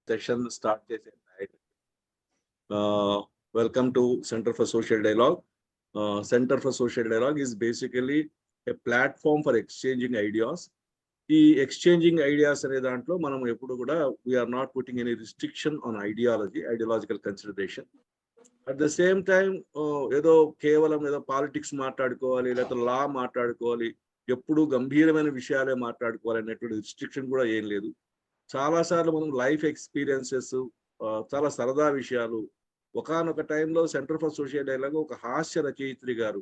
Session start చేసే welcome to centre for social dialogue. Centre for social dialogue is basically a platform for exchanging ideas. ఈ exchanging ideas అనే దాంట్లో మనం ఎప్పుడు కూడా we are not putting any restriction on ideological consideration. At the same time ఏదో కేవలం ఏదో politics మాట్లాడుకోవాలి, లేకపోతే లా మాట్లాడుకోవాలి, ఎప్పుడు గంభీరమైన విషయాలే మాట్లాడుకోవాలి అనేటువంటి రిస్ట్రిక్షన్ కూడా ఏం లేదు. చాలాసార్లు మనం లైఫ్ ఎక్స్పీరియన్సెస్, చాలా సరదా విషయాలు. ఒకానొక టైంలో సెంటర్ ఫర్ సోషల్ డైలాగ్ ఒక హాస్య రచయిత్రి గారు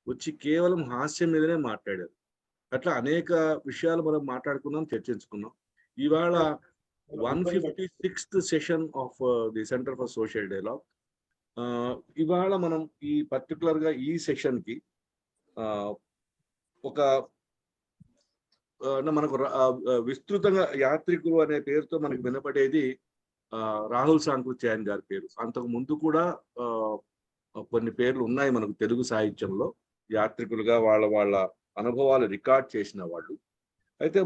వచ్చి కేవలం హాస్యం మీదనే మాట్లాడారు. అట్లా అనేక విషయాలు మనం మాట్లాడుకున్నాం, చర్చించుకున్నాం. ఇవాళ 156th session of the centre for social dialogue. ఇవాళ మనం ఈ పర్టికులర్గా ఈ సెషన్కి ఒక మనకు విస్తృతంగా యాత్రికులు అనే పేరుతో మనకు వినపడేది రాహుల్ సాంకృత్యాయన్ గారి పేరు. అంతకు ముందు కూడా కొన్ని పేర్లు ఉన్నాయి మనకు తెలుగు సాహిత్యంలో యాత్రికులుగా వాళ్ళ అనుభవాలు రికార్డ్ చేసిన వాళ్ళు. అయితే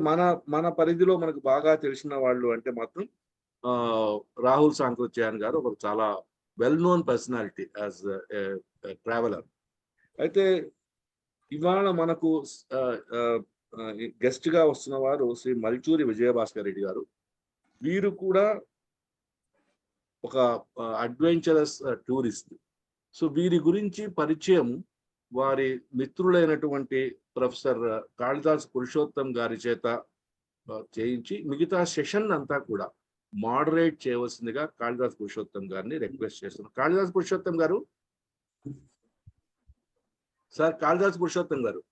మన పరిధిలో మనకు బాగా తెలిసిన వాళ్ళు అంటే మాత్రం రాహుల్ సాంకృత్యాయన్ గారు ఒక చాలా well known personality as traveller. అయితే ఇవాళ మనకు గెస్ట్ గా వస్తున్న వారు శ్రీ మల్చూరి విజయభాస్కర్ రెడ్డి గారు. వీరు కూడా ఒక అడ్వెంచరస్ టూరిస్ట్. సో వీరి గురించి పరిచయం వారి మిత్రులైనటువంటి ప్రొఫెసర్ కాళిదాస్ పురుషోత్తం గారి చేత చేయించి మిగతా సెషన్ అంతా కూడా మోడరేట్ చేయవలసిందిగా కాళిదాస్ పురుషోత్తం గారిని రిక్వెస్ట్ చేస్తున్నాం. కాళిదాస్ పురుషోత్తం గారు, సార్ కాళిదాస్ పురుషోత్తం గారు,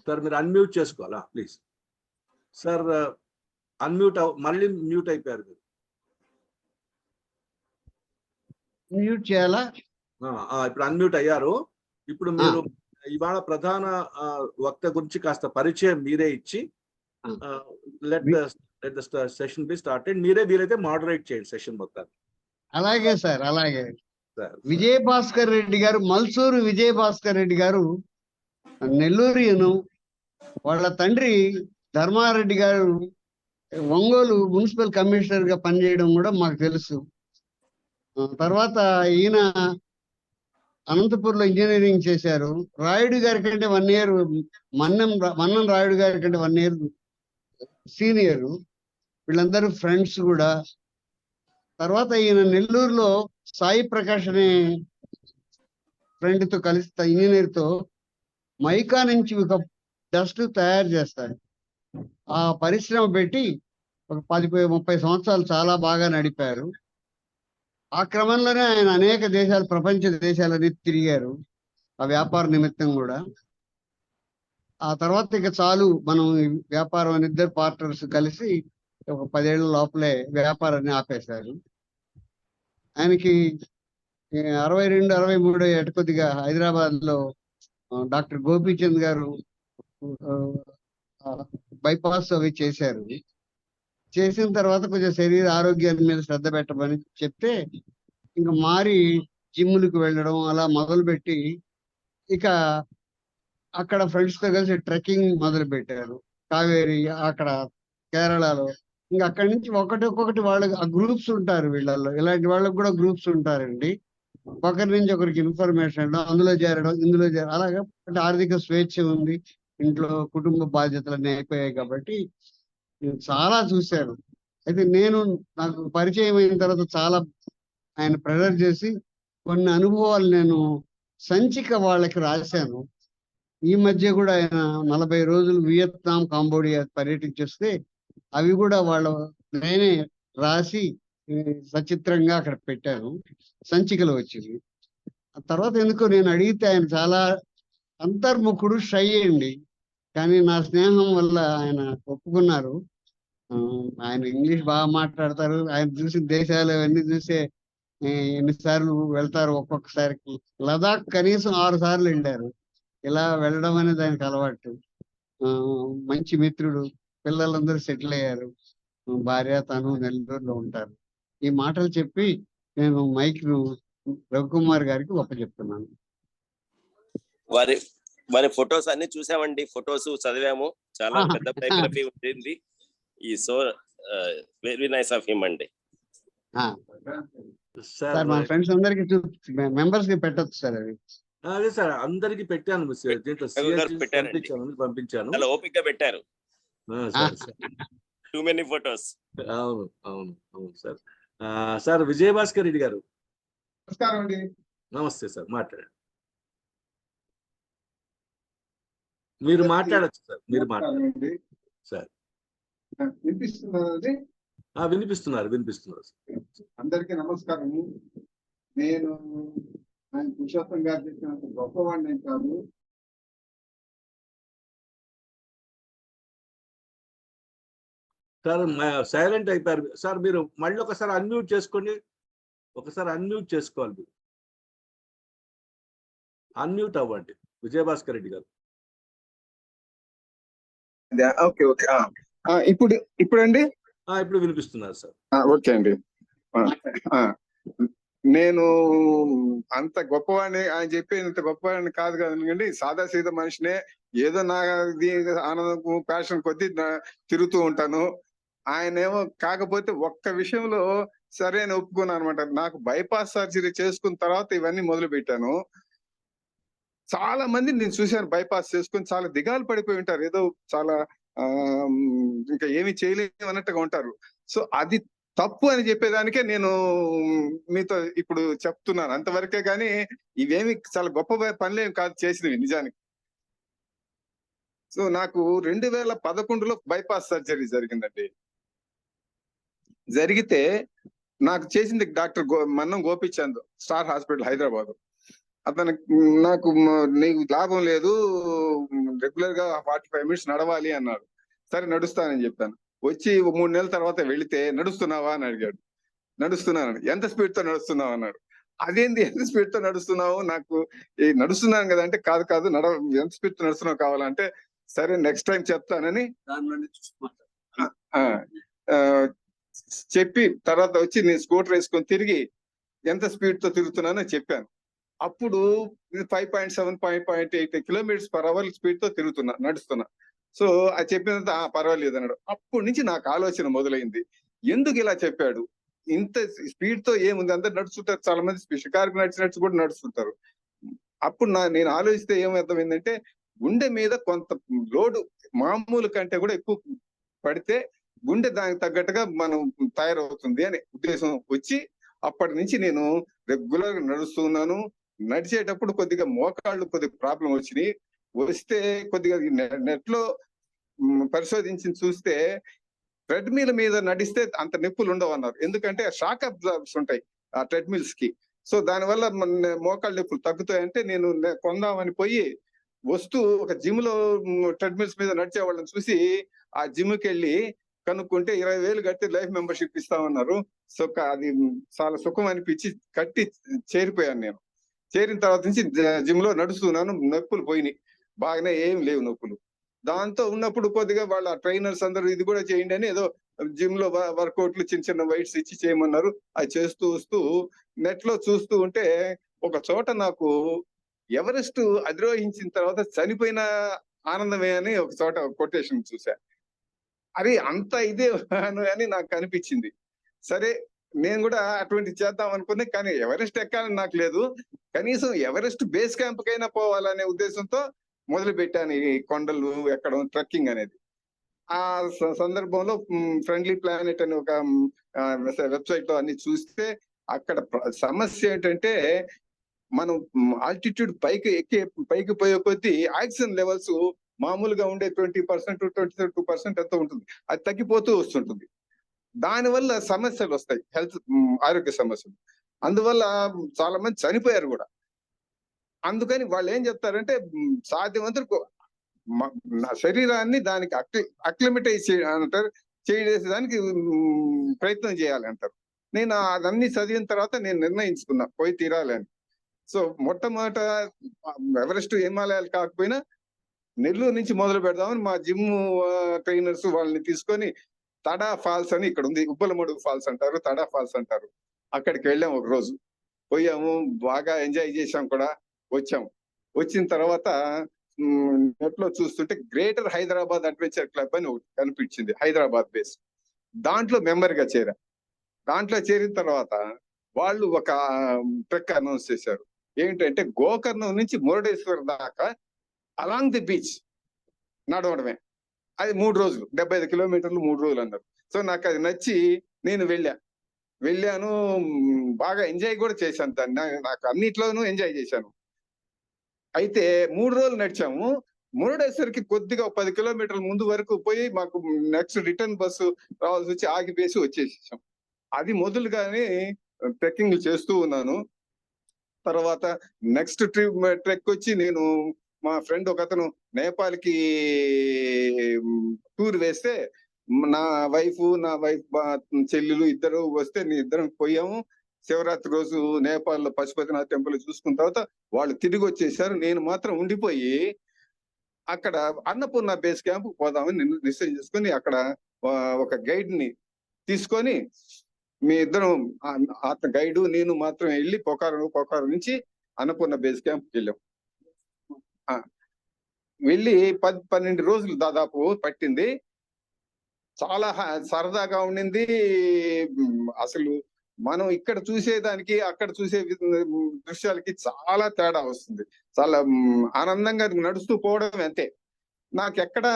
సార్ మీరు అన్మ్యూట్ చేసుకోవాలా ప్లీజ్. సార్ అన్మ్యూట్ మళ్ళీ మ్యూట్ అయిపోయారు మీరు. మ్యూట్ చేయాలా? ఇప్పుడు అన్మ్యూట్ అయ్యారు. ఇప్పుడు మీరు ఇవాళ ప్రధాన వక్త గురించి కాస్త పరిచయం మీరే ఇచ్చి let the session be started. మీరే వీలైతే మోడరేట్ చేయండి సెషన్ మొత్తాన్ని. అలాగే సార్, అలాగే. విజయభాస్కర్ రెడ్డి గారు, మల్సూరు విజయభాస్కర్ రెడ్డి గారు నెల్లూరియను. వాళ్ళ తండ్రి ధర్మారెడ్డి గారు ఒంగోలు మున్సిపల్ కమిషనర్ గా పనిచేయడం కూడా మాకు తెలుసు. తర్వాత ఈయన అనంతపూర్లో ఇంజనీరింగ్ చేశారు. రాయుడు గారి కంటే 1 year, మన్నం రాయుడు గారి కంటే 1 year సీనియరు. వీళ్ళందరూ ఫ్రెండ్స్ కూడా. తర్వాత ఈయన నెల్లూరులో సాయి ప్రకాష్ అనే ఫ్రెండ్తో కలిసి ఇంజనీర్తో మైకా నుంచి ఒక డస్ట్ తయారు చేస్తాడు. ఆ పరిశ్రమ పెట్టి ఒక 10-30 సంవత్సరాలు చాలా బాగా నడిపారు. ఆ క్రమంలోనే ఆయన అనేక దేశాలు, ప్రపంచ దేశాలన్నీ తిరిగారు ఆ వ్యాపార నిమిత్తం కూడా. ఆ తర్వాత ఇక చాలు మనం వ్యాపారం అని ఇద్దరు పార్ట్నర్స్ కలిసి ఒక 10 ఏళ్ల లోపలే వ్యాపారాన్ని ఆపేశారు. ఆయనకి 62-63 ఏట కొద్దిగా హైదరాబాద్ లో డాక్టర్ గోపీచంద్ గారు బైపాస్ అవి చేశారు. చేసిన తర్వాత కొంచెం శరీర ఆరోగ్యాన్ని మీద శ్రద్ధ పెట్టమని చెప్తే ఇంకా మారి జిమ్లకు వెళ్ళడం అలా మొదలుపెట్టి ఇక అక్కడ ఫ్రెండ్స్ తో కలిసి ట్రెక్కింగ్ మొదలు పెట్టారు కావేరి అక్కడ కేరళలో. ఇంకా అక్కడి నుంచి ఒక్కొక్కటి వాళ్ళకి ఆ గ్రూప్స్ ఉంటారు. వీళ్ళల్లో ఇలాంటి వాళ్ళకి కూడా గ్రూప్స్ ఉంటారండి. ఒకరి నుంచి ఒకరికి ఇన్ఫర్మేషన్, అందులో చేరడం, ఇందులో చేరడం, అలాగా. అంటే ఆర్థిక స్వేచ్ఛ ఉంది, ఇంట్లో కుటుంబ బాధ్యతలన్నీ అయిపోయాయి కాబట్టి చాలా చూశాను. అయితే నాకు పరిచయం అయిన తర్వాత చాలా ఆయన ప్రెజర్ చేసి కొన్ని అనుభవాలు నేను సంచిక వాళ్ళకి రాశాను. ఈ మధ్య కూడా ఆయన 40 రోజులు వియత్నాం, కాంబోడియా పర్యటించేస్తే అవి కూడా నేనే రాసి సచిత్రంగా అక్కడ పెట్టాను, సంచికలు వచ్చింది. ఆ తర్వాత ఎందుకో నేను అడిగితే ఆయన చాలా అంతర్ముఖుడు, షై అండి. కానీ నా స్నేహం వల్ల ఆయన ఒప్పుకున్నారు. ఆయన ఇంగ్లీష్ బాగా మాట్లాడతారు. ఆయన చూసిన దేశాలు అవన్నీ చూసే ఎన్నిసార్లు వెళ్తారు. ఒక్కొక్కసారికి లదాఖ్ కనీసం 6 సార్లు వెళ్ళారు. ఇలా వెళ్ళడం అనేది ఆయనకు అలవాటు. మంచి మిత్రుడు, పిల్లలందరూ సెటిల్ అయ్యారు, భార్య తను నెల్లూరులో ఉంటారు. ఈ మాటలు చెప్పి నేను మైక్ ను రవికుమార్ గారికి ఒప్పచెప్తున్నాను. మరి ఫొటోస్ అన్ని చూసామండి, ఫొటోస్ చదివాము, చాలా పెద్ద బయోగ్రఫీ ఉంటుంది. ఈ so very nice of him అండి. సార్ మా ఫ్రెండ్స్ అందరికి మెంబర్స్ కి పెట్టొచ్చు సార్ అవి. అదే సార్ అందరికి పెట్టాను, దీంట్లో పెట్టారండి, పంపించాను. చాలా ఓపిక పెట్టారు. Too many photos. అవును అవును అవును సార్. సార్ విజయభాస్కర్ రెడ్డి గారు నమస్కారం అండి. నమస్తే సార్, మాట్లాడండి. మీరు మాట్లాడచ్చు సార్, మీరు మాట్లాడండి సార్. వినిపిస్తున్నది? వినిపిస్తున్నారు వినిపిస్తున్నారు. అందరికీ నమస్కారము. నేను ఆయన పురుషోత్తం గారు చెప్పినంత గొప్పవాడిని కాదు. సార్ సైలెంట్ అయిపోయారు సార్. మీరు మళ్ళీ ఒకసారి అన్మ్యూట్ చేసుకోండి, ఒకసారి అన్మ్యూట్ చేసుకోవాలి. అన్మ్యూట్ అవ్వండి విజయభాస్కర్ రెడ్డి గారు. Okay okay. ఇప్పుడు అండి ఇప్పుడు వినిపిస్తున్నారు సార్. ఓకే అండి. నేను అంత గొప్పవాడిని ఆయన చెప్పేంత గొప్పవాడిని కాదు కదండి, సాదా సీదా మనిషినే. ఏదో నా ఆనందం ప్యాషన్ కొద్దీ తిరుగుతూ ఉంటాను. ఆయనేమో కాకపోతే ఒక్క విషయంలో సరే అని ఒప్పుకున్నాను అనమాట. నాకు బైపాస్ సర్జరీ చేసుకున్న తర్వాత ఇవన్నీ మొదలు పెట్టాను. చాలా మంది నేను చూశాను బైపాస్ చేసుకుని చాలా దిగాలు పడిపోయి ఉంటారు, ఏదో చాలా ఇంకా ఏమి చేయలేము అన్నట్టుగా ఉంటారు. సో అది తప్పు అని చెప్పేదానికే నేను మీతో ఇప్పుడు చెప్తున్నాను, అంతవరకే. కానీ ఇవేమి చాలా గొప్ప పనులేం కాదు చేసినవి నిజానికి. సో నాకు 2011లో బైపాస్ సర్జరీ జరిగిందండి. జరిగితే నాకు చేసింది doctor Mannam Gopichand, Star Hospital Hyderabad. అతనికి నాకు నీకు లాభం లేదు, రెగ్యులర్ గా 45 మినిట్స్ నడవాలి అన్నాడు. సరే నడుస్తానని చెప్పాను. వచ్చి 3 నెలల తర్వాత వెళితే నడుస్తున్నావా అని అడిగాడు. నడుస్తున్నాను. ఎంత స్పీడ్ తో నడుస్తున్నావు అన్నాడు. అదేంది ఎంత స్పీడ్ తో నడుస్తున్నావు, నాకు నడుస్తున్నాను కదా అంటే, కాదు కాదు ఎంత స్పీడ్ తో నడుస్తున్నావు కావాలంటే, సరే నెక్స్ట్ టైం చెప్తానని చెప్పి తర్వాత వచ్చి నేను స్కూటర్ వేసుకొని తిరిగి ఎంత స్పీడ్ తో తిరుగుతున్నానో చెప్పాను. అప్పుడు 5.7 5.8 కిలోమీటర్స్ పర్ అవర్ స్పీడ్ తో నడుస్తున్నా. సో అది చెప్పినంత పర్వాలేదు అన్నాడు. అప్పటి నుంచి నాకు ఆలోచన మొదలైంది, ఎందుకు ఇలా చెప్పాడు, ఇంత స్పీడ్ తో ఏముంది, అందరు నడుస్తుంటారు, చాలా మంది షికారుకు నడిచినట్టు కూడా నడుస్తుంటారు. అప్పుడు నేను ఆలోచిస్తే ఏమర్థమైందంటే, గుండె మీద కొంత లోడు మామూలు కంటే కూడా ఎక్కువ పడితే గుండె దానికి తగ్గట్టుగా మనం తయారవుతుంది అనే ఉద్దేశం వచ్చి అప్పటి నుంచి నేను రెగ్యులర్ గా నడుస్తున్నాను. నడిచేటప్పుడు కొద్దిగా మోకాళ్ళు కొద్దిగా ప్రాబ్లం వచ్చినాయి. వస్తే కొద్దిగా నెట్ లో పరిశోధించి చూస్తే ట్రెడ్మిల్ మీద నడిస్తే అంత నొప్పులు ఉండవు అన్నారు. ఎందుకంటే షాక్ అబ్జార్బ్స్ ఉంటాయి ఆ ట్రెడ్మిల్స్ కి. సో దానివల్ల మోకాళ్ళ నొప్పులు తగ్గుతాయంటే నేను కొందామని పోయి వస్తూ ఒక జిమ్ లో ట్రెడ్మిల్స్ మీద నడిచే వాళ్ళని చూసి ఆ జిమ్ కి వెళ్ళి కనుక్కుంటే 20,000 కట్టి లైఫ్ మెంబర్షిప్ ఇస్తామన్నారు. సో అది చాలా సుఖం అనిపించి కట్టి చేరిపోయాను నేను. చేరిన తర్వాత నుంచి జిమ్ లో నడుస్తున్నాను. నొప్పులు పోయినాయి, బాగానే ఏం లేవు నొప్పులు. దాంతో ఉన్నప్పుడు కొద్దిగా వాళ్ళ ట్రైనర్స్ అందరూ ఇది కూడా చేయండి అని ఏదో జిమ్ లో వర్కౌట్లు చిన్న చిన్న వైట్స్ ఇచ్చి చేయమన్నారు. అది చేస్తూ వస్తూ నెట్ లో చూస్తూ ఉంటే ఒక చోట నాకు ఎవరెస్ట్ అధిరోహించిన తర్వాత చనిపోయిన ఆనందమే అని ఒక చోట కొటేషన్ చూసా. అది అంత ఇదే అని నాకు అనిపించింది. సరే నేను కూడా అటువంటి చేద్దాం అనుకున్నా, కానీ ఎవరెస్ట్ ఎక్కాలని నాకు లేదు. కనీసం ఎవరెస్ట్ బేస్ క్యాంప్ కైనా పోవాలనే ఉద్దేశంతో మొదలు పెట్టాను ఈ కొండలు ఎక్కడం, ట్రెక్కింగ్ అనేది. ఆ సందర్భంలో ఫ్రెండ్లీ ప్లానెట్ అని ఒక వెబ్సైట్ లో అన్ని చూస్తే అక్కడ సమస్య ఏంటంటే, మనం ఆల్టిట్యూడ్ పైకి పోయే కొద్దీ ఆక్సిజన్ లెవెల్స్ మామూలుగా ఉండే 20% 22% ఎంత ఉంటుంది, అది తగ్గిపోతూ వస్తుంటుంది. దానివల్ల సమస్యలు వస్తాయి, ఆరోగ్య సమస్యలు. అందువల్ల చాలా మంది చనిపోయారు కూడా. అందుకని వాళ్ళు ఏం చెప్తారంటే, సాధ్యమంతకు నా శరీరాన్ని దానికి అక్లిమటైజ్ అంటారు, చేసేదానికి ప్రయత్నం చేయాలి అంటారు. నేను అదన్నీ చదివిన తర్వాత నేను నిర్ణయించుకున్నా పోయి తీరాలి అని. సో మొట్టమొదట ఎవరెస్ట్ హిమాలయాలు కాకపోయినా నెల్లూరు నుంచి మొదలు పెడదామని మా జిమ్ ట్రైనర్స్ వాళ్ళని తీసుకొని తడా ఫాల్స్ అని ఇక్కడ ఉంది, ఉబ్బలమడుగు ఫాల్స్ అంటారు, తడా ఫాల్స్ అంటారు. అక్కడికి వెళ్ళాము, ఒక రోజు పోయాము, బాగా ఎంజాయ్ చేసాం కూడా, వచ్చాము. వచ్చిన తర్వాత నెట్ లో చూస్తుంటే గ్రేటర్ హైదరాబాద్ అడ్వెంచర్ క్లబ్ అని ఒకటి కనిపించింది, హైదరాబాద్ బేస్. దాంట్లో మెంబర్ గా చేరా. దాంట్లో చేరిన తర్వాత వాళ్ళు ఒక ట్రెక్ అనౌన్స్ చేశారు. ఏంటంటే గోకర్ణం నుంచి మురుడేశ్వర్ దాకా అలాంగ్ ది బీచ్ నడవడమే. అది 3 రోజులు, 75 కిలోమీటర్లు 3 రోజులు అన్నారు. సో నాకు అది నచ్చి నేను వెళ్ళాను, బాగా ఎంజాయ్ కూడా చేశాను దాన్ని. నాకు అన్నిట్లోనూ ఎంజాయ్ చేశాను. అయితే 3 రోజులు నడిచాము. మురుడేశ్వర్కి కొద్దిగా 10 కిలోమీటర్ల ముందు వరకు పోయి మాకు నెక్స్ట్ రిటర్న్ బస్సు రావాల్సి వచ్చి ఆగిపేసి వచ్చేసాం. అది మొదలుగానే ట్రెక్కింగ్ చేస్తూ ఉన్నాను. తర్వాత నెక్స్ట్ ట్రెక్ వచ్చి నేను మా ఫ్రెండ్ ఒక అతను నేపాల్కి టూర్ వేస్తే నా వైఫ్ చెల్లెలు ఇద్దరు వస్తే ఇద్దరం పోయాము. శివరాత్రి రోజు నేపాల్లో పశుపతినాథ్ టెంపుల్ చూసుకున్న తర్వాత వాళ్ళు తిరిగి వచ్చేసారు. నేను మాత్రం ఉండిపోయి అక్కడ అన్నపూర్ణ బేస్ క్యాంప్ పోదామని నిశ్చయం చేసుకుని అక్కడ ఒక గైడ్ ని తీసుకొని మీ ఇద్దరం అతను గైడు నేను మాత్రం వెళ్ళి పొకారు నుంచి అన్నపూర్ణ బేస్ క్యాంప్కి వెళ్ళాం. వెళ్ళి 10-12 రోజులు దాదాపు పట్టింది. చాలా సరదాగా ఉండింది. అసలు మనం ఇక్కడ చూసేదానికి అక్కడ చూసే దృశ్యాలకి చాలా తేడా వస్తుంది. చాలా ఆనందంగా నడుస్తూ పోవడం అంతే. నాకు ఎక్కడ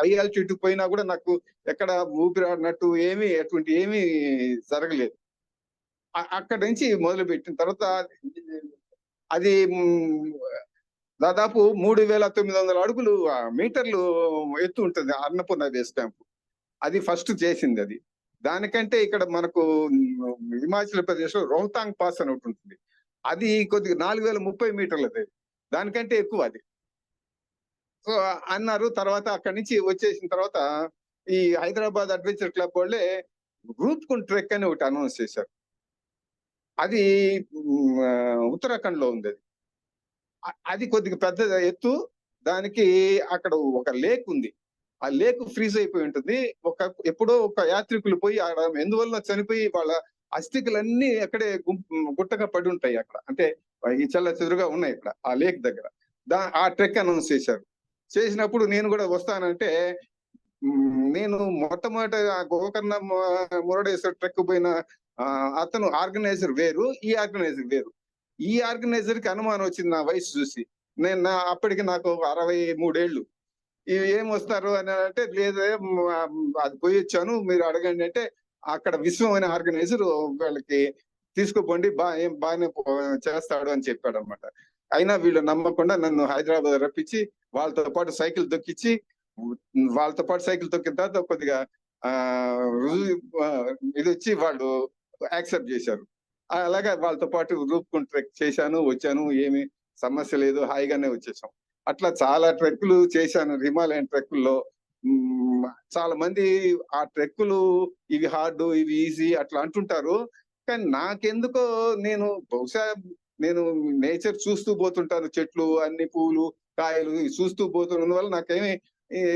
హై ఆల్టిట్యూడ్ పోయినా కూడా నాకు ఎక్కడ ఊపిరాడినట్టు అటువంటి ఏమీ జరగలేదు. అక్కడి నుంచి మొదలు పెట్టిన తర్వాత అది దాదాపు 3,900 అడుగులు మీటర్లు ఎత్తు ఉంటుంది అన్నపూర్ణ బేస్ క్యాంప్. అది ఫస్ట్ చేసింది. అది దానికంటే ఇక్కడ మనకు హిమాచల్ ప్రదేశ్ లో రోహతాంగ్ పాస్ అని ఒకటి ఉంటుంది. అది కొద్దిగా 4,030 మీటర్లది, దానికంటే ఎక్కువ అది. సో అన్నారు. తర్వాత అక్కడి నుంచి వచ్చేసిన తర్వాత ఈ హైదరాబాద్ అడ్వెంచర్ క్లబ్ వాళ్ళే రూప్కుండ్ ట్రెక్ అని ఒకటి అనౌన్స్ చేశారు. అది ఉత్తరాఖండ్ లో ఉంది. అది కొద్దిగా పెద్ద ఎత్తు. దానికి అక్కడ ఒక లేక్ ఉంది. ఆ లేక్ ఫ్రీజ్ అయిపోయి ఉంటుంది. ఎప్పుడో ఒక యాత్రికులు పోయి ఎందువల్ల చనిపోయి వాళ్ళ అస్థికలన్నీ అక్కడే గుట్టగా పడి ఉంటాయి అక్కడ. అంటే ఈ చల్ల చెదురుగా ఉన్నాయి ఇక్కడ ఆ లేక్ దగ్గర. ఆ ట్రెక్ అనౌన్స్ చేసినప్పుడు నేను కూడా వస్తానంటే, నేను మొట్టమొదటి గోకర్ణ మురుడేశ్వర్ ట్రెక్ పోయిన అతను ఆర్గనైజర్ వేరు, ఈ ఆర్గనైజర్ వేరు. ఈ ఆర్గనైజర్ కి అనుమానం వచ్చింది నా వయసు చూసి. అప్పటికి నాకు 63 ఏళ్ళు. ఏం వస్తారు అని అంటే, లేదే అది పోయి వచ్చాను, మీరు అడగండి అంటే, అక్కడ విశ్వం అనే ఆర్గనైజర్ వాళ్ళకి తీసుకుపోండి బాగానే చేస్తాడు అని చెప్పాడు అనమాట. అయినా వీళ్ళు నమ్మకుండా నన్ను హైదరాబాద్ రప్పించి వాళ్ళతో పాటు సైకిల్ తొక్కించి, సైకిల్ తొక్కిన తర్వాత కొద్దిగా ఇది వచ్చి వాళ్ళు యాక్సెప్ట్ చేశారు. అలాగా వాళ్ళతో పాటు రూప్కుండ్ ట్రెక్ చేశాను, వచ్చాను. ఏమి సమస్య లేదు, హాయిగానే వచ్చేసాం. అట్లా చాలా ట్రెక్కులు చేశాను. హిమాలయన్ ట్రెక్కుల్లో చాలా మంది ఆ ట్రెక్కులు ఇవి హార్డ్, ఇవి ఈజీ అట్లా అంటుంటారు. కానీ నాకెందుకో బహుశా నేను నేచర్ చూస్తూ పోతుంటాను, చెట్లు అన్ని పువ్వులు కాయలు చూస్తూ పోతున్నందు వల్ల నాకేమి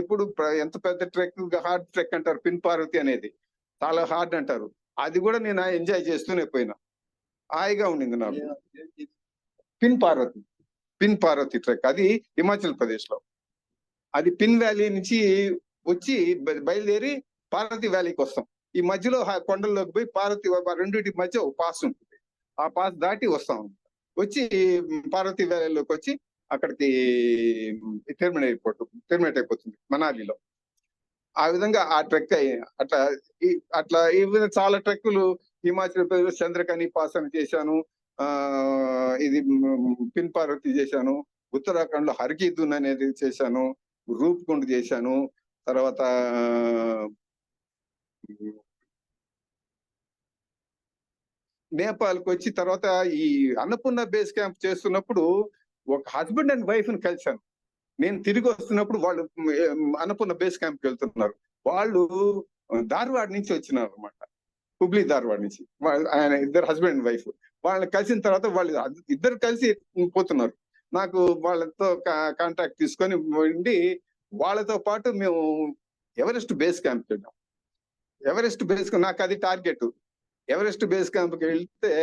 ఎప్పుడు ఎంత పెద్ద ట్రెక్ హార్డ్ ట్రెక్ అంటారు, పిన్ పార్వతి అనేది చాలా హార్డ్ అంటారు. అది కూడా నేను ఎంజాయ్ చేస్తూనే పోయినా, హాయిగా ఉండింది నాకు. పిన్ పార్వతి ట్రెక్ అది హిమాచల్ ప్రదేశ్ లో. అది పిన్ వ్యాలీ నుంచి వచ్చి బయలుదేరి పార్వతి వ్యాలీకి వస్తాం. ఈ మధ్యలో కొండల్లోకి పోయి పార్వతి రెండింటి మధ్య ఒక పాస్ ఉంటుంది. ఆ పాస్ దాటి వస్తాం. వచ్చి పార్వతి వ్యాలీలోకి వచ్చి అక్కడికి టెర్మినేట్ అయిపోతుంది మనాలిలో. ఆ విధంగా ఆ ట్రెక్ అట్లా ఈ విధంగా చాలా ట్రెక్కులు హిమాచల్ ప్రదేశ్ చంద్రకని పాస్ అని చేశాను. ఇది పిన్ పార్వతి చేశాను. ఉత్తరాఖండ్ లో హర్కీదున్ అనేది చేశాను. రూప్కుండ్ చేశాను. తర్వాత నేపాల్కి వచ్చి తర్వాత ఈ అన్నపూర్ణ బేస్ క్యాంప్ చేస్తున్నప్పుడు ఒక హస్బెండ్ అండ్ వైఫ్ ని కలిశాను. నేను తిరిగి వస్తున్నప్పుడు వాళ్ళు అన్నపూర్ణ బేస్ క్యాంప్కి వెళ్తున్నారు. వాళ్ళు ధార్వాడ్ నుంచి వచ్చినారు అనమాట, హుబ్లీ ధార్వాడ్ నుంచి. ఆయన ఇద్దరు హస్బెండ్ అండ్ వైఫ్. వాళ్ళని కలిసిన తర్వాత వాళ్ళు ఇద్దరు కలిసి పోతున్నారు. నాకు వాళ్ళతో కాంటాక్ట్ తీసుకొని ఉండి వాళ్ళతో పాటు మేము ఎవరెస్ట్ బేస్ క్యాంప్కి వెళ్ళాం. ఎవరెస్ట్ బేస్ నాకు అది టార్గెట్. ఎవరెస్ట్ బేస్ క్యాంప్కి వెళ్తే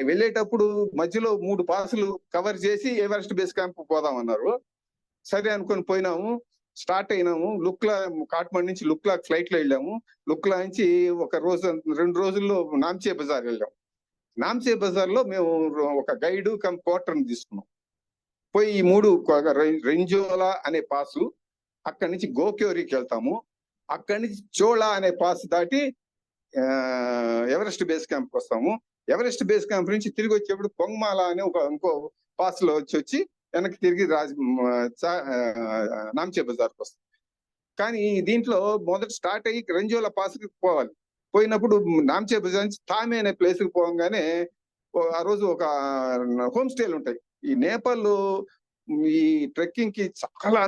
వెళ్ళేటప్పుడు మధ్యలో 3 పాసులు కవర్ చేసి ఎవరెస్ట్ బేస్ క్యాంప్ పోదామన్నారు. సరే అనుకొని పోయినాము, స్టార్ట్ అయినాము. కాట్మండ్ నుంచి లుక్లా ఫ్లైట్ లో వెళ్ళాము. లుక్లా నుంచి 2 రోజుల్లో నామ్చే బజార్ వెళ్ళాం. నామ్చే బజార్ లో మేము ఒక గైడ్ కమ్ పోర్టర్ తీసుకున్నాం. పోయి ఈ 3 రెంజోలా అనే పాసు, అక్కడి నుంచి గోక్యోరికి వెళ్తాము. అక్కడి నుంచి చోళా అనే పాస్ దాటి ఎవరెస్ట్ బేస్ క్యాంప్ వస్తాము. ఎవరెస్ట్ బేస్ క్యాంప్ నుంచి తిరిగి వచ్చేప్పుడు కొంగమాల అనే ఇంకో పాస్ లో వచ్చి వెనక్కి తిరిగి నామ్చే బజార్కి వస్తాం. కానీ దీంట్లో మొదట స్టార్ట్ అయ్యి రెంజోలా పాస్ కి పోవాలి. పోయినప్పుడు నామ్చే బజార్ నుంచి తామే అనే ప్లేస్ కి పోగానే ఆ రోజు ఒక హోమ్ స్టేలు ఉంటాయి. ఈ నేపాల్ ఈ ట్రెక్కింగ్ కి చాలా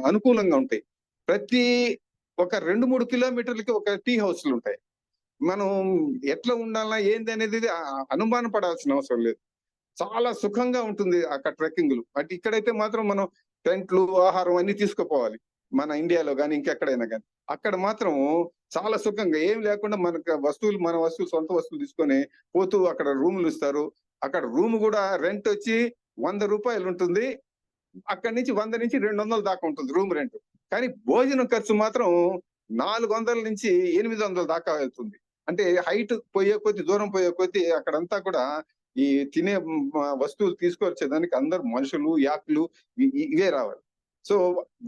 అనుకూలంగా ఉంటాయి. ప్రతి ఒక 2-3 కిలోమీటర్లకి ఒక టీ హౌస్లు ఉంటాయి. మనం ఎట్లా ఉండాలా ఏంది అనేది అనుమానం పడాల్సిన అవసరం లేదు. చాలా సుఖంగా ఉంటుంది అక్కడ ట్రెక్కింగ్లు. అంటే ఇక్కడైతే మాత్రం మనం టెంట్లు, ఆహారం అన్ని తీసుకుపోవాలి, మన ఇండియాలో కానీ ఇంకెక్కడైనా కానీ. అక్కడ మాత్రం చాలా సుఖంగా ఏం లేకుండా మన వస్తువులు సొంత వస్తువులు తీసుకొని పోతూ అక్కడ రూములు ఇస్తారు. అక్కడ రూమ్ కూడా రెంట్ వచ్చి 100 రూపాయలు ఉంటుంది. అక్కడి నుంచి 100 నుంచి 200 దాకా ఉంటుంది రూమ్ రెంట్. కానీ భోజనం ఖర్చు మాత్రం 400 నుంచి 800 దాకా వెళ్తుంది. అంటే హైట్ పోయే కొద్ది, దూరం పోయే కొద్ది అక్కడంతా కూడా ఈ తినే వస్తువులు తీసుకొచ్చేదానికి అందరు మనుషులు, యాక్లు ఇవే రావాలి. సో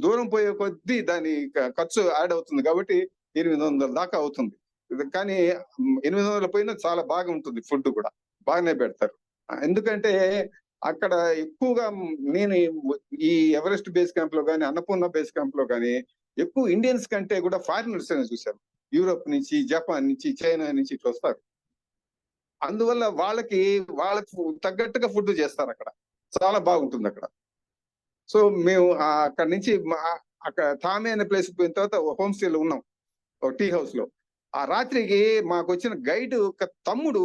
దూరం పోయే కొద్ది దాని ఖర్చు యాడ్ అవుతుంది కాబట్టి 800 దాకా అవుతుంది. కానీ 800 పోయినా చాలా బాగా ఉంటుంది. ఫుడ్ కూడా బాగానే పెడతారు. ఎందుకంటే అక్కడ ఎక్కువగా నేను ఈ ఎవరెస్ట్ బేస్ క్యాంప్ లో కానీ, అన్నపూర్ణ బేస్ క్యాంప్ లో కానీ ఎక్కువ ఇండియన్స్ కంటే కూడా ఫారినర్స్ అని చూశాను. యూరోప్ నుంచి, జపాన్ నుంచి, చైనా నుంచి ఇట్లా వస్తారు. అందువల్ల వాళ్ళకి తగ్గట్టుగా ఫుడ్ చేస్తారు. అక్కడ చాలా బాగుంటుంది అక్కడ. సో మేము అక్కడి నుంచి అక్కడ తామే అనే ప్లేస్ పోయిన తర్వాత హోమ్ స్టేలో ఉన్నాం, ఒక టీ హౌస్ లో. ఆ రాత్రికి మాకు వచ్చిన గైడ్ ఒక తమ్ముడు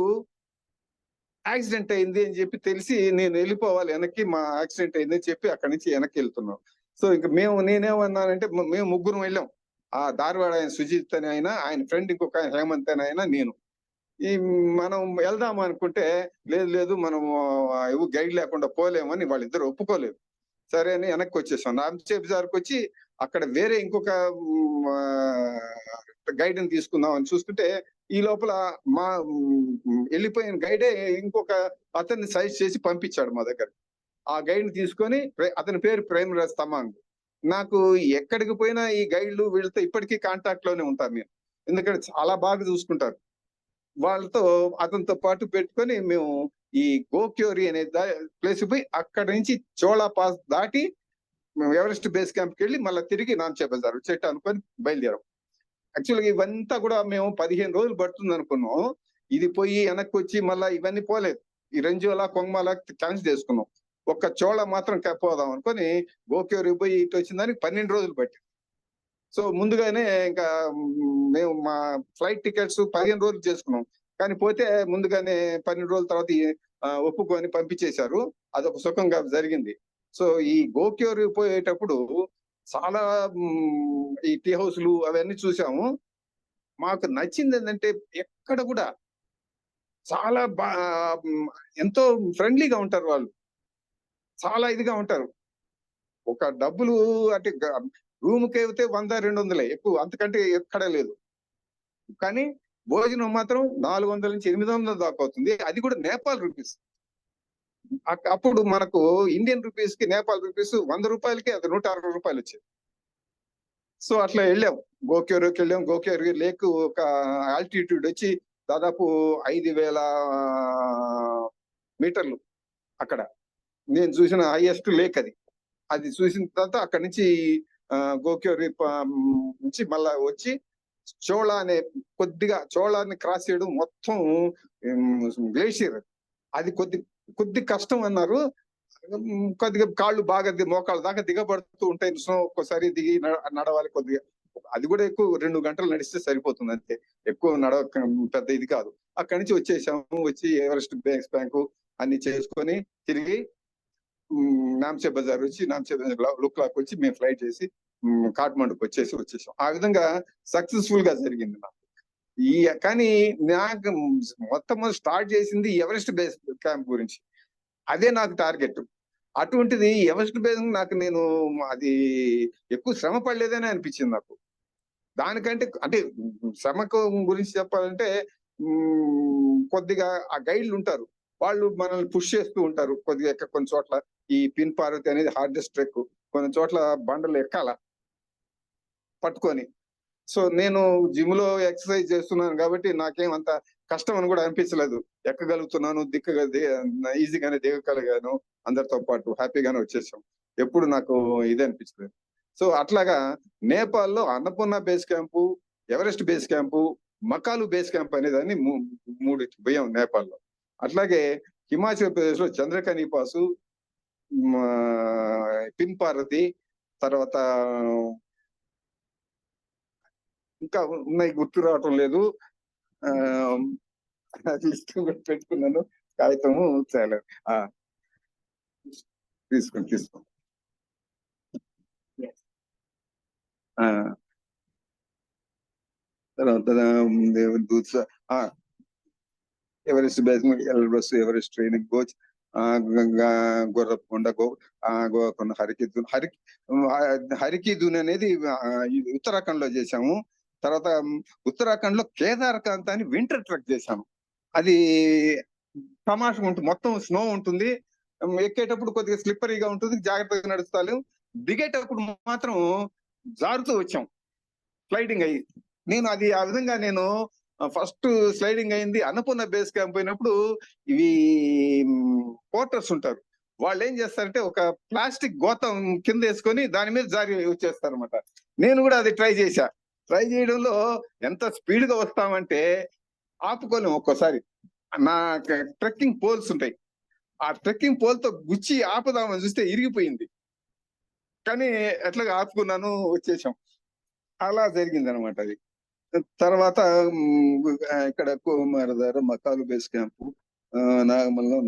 యాక్సిడెంట్ అయింది అని చెప్పి తెలిసి నేను వెళ్ళిపోవాలి వెనక్కి, మా యాక్సిడెంట్ అయింది అని చెప్పి అక్కడి నుంచి వెనక్కి వెళ్తున్నాం. సో ఇంకా నేనేమన్నానంటే మేము 3 వెళ్ళాం. ఆ ధార్వాడ ఆయన సుజిత్ అని ఆయన ఫ్రెండ్ ఇంకొక హేమంత్ అని నేను మనం వెళ్దాం అనుకుంటే లేదు మనం గైడ్ లేకుండా పోలేమని వాళ్ళిద్దరు ఒప్పుకోలేదు. సరే అని వెనక్కి వచ్చేసాం. నామ్చే బజార్కి వచ్చి అక్కడ వేరే ఇంకొక గైడ్ ని తీసుకుందాం అని చూస్తుంటే ఈ లోపల మా వెళ్ళిపోయిన గైడే ఇంకొక అతన్ని సజెస్ట్ చేసి పంపించాడు మా దగ్గర. ఆ గైడ్ ని తీసుకొని, అతని పేరు ప్రేమరాజ్ తమాంగ్. నాకు ఎక్కడికి పోయినా ఈ గైడ్లు వీళ్ళతో ఇప్పటికీ కాంటాక్ట్ లోనే ఉంటాను నేను, ఎందుకంటే చాలా బాగా చూసుకుంటారు. వాళ్ళతో అతనితో పాటు పెట్టుకొని మేము ఈ గోక్యోరి అనే ప్లేస్ పోయి అక్కడి నుంచి చోళా పాస్ దాటి మేము ఎవరెస్ట్ బేస్ క్యాంప్కి వెళ్ళి మళ్ళీ తిరిగి నామ్చే బజార్ వచ్చేట అనుకొని బయలుదేరాం. యాక్చువల్గా ఇవంతా కూడా మేము 15 రోజులు పడుతుంది అనుకున్నాం. ఇది పోయి వెనక్కి వచ్చి మళ్ళీ ఇవన్నీ పోలేదు. ఈ రెంజోలా, కొంగమాల క్యాన్సిల్ చేసుకున్నాం. ఒక్క చోళ మాత్రం పోదాం అనుకొని గోక్యోరి పోయి ఇటు వచ్చిన దానికి 12 రోజులు పట్టింది. సో ముందుగానే ఇంకా మేము మా ఫ్లైట్ టికెట్స్ 15 రోజులు చేసుకున్నాం. కానీ పోతే ముందుగానే 12 రోజుల తర్వాత ఒప్పుకొని పంపించేశారు. అదొక సుఖంగా జరిగింది. సో ఈ గోక్యోరి పోయేటప్పుడు చాలా ఈ టీ హౌస్లు అవన్నీ చూసాము. మాకు నచ్చింది ఏంటంటే ఎక్కడ కూడా చాలా ఎంతో ఫ్రెండ్లీగా ఉంటారు వాళ్ళు, చాలా ఇదిగా ఉంటారు. ఒక డబ్బులు అంటే రూమ్కి అయితే 100-200 ఎక్కువ, అంతకంటే ఎక్కడ లేదు. కానీ భోజనం మాత్రం 400 నుంచి 800 దాకా అవుతుంది. అది కూడా నేపాల్ రూపీస్. అప్పుడు మనకు ఇండియన్ రూపీస్ కి నేపాల్ రూపీస్ 100 రూపాయలకి అది 160 రూపాయలు వచ్చేది. సో అట్లా వెళ్ళాం, గోక్యోరికి వెళ్ళాం. గోక్యోరి లేక్ ఒక ఆల్టిట్యూడ్ వచ్చి దాదాపు 5000 మీటర్లు. అక్కడ నేను చూసిన హైయెస్ట్ లేక్ అది. అది చూసిన తర్వాత అక్కడి నుంచి గోక్యోరి నుంచి మళ్ళా వచ్చి చోళా అనే చోళాని క్రాస్ చేయడం మొత్తం గ్లేషియర్. అది కొద్ది కష్టం అన్నారు. కొద్దిగా కాళ్ళు బాగా మోకాళ్ళ దాకా దిగబడుతూ ఉంటాయి. స్నో ఒక్కోసారి దిగి నడవాలి కొద్దిగా. అది కూడా ఎక్కువ 2 గంటలు నడిస్తే సరిపోతుంది అంతే, ఎక్కువ పెద్ద ఇది కాదు. అక్కడి నుంచి వచ్చేసాము. వచ్చి ఎవరెస్ట్ బేస్ క్యాంప్ అన్ని చేసుకొని తిరిగి నామ్చే బజార్ వచ్చి నామ్చే బజార్ లుక్లాక్ వచ్చి మేము ఫ్లైట్ చేసి కాట్మండుకి వచ్చేసాం. ఆ విధంగా సక్సెస్ఫుల్ గా జరిగింది నాకు. ఈ కానీ నాకు మొట్టమొదటి స్టార్ట్ చేసింది ఎవరెస్ట్ బేస్ క్యాంప్ గురించి. అదే నాకు టార్గెట్. అటువంటిది ఎవరెస్ట్ బేస్ నాకు నేను అది ఎక్కువ శ్రమ పడలేదని అనిపించింది నాకు. దానికంటే అంటే శ్రమకు గురించి చెప్పాలంటే కొద్దిగా ఆ గైడ్లు ఉంటారు, వాళ్ళు మనల్ని పుష్ చేస్తూ ఉంటారు కొద్దిగా. కొన్ని చోట్ల ఈ పిన్ పార్వతి అనేది హార్డెస్ట్ ట్రెక్, కొన్ని చోట్ల బండలు ఎక్కాల పట్టుకొని. సో నేను జిమ్ లో ఎక్సర్సైజ్ చేస్తున్నాను కాబట్టి నాకేం అంత కష్టం అని కూడా అనిపించలేదు. ఎక్కగలుగుతున్నాను, ఈజీగానే దిగగలిగాను, అందరితో పాటు హ్యాపీగానే వచ్చేసాం. ఎప్పుడు నాకు ఇది అనిపించలేదు. సో అట్లాగా నేపాల్లో Annapurna base camp, Everest base camp, మకాలు base camp అనేదాన్ని మూడిటి పోయాం నేపాల్లో. అట్లాగే హిమాచల్ ప్రదేశ్ లో చంద్రకని పాసు, పిన్ పార్వతి, తర్వాత ఇంకా ఉన్నాయి గుర్తు రావటం లేదు. లిస్ట్ కూడా పెట్టుకున్నాను, కాగితము చాలా తీసుకోండి. తర్వాత Everest base, Everest training coach, Gorrakonda, Gokonda, Harkidun అనేది ఉత్తరాఖండ్ లో చేశాము. తర్వాత ఉత్తరాఖండ్ లో కేదార్కాంత్ అని వింటర్ ట్రెక్ చేశాము. అది తమాషగా ఉంటుంది, మొత్తం స్నో ఉంటుంది, ఎక్కేటప్పుడు కొద్దిగా స్లిప్పరీగా ఉంటుంది, జాగ్రత్తగా నడుస్తాను. దిగేటప్పుడు మాత్రం జారుతూ వచ్చాం, స్లైడింగ్ అయ్యి. నేను అది ఆ విధంగా నేను ఫస్ట్ స్లైడింగ్ అయింది అన్నపూర్ణ బేస్ క్యాంప్ పోయినప్పుడు. ఇవి పోర్టర్స్ ఉంటారు, వాళ్ళు ఏం చేస్తారంటే ఒక ప్లాస్టిక్ గోతం కింద వేసుకొని దాని మీద జారి వచ్చేస్తారు అనమాట. నేను కూడా అది ట్రై చేశా. ట్రై చేయడంలో ఎంత స్పీడ్ గా వస్తామంటే ఆపుకోలేము. ఒక్కోసారి నా ట్రెక్కింగ్ పోల్స్ ఉంటాయి, ఆ ట్రెక్కింగ్ పోల్ తో గుచ్చి ఆపుదామని చూస్తే ఇరిగిపోయింది, కానీ ఎట్లాగా ఆపుకున్నాను, వచ్చేసాం. అలా జరిగింది అనమాట అది. తర్వాత ఇక్కడ కుమారధార, మకాలు బేస్ క్యాంపు, నాగమల్లో,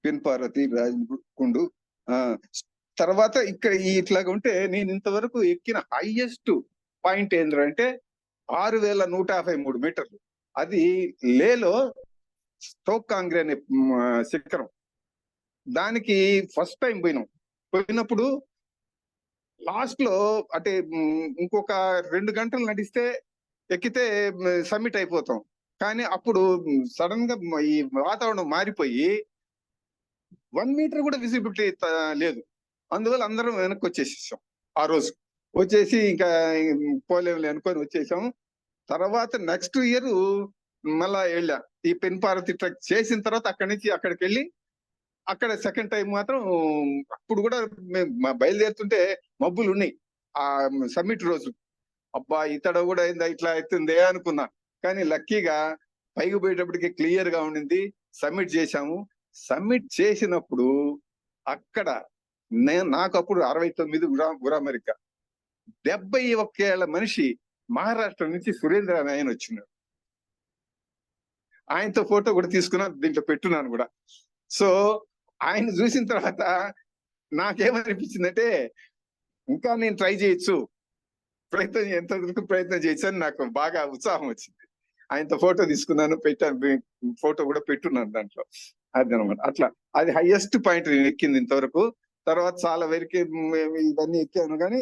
పిన్ పార్వతి, రాజకుండు. తర్వాత ఇక్కడ ఇట్లాగా ఉంటే నేను ఇంతవరకు ఎక్కిన హైయెస్ట్ పాయింట్ ఏంటంటే 6153 మీటర్లు. అది లేలో స్టోక్ కాంగ్రీ అనే శిఖరం. దానికి ఫస్ట్ టైం పోయినప్పుడు లాస్ట్ లో అంటే ఇంకొక 2 గంటలు నడిస్తే ఎక్కితే సబ్మిట్ అయిపోతాం. కానీ అప్పుడు సడన్ గా ఈ వాతావరణం మారిపోయి 1 మీటర్ కూడా విజిబిలిటీ లేదు. అందువల్ల అందరం వెనక్కి వచ్చేసేసాం. ఆ రోజు వచ్చేసి ఇంకా పోలేములే అనుకొని వచ్చేసాం. తర్వాత నెక్స్ట్ ఇయర్ మళ్ళా వెళ్ళా, ఈ పెన్ పార్వతి ట్రెక్ చేసిన తర్వాత అక్కడి నుంచి అక్కడికి వెళ్ళి అక్కడ సెకండ్ టైం మాత్రం అప్పుడు కూడా మేము బయలుదేరుతుంటే మబ్బులు ఉన్నాయి ఆ సమ్మిట్ రోజు. అబ్బా ఇతడ కూడా ఇట్లా అవుతుంది అనుకున్నా, కానీ లక్కీగా పైకి పోయేటప్పటికి క్లియర్ గా ఉండింది. సబ్మిట్ చేశాము. సబ్మిట్ చేసినప్పుడు అక్కడ నాకు అప్పుడు 69 గురామరిక, 71 ఏళ్ల మనిషి మహారాష్ట్ర నుంచి సురేంద్ర ఆయన వచ్చినాడు. ఆయనతో ఫోటో కూడా తీసుకున్నా, దీంట్లో పెట్టున్నాను కూడా. సో ఆయన చూసిన తర్వాత నాకేమనిపించిందంటే ఇంకా నేను ట్రై చేయొచ్చు, ప్రయత్నం చేయొచ్చు అని నాకు బాగా ఉత్సాహం వచ్చింది. ఆయనతో ఫోటో తీసుకున్నాను, పెట్టాను, ఫోటో కూడా పెట్టున్నాను దాంట్లో. అది అనమాట. అట్లా అది హైయెస్ట్ పాయింట్ నేను ఎక్కింది ఇంతవరకు. తర్వాత చాలా వరకు ఇవన్నీ ఎక్కాను, కానీ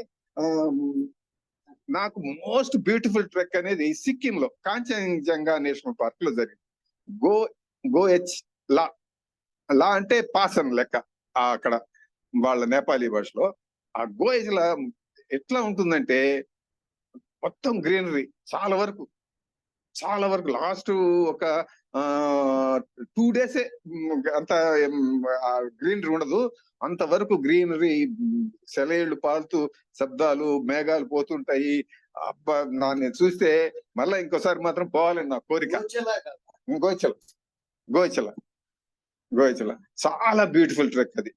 నాకు మోస్ట్ బ్యూటిఫుల్ ట్రెక్ అనేది సిక్కిం లో కాంచన్జంగా నేషనల్ పార్క్ లో జరిగింది. గోహెచ్ లా అంటే పాస్ అని లెక్క అక్కడ వాళ్ళ నేపాలీ భాషలో. ఆ గోహెచ్ లా ఎట్లా ఉంటుందంటే మొత్తం గ్రీనరీ, చాలా వరకు లాస్ట్ ఒక 2 days అంత గ్రీనరీ ఉండదు, అంతవరకు గ్రీనరీ, సెలయేళ్లు పారుతూ, శబ్దాలు, మేఘాలు పోతుంటాయి. అబ్బా దాన్ని చూస్తే మళ్ళా ఇంకోసారి మాత్రం పోవాలని నా కోరిక. గోహెచల చాలా బ్యూటిఫుల్ ట్రెక్ అది.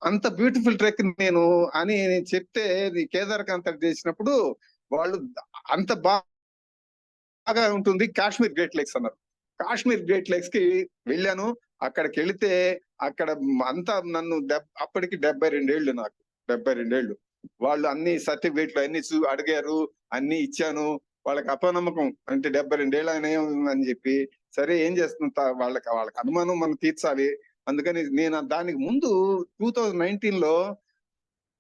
అంత బ్యూటిఫుల్ ట్రెక్ నేను చెప్తే కేదార్కాంత్ చేసినప్పుడు వాళ్ళు అంత బాగా ఉంటుంది, కాశ్మీర్ గ్రేట్ లేక్స్ అన్నారు. కాశ్మీర్ గ్రేట్ లేక్స్ కి వెళ్ళాను. అక్కడికి వెళితే అక్కడ అంతా నన్ను అప్పటికి 72 ఏళ్ళు, నాకు 72 ఏళ్ళు. వాళ్ళు అన్ని సర్టిఫికేట్లు అన్ని అడిగారు, అన్ని ఇచ్చాను. వాళ్ళకి అపనమ్మకం, అంటే 72 ఏళ్ళు ఆయన అని చెప్పి, సరే ఏం చేస్తున్నా వాళ్ళకి అనుమానం మనం తీర్చాలి. అందుకని నేను దానికి ముందు 2019 లో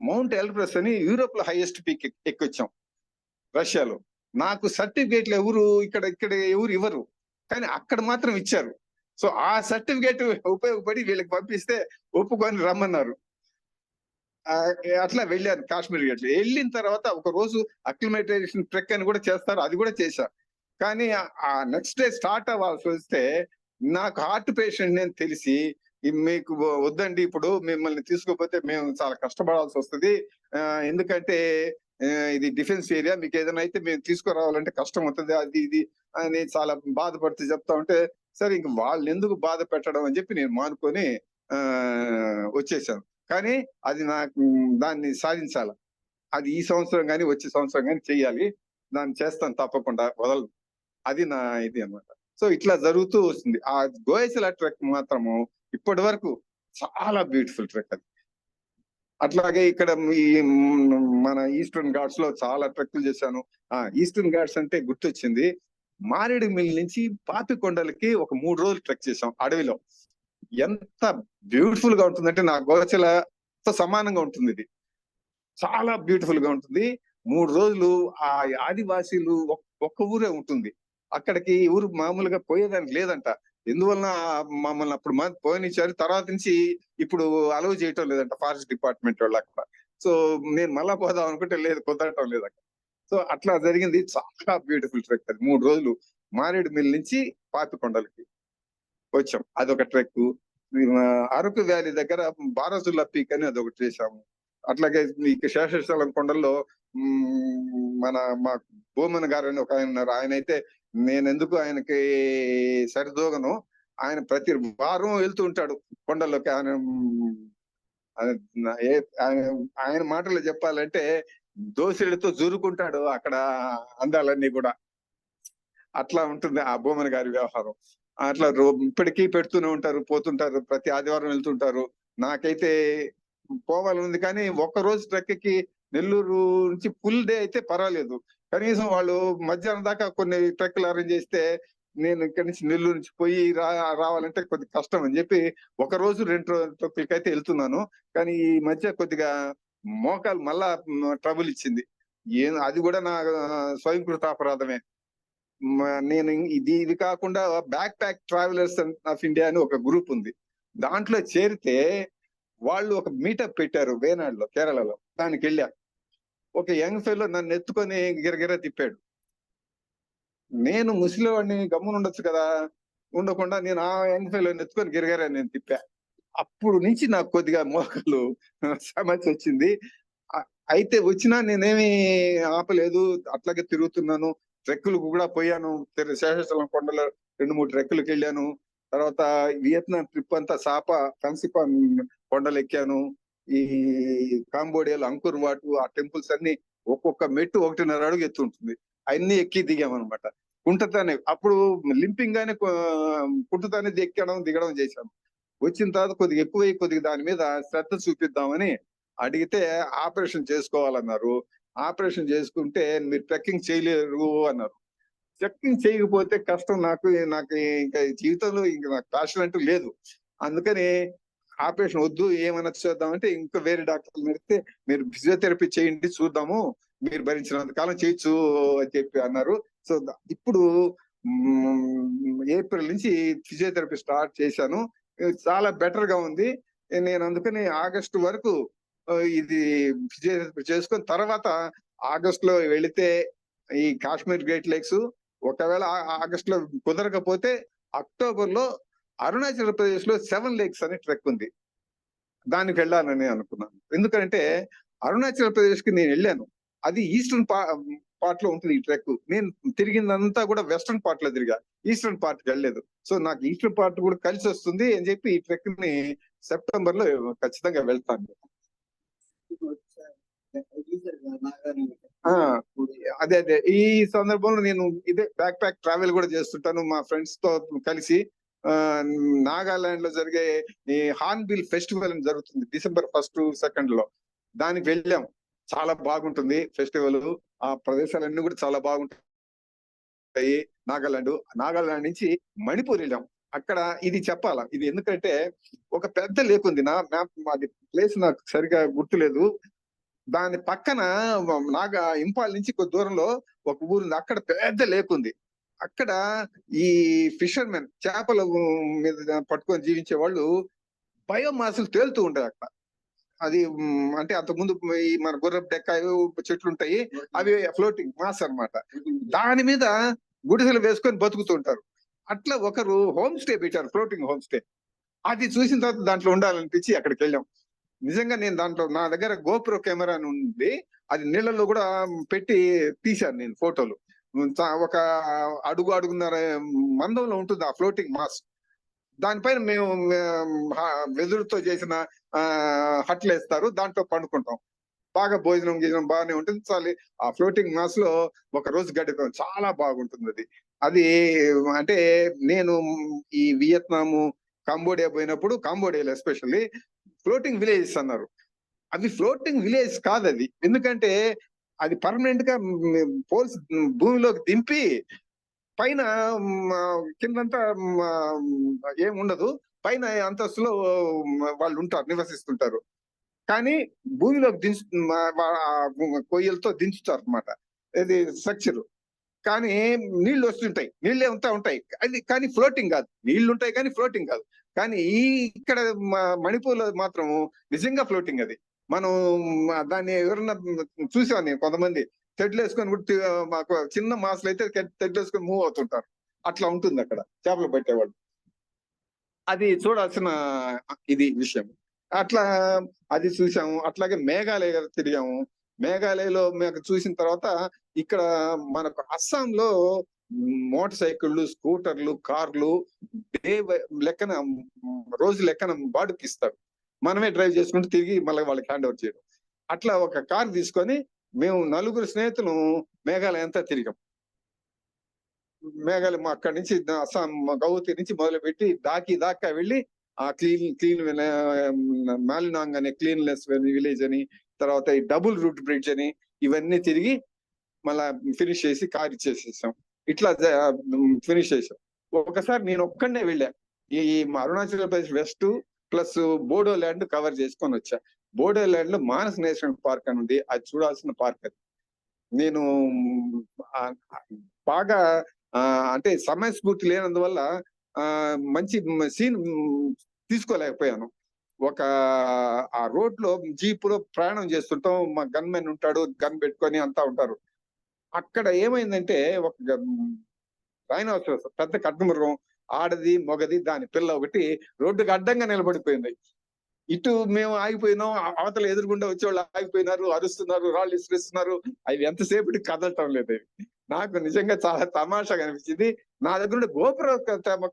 మౌంట్ ఎల్బ్రస్ అని యూరోప్ లో హైయెస్ట్ పీక్ ఎక్కొచ్చాం రష్యాలో. నాకు సర్టిఫికేట్లు ఇక్కడ ఎవరు ఇవ్వరు, కానీ అక్కడ మాత్రం ఇచ్చారు. సో ఆ సర్టిఫికేట్ ఉపయోగపడి వీళ్ళకి పంపిస్తే ఒప్పుకొని రమ్మన్నారు. అట్లా వెళ్ళాను కాశ్మీర్ అట్లా వెళ్ళిన తర్వాత ఒక రోజు అక్లిమేటైజేషన్ ట్రెక్ అని కూడా చేస్తారు, అది కూడా చేశా. కానీ ఆ నెక్స్ట్ డే స్టార్ట్ అవ్వాల్సి వస్తే నాకు హార్ట్ పేషెంట్ అని తెలిసి, మీకు వద్దండి ఇప్పుడు మిమ్మల్ని తీసుకోకపోతే మేము చాలా కష్టపడాల్సి వస్తుంది, ఎందుకంటే ఇది డిఫెన్స్ ఏరియా, మీకు ఏదైనా అయితే మేము తీసుకురావాలంటే కష్టం అవుతుంది, అది ఇది అని చాలా బాధపడుతూ చెప్తా ఉంటే, సరే ఇంక వాళ్ళని ఎందుకు బాధ పెట్టడం అని చెప్పి నేను మానుకొని వచ్చేసాను. కానీ అది నాకు దాన్ని సాధించాల, అది ఈ సంవత్సరం కానీ వచ్చే సంవత్సరం కానీ చెయ్యాలి, దాన్ని చేస్తాను తప్పకుండా, వదలను. అది నా ఇది అన్నమాట. సో ఇట్లా జరుగుతూ వస్తుంది. ఆ గోయసల ట్రెక్ మాత్రము ఇప్పటి వరకు చాలా బ్యూటిఫుల్ ట్రెక్ అది. అట్లాగే ఇక్కడ ఈ మన ఈస్టర్న్ ఘాట్స్ లో చాలా ట్రెక్లు చేశాను. ఈస్టర్న్ ఘాట్స్ అంటే గుర్తొచ్చింది, మారేడుమిల్లి నుంచి పాపికొండలకి ఒక 3 రోజులు ట్రెక్ చేసాం అడవిలో. ఎంత బ్యూటిఫుల్ గా ఉంటుందంటే నా గోచలతో సమానంగా ఉంటుంది ఇది, చాలా బ్యూటిఫుల్ గా ఉంటుంది. 3 రోజులు ఆ ఆదివాసీలు ఒక్క ఊరే ఉంటుంది, అక్కడికి ఊరు మామూలుగా పోయేదానికి లేదంట. ఎందువలన మమ్మల్ని అప్పుడు పోనిచ్చారు, తర్వాత నుంచి ఇప్పుడు అలౌ చేయటం లేదంట ఫారెస్ట్ డిపార్ట్మెంట్ వాళ్ళు అక్కడ. సో నేను మళ్ళా పోదాం అనుకుంటే లేదు, కుదరటం లేదు అక్కడ. సో అట్లా జరిగింది. చాలా బ్యూటిఫుల్ ట్రెక్ అది. 3 రోజులు మారేడుమిల్లి నుంచి పాపికొండలకి వచ్చాం, అదొక ట్రెక్. అరకు వ్యాలీ దగ్గర బారజుల్లా పీక్ అని అదొకటి చేశాము. అట్లాగే ఇక శేషాచలం కొండల్లో మా భూమన్ గారు అని ఒక ఆయన ఉన్నారు, ఆయన అయితే నేను ఎందుకు ఆయనకి సరిదోగను, ఆయన ప్రతి వారం వెళ్తూ ఉంటాడు కొండల్లోకి. ఆయన మాటలు చెప్పాలంటే దోసిడితో జూరుకుంటాడు అక్కడ అందాలన్నీ కూడా. అట్లా ఉంటుంది ఆ భూమన్ గారి వ్యవహారం. అట్లా ఇప్పటికీ పెడుతూనే ఉంటారు, పోతుంటారు, ప్రతి ఆదివారం వెళ్తుంటారు. నాకైతే పోవాలని ఉంది, కానీ ఒక్క రోజు ట్రెక్కి నెల్లూరు నుంచి ఫుల్ డే అయితే పర్వాలేదు, కనీసం వాళ్ళు మధ్యాహ్నం దాకా కొన్ని ట్రెక్లు అరేంజ్ చేస్తే నేను ఇక్కడి నుంచి నెల్లూరు నుంచి పోయి రావాలంటే కొద్దిగా కష్టం అని చెప్పి 1 రోజు 2 ట్రెక్లకి అయితే వెళ్తున్నాను. కానీ ఈ మధ్య కొద్దిగా మోకాలు మళ్ళా ట్రబుల్ ఇచ్చింది, అది కూడా నా స్వయంకృత అపరాధమే. నేను ఇది కాకుండా back pack travellers of India అని ఒక గ్రూప్ ఉంది, దాంట్లో చేరితే వాళ్ళు ఒక మీటప్ పెట్టారు వేనాడులో, కేరళలో. దానికి వెళ్ళా. ఒక యంగ్ ఫెలో నన్ను ఎత్తుకొని గిరగిర తిప్పాడు. నేను ముసలివాడిని, గమ్మున ఉండొచ్చు కదా, ఉండకుండా నేను ఆ యంగ్ ఫెలోని ఎత్తుకొని గిరగిర నేను తిప్పా. అప్పుడు నుంచి నాకు కొద్దిగా మోకాలు సమస్య వచ్చింది. అయితే వచ్చినా నేనేమి ఆపలేదు, అట్లాగే తిరుగుతున్నాను. ట్రెక్కులకు కూడా పోయాను, శేషాచలం కొండలో 2-3 ట్రెక్కులకు వెళ్ళాను. తర్వాత వియత్నాం ట్రిప్ అంతా సాపా ఫెన్సిపా కొండలు ఎక్కాను. ఈ కాంబోడియాలో అంకుర్ వాటు, ఆ టెంపుల్స్ అన్ని ఒక్కొక్క మెట్టు 1.5 అడుగు ఎత్తు ఉంటుంది, అన్ని ఎక్కి దిగామన్నమాట. కుంటతానే అప్పుడు లింపింగ్ గానే కుంటతానే ఎక్కడం దిగడం చేశాను. వచ్చిన తర్వాత కొద్దిగా ఎక్కువ కొద్దిగా దాని మీద శ్రద్ధ చూపిద్దామని అడిగితే ఆపరేషన్ చేసుకోవాలన్నారు. ఆపరేషన్ చేసుకుంటే మీరు ట్రెక్కింగ్ చేయలేరు అన్నారు. ట్రెక్కింగ్ చేయకపోతే కష్టం, నాకు ఇంకా జీవితంలో ఇంకా నాకు ప్యాషన్ అంటూ లేదు. అందుకని ఆపరేషన్ వద్దు, ఏమైనా చేద్దామంటే ఇంకా వేరే డాక్టర్లు నడిస్తే మీరు ఫిజియోథెరపీ చేయండి చూద్దాము, మీరు భరించినంత కాలం చేయొచ్చు అని చెప్పి అన్నారు. సో ఇప్పుడు ఏప్రిల్ నుంచి ఫిజియోథెరపీ స్టార్ట్ చేశాను, చాలా బెటర్ గా ఉంది. నేను అందుకని ఆగస్టు వరకు ఇది ఫిజియోథెరపీ చేసుకుని తర్వాత ఆగస్ట్ లో వెళితే ఈ కాశ్మీర్ గ్రేట్ లేక్స్, ఒకవేళ ఆగస్ట్ లో కుదరకపోతే అక్టోబర్ లో అరుణాచల్ ప్రదేశ్ లో 7 లేక్స్ అనే ట్రెక్ ఉంది, దానికి వెళ్ళాలని అనుకున్నాను. ఎందుకంటే అరుణాచల్ ప్రదేశ్ కి నేను వెళ్ళాను, అది ఈస్టర్న్ పార్ట్ లో ఉంటుంది ఈ ట్రెక్. నేను తిరిగిందంతా కూడా వెస్టర్న్ పార్ట్ లో తిరిగా, ఈస్టర్న్ పార్ట్ కి వెళ్ళలేదు. సో నాకు ఈస్టర్న్ పార్ట్ కూడా కలిసి వస్తుంది అని చెప్పి ఈ ట్రెక్ ని సెప్టెంబర్ లో ఖచ్చితంగా వెళ్తాను. అదే ఈ సందర్భంలో నేను ఇదే బ్యాక్ ప్యాక్ ట్రావెల్ కూడా చేస్తుంటాను మా ఫ్రెండ్స్ తో కలిసి. నాగాలాండ్ లో జరిగే ఈ హార్న్బిల్ ఫెస్టివల్ అని జరుగుతుంది డిసెంబర్ 1, 2 లో, దానికి వెళ్ళాం. చాలా బాగుంటుంది ఫెస్టివల్, ఆ ప్రదేశాలన్నీ కూడా చాలా బాగుంటాయి. ఉంటాయి. నాగాలాండ్ నుంచి మణిపూర్ వెళ్ళాం. అక్కడ ఇది చెప్పాలా, ఇది ఎందుకంటే ఒక పెద్ద లేక్ ఉంది. నా మ్యాప్ అది ప్లేస్ నాకు సరిగా గుర్తులేదు. దాని పక్కన ఇంపాల్ నుంచి కొద్ది దూరంలో ఒక ఊరుంది. అక్కడ పెద్ద లేక్ ఉంది. అక్కడ ఈ ఫిషర్మెన్ చేపల మీద పట్టుకొని జీవించే వాళ్ళు బయోమాసులు తేలుతూ ఉంటాయి అక్కడ. అది అంటే అంతకుముందు ఈ మన గుర్రపు డెక్కాయలు చెట్లు ఉంటాయి, అవి ఫ్లోటింగ్ మాస్ అన్నమాట. దాని మీద గుడిసెలు వేసుకొని బతుకుతుంటారు. అట్లా ఒకరు హోమ్ స్టే పెట్టారు, ఫ్లోటింగ్ హోమ్ స్టే. అది చూసిన తర్వాత దాంట్లో ఉండాలనిపించి అక్కడికి వెళ్ళాం. నిజంగా నేను దాంట్లో నా దగ్గర గోప్రో కెమెరా ఉంది, అది నీళ్ళలో కూడా పెట్టి తీశాను నేను ఫోటోలు. ఒక అడుగున్నర మందంలో ఉంటుంది ఆ ఫ్లోటింగ్ మాస్. దానిపైన మేము వెదురుతో చేసిన హట్లు వేస్తారు, దాంట్లో పండుకుంటాం. బాగా భోజనం బాగానే ఉంటుంది. చాలు ఆ ఫ్లోటింగ్ మాస్ లో ఒక రోజు గడిపాం, చాలా బాగుంటుంది అది. అది అంటే నేను ఈ వియత్నాము, కంబోడియా పోయినప్పుడు, కంబోడియాలో ఎస్పెషల్లీ ఫ్లోటింగ్ విలేజెస్ అన్నారు. అవి ఫ్లోటింగ్ విలేజ్ కాదు అది. ఎందుకంటే అది పర్మనెంట్ గా పోల్స్ భూమిలోకి దింపి పైన కిందంతా ఏముండదు, పైన అంతస్తులో వాళ్ళు ఉంటారు, నివసిస్తుంటారు. కానీ భూమిలోకి కొయ్యలతో దించుతారు అనమాట. ఇది స్ట్రక్చర్. కానీ నీళ్లు వస్తుంటాయి, నీళ్ళే ఉంటాయి. అది కానీ ఫ్లోటింగ్ కాదు. నీళ్లు ఉంటాయి కానీ ఫ్లోటింగ్ కాదు. కానీ ఇక్కడ మణిపూర్ లో మాత్రం నిజంగా ఫ్లోటింగ్ అది. మనం దాన్ని ఎవరన్నా చూసాను నేను, కొంతమంది తెడ్లు వేసుకొని మాకు చిన్న మాసలు అయితే తెడ్లు వేసుకొని మూవ్ అవుతుంటారు. అట్లా ఉంటుంది అక్కడ చేపలు పట్టేవాళ్ళు. అది చూడాల్సిన ఇది విషయం. అట్లా అది చూసాము. అట్లాగే మేఘాలయ తిరిగాము. మేఘాలయలో మేము చూసిన తర్వాత ఇక్కడ మనకు అస్సాంలో మోటార్ సైకిళ్ళు, స్కూటర్లు, కార్లు లెక్కన రోజు లెక్కన బాడుకి ఇస్తారు. మనమే డ్రైవ్ చేసుకుంటూ తిరిగి మళ్ళీ వాళ్ళకి హ్యాండ్ ఓవర్ చేయడం. అట్లా ఒక కార్ తీసుకొని మేము 4 స్నేహితులు మేఘాలయ అంతా తిరిగాం. మేఘాలయ అక్కడి నుంచి అస్సాం గౌహతి నుంచి మొదలుపెట్టి దాకా వెళ్ళి ఆ క్లీన్ మాలినాంగ్ అనే క్లీన్లెస్ విలేజ్ అని, తర్వాత ఈ డబుల్ రూట్ బ్రిడ్జ్ అని, ఇవన్నీ తిరిగి మళ్ళా ఫినిష్ చేసి కార్ ఇచ్చేసేసాం. ఇట్లా ఫినిష్ చేసాం. ఒకసారి నేను ఒక్కడనే వెళ్ళా. ఈ Arunachal Pradesh west plus Bodo land cover చేసుకొని వచ్చా. బోడో ల్యాండ్ లో మానస్ నేషనల్ పార్క్ అని ఉంది, అది చూడాల్సిన పార్క్ అది. నేను బాగా అంటే సమయస్ఫూర్తి లేనందువల్ల మంచి సీన్ తీసుకోలేకపోయాను. ఆ రోడ్ లో జీప్ లో ప్రయాణం చేస్తుంటాం, మా గన్ మెన్ ఉంటాడు, గన్ పెట్టుకొని అంతా ఉంటారు. అక్కడ ఏమైందంటే ఒక రైనోసరస్ పెద్ద కట్టుమృగం, ఆడది మొగది, దాని పిల్ల ఒకటి రోడ్డుకి అడ్డంగా నిలబడిపోయింది. ఇటు మేము ఆగిపోయినాం, అవతల ఎదురుగుండా వచ్చేవాళ్ళు ఆగిపోయినారు, అరుస్తున్నారు, రాళ్ళు ఇసురిస్తున్నారు. అవి ఎంతసేపటికి కదలటం లేదు. నాకు నిజంగా చాలా తమాషాగా అనిపించింది. నా దగ్గర గోపుర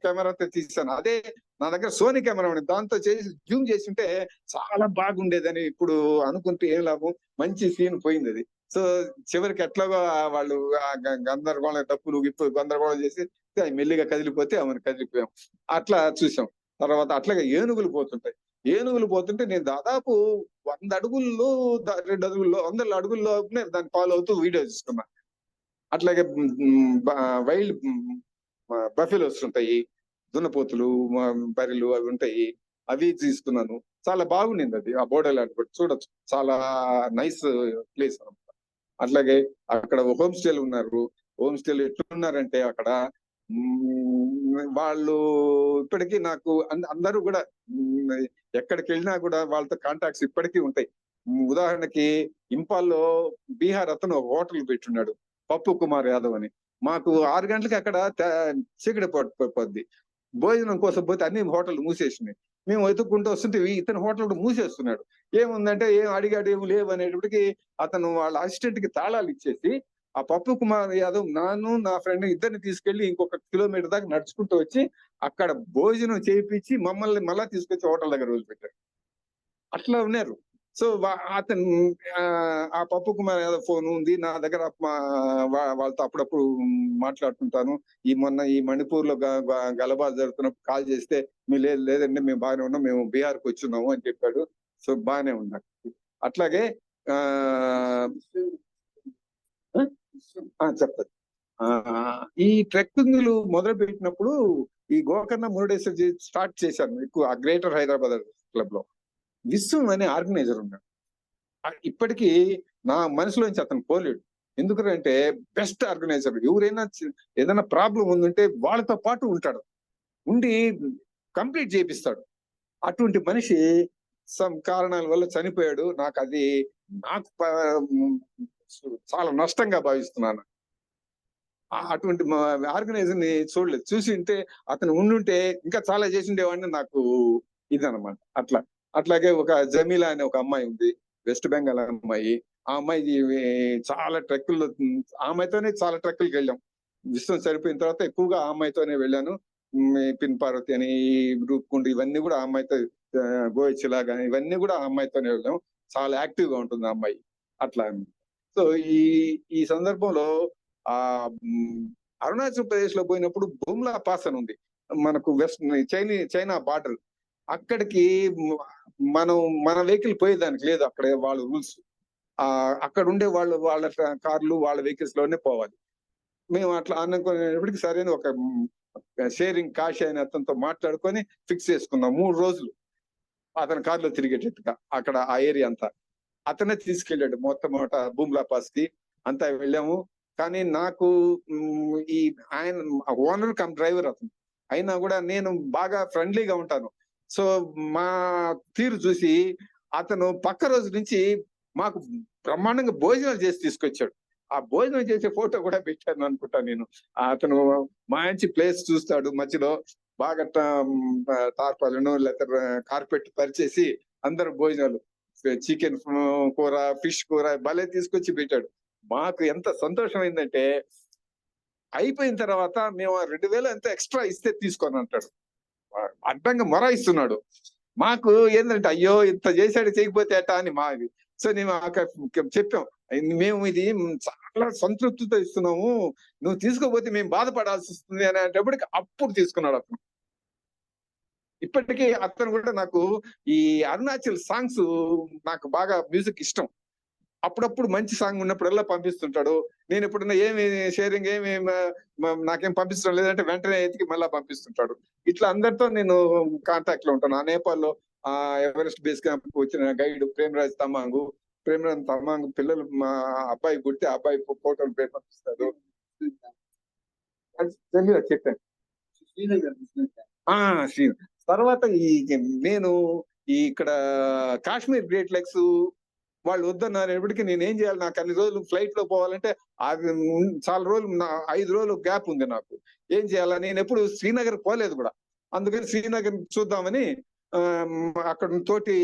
కెమెరాతో తీసాను. అదే నా దగ్గర సోనీ కెమెరా ఉంది, దాంతో చేసి జూమ్ చేసి ఉంటే చాలా బాగుండేదని ఇప్పుడు అనుకుంటే ఏం లాభం, మంచి సీన్ పోయింది అది. సో చివరికి ఎట్లాగో వాళ్ళు గందరగోళం, డప్పులు గందరగోళం చేసి మెల్లిగా కదిలిపోతే ఆమెను కదిలిపోయాం. అట్లా చూసాం. తర్వాత అట్లాగే ఏనుగులు పోతుంటే నేను దాదాపు 100 అడుగుల్లో 2 అడుగుల్లో 100 అడుగుల్లో దాన్ని ఫాలో అవుతూ వీడియో తీసుకున్నా. అట్లాగే వైల్డ్ బఫెలోస్ ఉంటాయి, దున్నపోతులు, బర్రెలు అవి ఉంటాయి, అవి తీసుకున్నాను. చాలా బాగుండింది అది. ఆ బోర్డర్ ల్యాండ్ కూడా చూడొచ్చు, చాలా నైస్ ప్లేస్ అనమాట. అట్లాగే అక్కడ హోమ్ స్టేలు ఉన్నారు. హోమ్ స్టేలు ఎట్లున్నారంటే అక్కడ వాళ్ళు ఇప్పటికీ నాకు అందరూ కూడా ఎక్కడికి వెళ్ళినా కూడా వాళ్ళతో కాంటాక్ట్స్ ఇప్పటికీ ఉంటాయి. ఉదాహరణకి ఇంపాల్లో బీహార్ అతను ఒక హోటల్ పెట్టున్నాడు, పప్పు కుమార్ యాదవ్ అని. మాకు 6 గంటలకి అక్కడ చీకటి పడిపోద్ది. భోజనం కోసం పోతే అన్ని హోటల్ మూసేసినాయి. మేము వెతుక్కుంటూ వస్తుంటే ఇతను హోటల్ కూడా మూసేస్తున్నాడు. ఏముందంటే ఏం అడిగాడు, ఏమి లేవు అనేటప్పటికి అతను వాళ్ళ అసిస్టెంట్ కి తాళాలు ఇచ్చేసి ఆ పప్పు కుమార్ యాదవ్ నా ఫ్రెండ్ ఇద్దరిని తీసుకెళ్లి ఇంకొక కిలోమీటర్ దాకా నడుచుకుంటూ వచ్చి అక్కడ భోజనం చేయించి మమ్మల్ని మళ్ళా తీసుకొచ్చి హోటల్ దగ్గర వదిలిపెట్టారు. అట్లా ఉన్నారు. సో అతను ఆ పప్పు కుమార్ యాదవ్ ఫోన్ ఉంది నా దగ్గర, వాళ్ళతో అప్పుడప్పుడు మాట్లాడుతుంటాను. మొన్న ఈ మణిపూర్ లో గలబా జరుగుతున్నప్పుడు కాల్ చేస్తే మీరు లేదండి మేము బాగానే ఉన్నాం, మేము బీహార్కి వచ్చున్నాము అని చెప్పాడు. సో బాగానే ఉన్నాడు. అట్లాగే చెప్తాను. ఈ ట్రెక్కింగ్లు మొదలు పెట్టినప్పుడు ఈ గోకర్ణ మురుడేశ్వర్ స్టార్ట్ చేశాను ఎక్కువ గ్రేటర్ హైదరాబాద్ క్లబ్ లో. విశ్వం అనే ఆర్గనైజర్ ఉన్నాడు. ఇప్పటికీ నా మనసులోంచి అతను పోలేడు. ఎందుకంటే బెస్ట్ ఆర్గనైజర్. ఎవరైనా ఏదైనా ప్రాబ్లం ఉందంటే వాళ్ళతో పాటు ఉంటాడు, ఉండి కంప్లీట్ చేపిస్తాడు. అటువంటి మనిషి సమ్ కారణాల వల్ల చనిపోయాడు. నాకు చాలా నష్టంగా భావిస్తున్నాను. అటువంటి ఆర్గనైజర్ ని చూడలేదు. చూసి ఉంటే అతను ఉండుంటే ఇంకా చాలా చేసి ఉండేవాడిని. నాకు ఇదనమాట. అట్లాగే ఒక జమీలా అనే ఒక అమ్మాయి ఉంది, వెస్ట్ బెంగాల్ అమ్మాయి. ఆ అమ్మాయి చాలా ట్రెక్కుల్లో, ఆమెతోనే చాలా ట్రెక్కులకి వెళ్ళాం. విశ్వం సరిపోయిన తర్వాత ఎక్కువగా ఆ అమ్మాయితోనే వెళ్ళాను. పిన్ పార్వతి అని, రూపుకుండు, ఇవన్నీ కూడా ఆ అమ్మాయితో, గోయచిలా కానీ ఇవన్నీ కూడా ఆ అమ్మాయితోనే వెళ్ళాం. చాలా యాక్టివ్ గా ఉంటుంది ఆ అమ్మాయి. అట్లా. సో ఈ సందర్భంలో అరుణాచల్ ప్రదేశ్ లో పోయినప్పుడు బుమ్లా పాస్ అని ఉంది మనకు, చైనా బార్డర్. అక్కడికి మన వెహికల్ పోయేదానికి లేదు, అక్కడ వాళ్ళ రూల్స్. అక్కడ ఉండే వాళ్ళ కార్లు వాళ్ళ వెహికల్స్ లోనే పోవాలి. మేము అట్లా అనుకునేప్పటికి సరైన ఒక షేరింగ్ కాశీ అనే అతనితో మాట్లాడుకొని ఫిక్స్ చేసుకున్నాం 3 రోజులు అతని కార్లో తిరిగేటట్టుగా. అక్కడ ఆ ఏరియా అంతా అతనే తీసుకెళ్ళాడు మొట్టమొదట బుమ్లా పాస్ కి. అంతా వెళ్ళాము. కానీ నాకు ఈ ఆయన ఓనర్ కమ్ డ్రైవర్ అతను అయినా కూడా నేను బాగా ఫ్రెండ్లీగా ఉంటాను. సో మా తీరు చూసి అతను పక్క రోజు నుంచి మాకు బ్రహ్మాండంగా భోజనాలు చేసి తీసుకొచ్చాడు. ఆ భోజనం చేసే ఫోటో కూడా పెట్టాను అనుకుంటా నేను. అతను మంచి ప్లేస్ చూస్తాడు, మధ్యలో బాగా తార్పాలను లేకపోతే కార్పెట్ పరిచేసి అందరు భోజనాలు, చికెన్ కూర, ఫిష్ కూర భలే తీసుకొచ్చి పెట్టాడు. మాకు ఎంత సంతోషమైందంటే అయిపోయిన తర్వాత మేము 2000 ఎంత ఎక్స్ట్రా ఇస్తే తీసుకొని అంటాడు. అడ్డంగా మొరాయిస్తున్నాడు. మాకు ఏంటంటే అయ్యో ఇంత చేశాడు చేయకపోతే అట్టా అని మాది. సో నేను చెప్పాం, మేము ఇది చాలా సంతృప్తితో ఇస్తున్నాము, నువ్వు తీసుకోపోతే మేము బాధపడాల్సి వస్తుంది అనేటప్పటికి అప్పుడు తీసుకున్నాడు అతను. ఇప్పటికీ అతను కూడా నాకు ఈ అరుణాచల్ సాంగ్స్ నాకు బాగా మ్యూజిక్ ఇష్టం. అప్పుడప్పుడు మంచి సాంగ్ ఉన్నప్పుడల్లా పంపిస్తుంటాడు. నేను ఎప్పుడన్నా ఏమి షేరింగ్ నాకేం పంపించడం లేదంటే వెంటనే ఎతికి మళ్ళా పంపిస్తుంటాడు. ఇట్లా అందరితో నేను కాంటాక్ట్ లో ఉంటాను. ఆ నేపాల్లో ఎవరెస్ట్ బేస్ క్యాంప్ వచ్చిన గైడ్ ప్రేమరాజ్ తమాంగ్ పిల్లలు, మా అబ్బాయి పుడితే అబ్బాయి ఫోటోలు పంపిస్తాడు. చెప్పాను శ్రీనగర్. తర్వాత నేను ఇక్కడ కాశ్మీర్ గ్రేట్ లెగ్స్ వాళ్ళు వద్దన్నారేపటికి నేను ఏం చేయాలి, నాకు అన్ని రోజులు ఫ్లైట్ లో పోవాలంటే చాలా రోజులు 5 రోజులు గ్యాప్ ఉంది నాకు. ఏం చేయాలా, నేను ఎప్పుడు శ్రీనగర్ పోలేదు కూడా. అందుకని శ్రీనగర్ చూద్దామని అక్కడ తోటి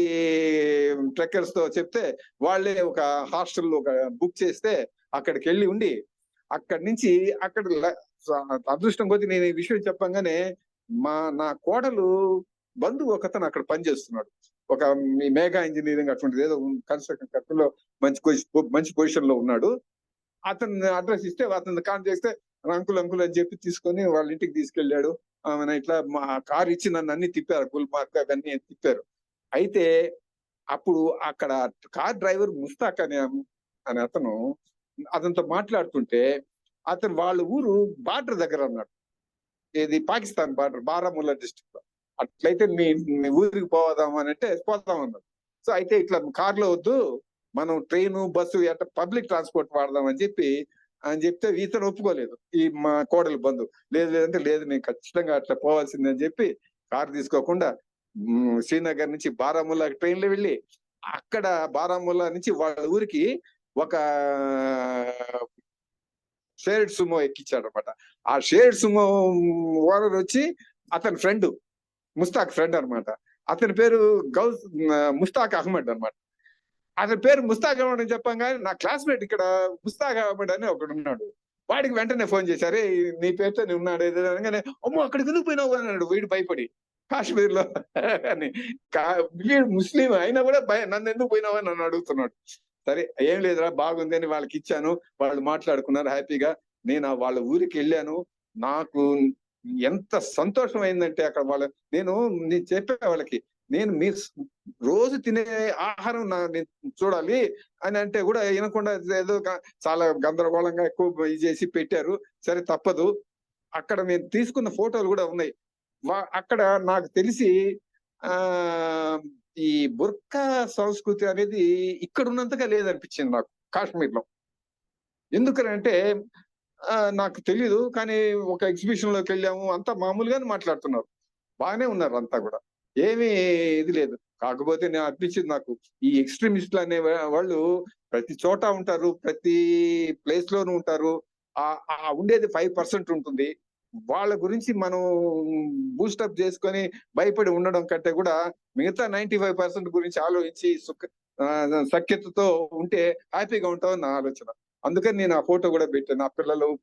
ట్రెక్కర్స్ తో చెప్తే వాళ్ళే ఒక హాస్టల్ ఒక బుక్ చేస్తే అక్కడికి వెళ్ళి ఉండి అక్కడి నుంచి అక్కడ అదృష్టం కొద్ది నేను ఈ విషయం చెప్పంగానే నా కోడలు బంధువు ఒకతను అక్కడ పనిచేస్తున్నాడు. ఒక మేఘా ఇంజనీరింగ్ అటువంటిది ఏదో కన్స్ట్రక్షన్ కంపెనీలో మంచి పొజిషన్ లో ఉన్నాడు. అతను అడ్రస్ ఇస్తే అతను కాల్ చేస్తే అంకుల్ అని చెప్పి తీసుకొని వాళ్ళ ఇంటికి తీసుకెళ్లాడు. ఆమె ఇట్లా మా కార్ ఇచ్చి నన్ను అన్ని తిప్పారు, గుల్మార్గ్ అవన్నీ తిప్పారు. అయితే అప్పుడు అక్కడ కార్ డ్రైవర్ ముస్తాక్ అనే అతనితో మాట్లాడుతుంటే అతను వాళ్ళ ఊరు బార్డర్ దగ్గర అన్నాడు, ఏది పాకిస్తాన్ బార్డర్, బారాముల్లా డిస్ట్రిక్ట్ లో. అట్లయితే మీ ఊరికి పోదాం అని అంటే పోదాం అన్నాడు. సో అయితే ఇట్లా కార్లో వద్దు, మనం ట్రైన్ బస్సు అట్లా పబ్లిక్ ట్రాన్స్పోర్ట్ వాడదాం అని చెప్తే ఇతను ఒప్పుకోలేదు. ఈ మా కోడలు బంధు లేదంటే లేదు నేను ఖచ్చితంగా అట్లా పోవాల్సిందే అని చెప్పి కారు తీసుకోకుండా శ్రీనగర్ నుంచి బారాముల్లా ట్రైన్ లో వెళ్ళి అక్కడ బారాముల్లా నుంచి వాళ్ళ ఊరికి ఒక షేర్డ్ సుమో ఎక్కించాడు అనమాట. ఆ షేర్డ్ సుమో ఓనర్ వచ్చి అతని ఫ్రెండ్, ముస్తాక్ ఫ్రెండ్ అనమాట. అతని పేరు ముస్తాక్ అహ్మద్ అనమాట. అతని పేరు ముస్తాక్ అహ్మద్ అని చెప్పంగానే నా క్లాస్మేట్ ఇక్కడ ముస్తాక్ అహ్మద్ అని ఒకడు ఉన్నాడు. వాడికి వెంటనే ఫోన్ చేశారు, నీ పేరుతో ఉన్నాడు అనగానే అమ్మో అక్కడికి ఎందుకు పోయినావు అన్నాడు వీడు భయపడి. కాశ్మీర్ లో అని ముస్లిం అయినా కూడా నన్ను ఎందుకు పోయినావు అని నన్ను అడుగుతున్నాడు. సరే ఏం లేదురా బాగుంది అని వాళ్ళకి ఇచ్చాను, వాళ్ళు మాట్లాడుకున్నారు హ్యాపీగా. నేను వాళ్ళ ఊరికి వెళ్ళాను. నాకు ఎంత సంతోషం అయిందంటే అక్కడ నేను చెప్పే వాళ్ళకి నేను మీరు రోజు తినే ఆహారం నేను చూడాలి అని అంటే కూడా వినకుండా ఏదో చాలా గందరగోళంగా ఎక్కువ ఇది చేసి పెట్టారు. సరే తప్పదు. అక్కడ నేను తీసుకున్న ఫోటోలు కూడా ఉన్నాయి. అక్కడ నాకు తెలిసి ఈ బుర్కా సంస్కృతి అనేది ఇక్కడ ఉన్నంతగా లేదనిపించింది నాకు కాశ్మీర్ లో. ఎందుకనంటే నాకు తెలీదు, కానీ ఒక ఎగ్జిబిషన్ లోకి వెళ్ళాము, అంతా మామూలుగానే మాట్లాడుతున్నారు, బాగానే ఉన్నారు అంతా కూడా, ఏమీ ఇది లేదు. కాకపోతే నేను అనిపించింది నాకు ఈ ఎక్స్ట్రీమిస్టులు అనే వాళ్ళు ప్రతి చోట ఉంటారు, ప్రతి ప్లేస్ లోనూ ఉంటారు. ఉండేది 5% ఉంటుంది. వాళ్ళ గురించి మనం బూస్టప్ చేసుకొని భయపడి ఉండడం కంటే కూడా మిగతా 95% గురించి ఆలోచించి సఖ్యతతో ఉంటే హ్యాపీగా ఉంటామని నా ఆలోచన. అందుకని నేను ఆ ఫోటో కూడా పెట్టాను. నా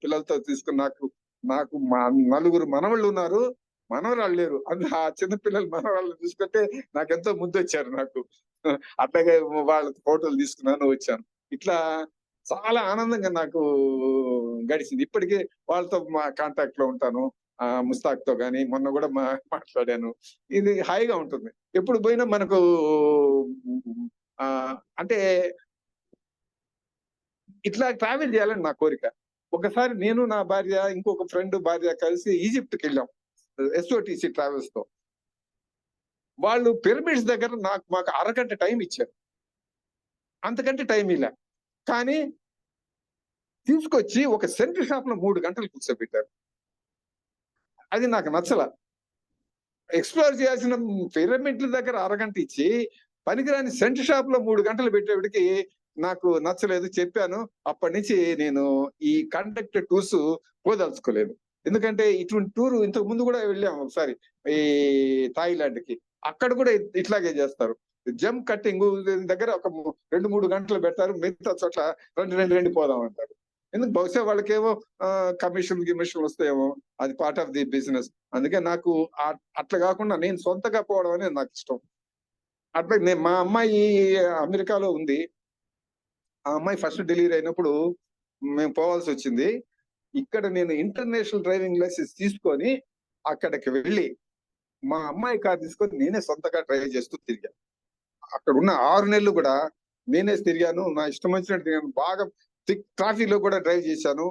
పిల్లలతో తీసుకుని నాకు మా 4 మనవాళ్ళు ఉన్నారు, మనవరాళ్ళు లేరు. ఆ చిన్నపిల్లలు మనవరాళ్ళు చూసుకుంటే నాకెంతో ముద్దు వచ్చారు నాకు. అట్లాగే వాళ్ళ ఫోటోలు తీసుకున్నాను, వచ్చాను. ఇట్లా చాలా ఆనందంగా నాకు గడిచింది. ఇప్పటికీ వాళ్ళతో మా కాంటాక్ట్ లో ఉంటాను. ముస్తాక్ తో గాని మొన్న కూడా మాట్లాడాను. ఇది హాయిగా ఉంటుంది. ఎప్పుడు పోయినా మనకు అంటే ఇట్లా ట్రావెల్ చేయాలని నా కోరిక. ఒకసారి నేను, నా భార్య, ఇంకొక ఫ్రెండ్ భార్య కలిసి ఈజిప్ట్కి వెళ్ళాం SOTC ట్రావెల్స్ తో. వాళ్ళు పిరమిడ్స్ దగ్గర మాకు అరగంట టైం ఇచ్చారు, అంతకంటే టైం ఇలా. కానీ తీసుకొచ్చి ఒక సెంటర్ షాప్ లో 3 గంటలు కూర్చోబెట్టారు. అది నాకు నచ్చల. ఎక్స్ప్లోర్ చేయాల్సిన పిరమిడ్ల దగ్గర అరగంట ఇచ్చి పనికిరాని సెంటర్ షాప్ లో 3 గంటలు పెట్టేటికి నాకు నచ్చలేదు. చెప్పాను. అప్పటి నుంచి నేను ఈ కండక్టెడ్ టూర్స్ పోదలుచుకోలేదు. ఎందుకంటే ఇటువంటి టూర్ ఇంతకు ముందు కూడా వెళ్ళాము ఒకసారి ఈ థాయిలాండ్ కి. అక్కడ కూడా ఇట్లాగే చేస్తారు. జంప్ కట్టింగ్ దగ్గర ఒక 2-3 గంటలు పెడతారు, మిగతా చోట్ల రెండు పోదాం అంటారు. ఎందుకు? బహుశా వాళ్ళకేమో కమిషన్ వస్తాయేమో, అది పార్ట్ ఆఫ్ ది బిజినెస్. అందుకే నాకు అట్లా కాకుండా నేను సొంతగా పోవడం అనేది నాకు ఇష్టం. అట్లా మా అమ్మాయి అమెరికాలో ఉంది. ఆ అమ్మాయి ఫస్ట్ డెలివరీ అయినప్పుడు మేము పోవాల్సి వచ్చింది. ఇక్కడ నేను ఇంటర్నేషనల్ డ్రైవింగ్ లైసెన్స్ తీసుకొని అక్కడికి వెళ్ళి మా అమ్మాయి కార్ తీసుకొని నేనే సొంతగా డ్రైవ్ చేస్తూ తిరిగాను. అక్కడ ఉన్న 6 నెలలు కూడా నేనే తిరిగాను. నా ఇష్టం వచ్చినట్టు తిరిగాను. బాగా థిక్ ట్రాఫిక్ లో కూడా డ్రైవ్ చేశాను.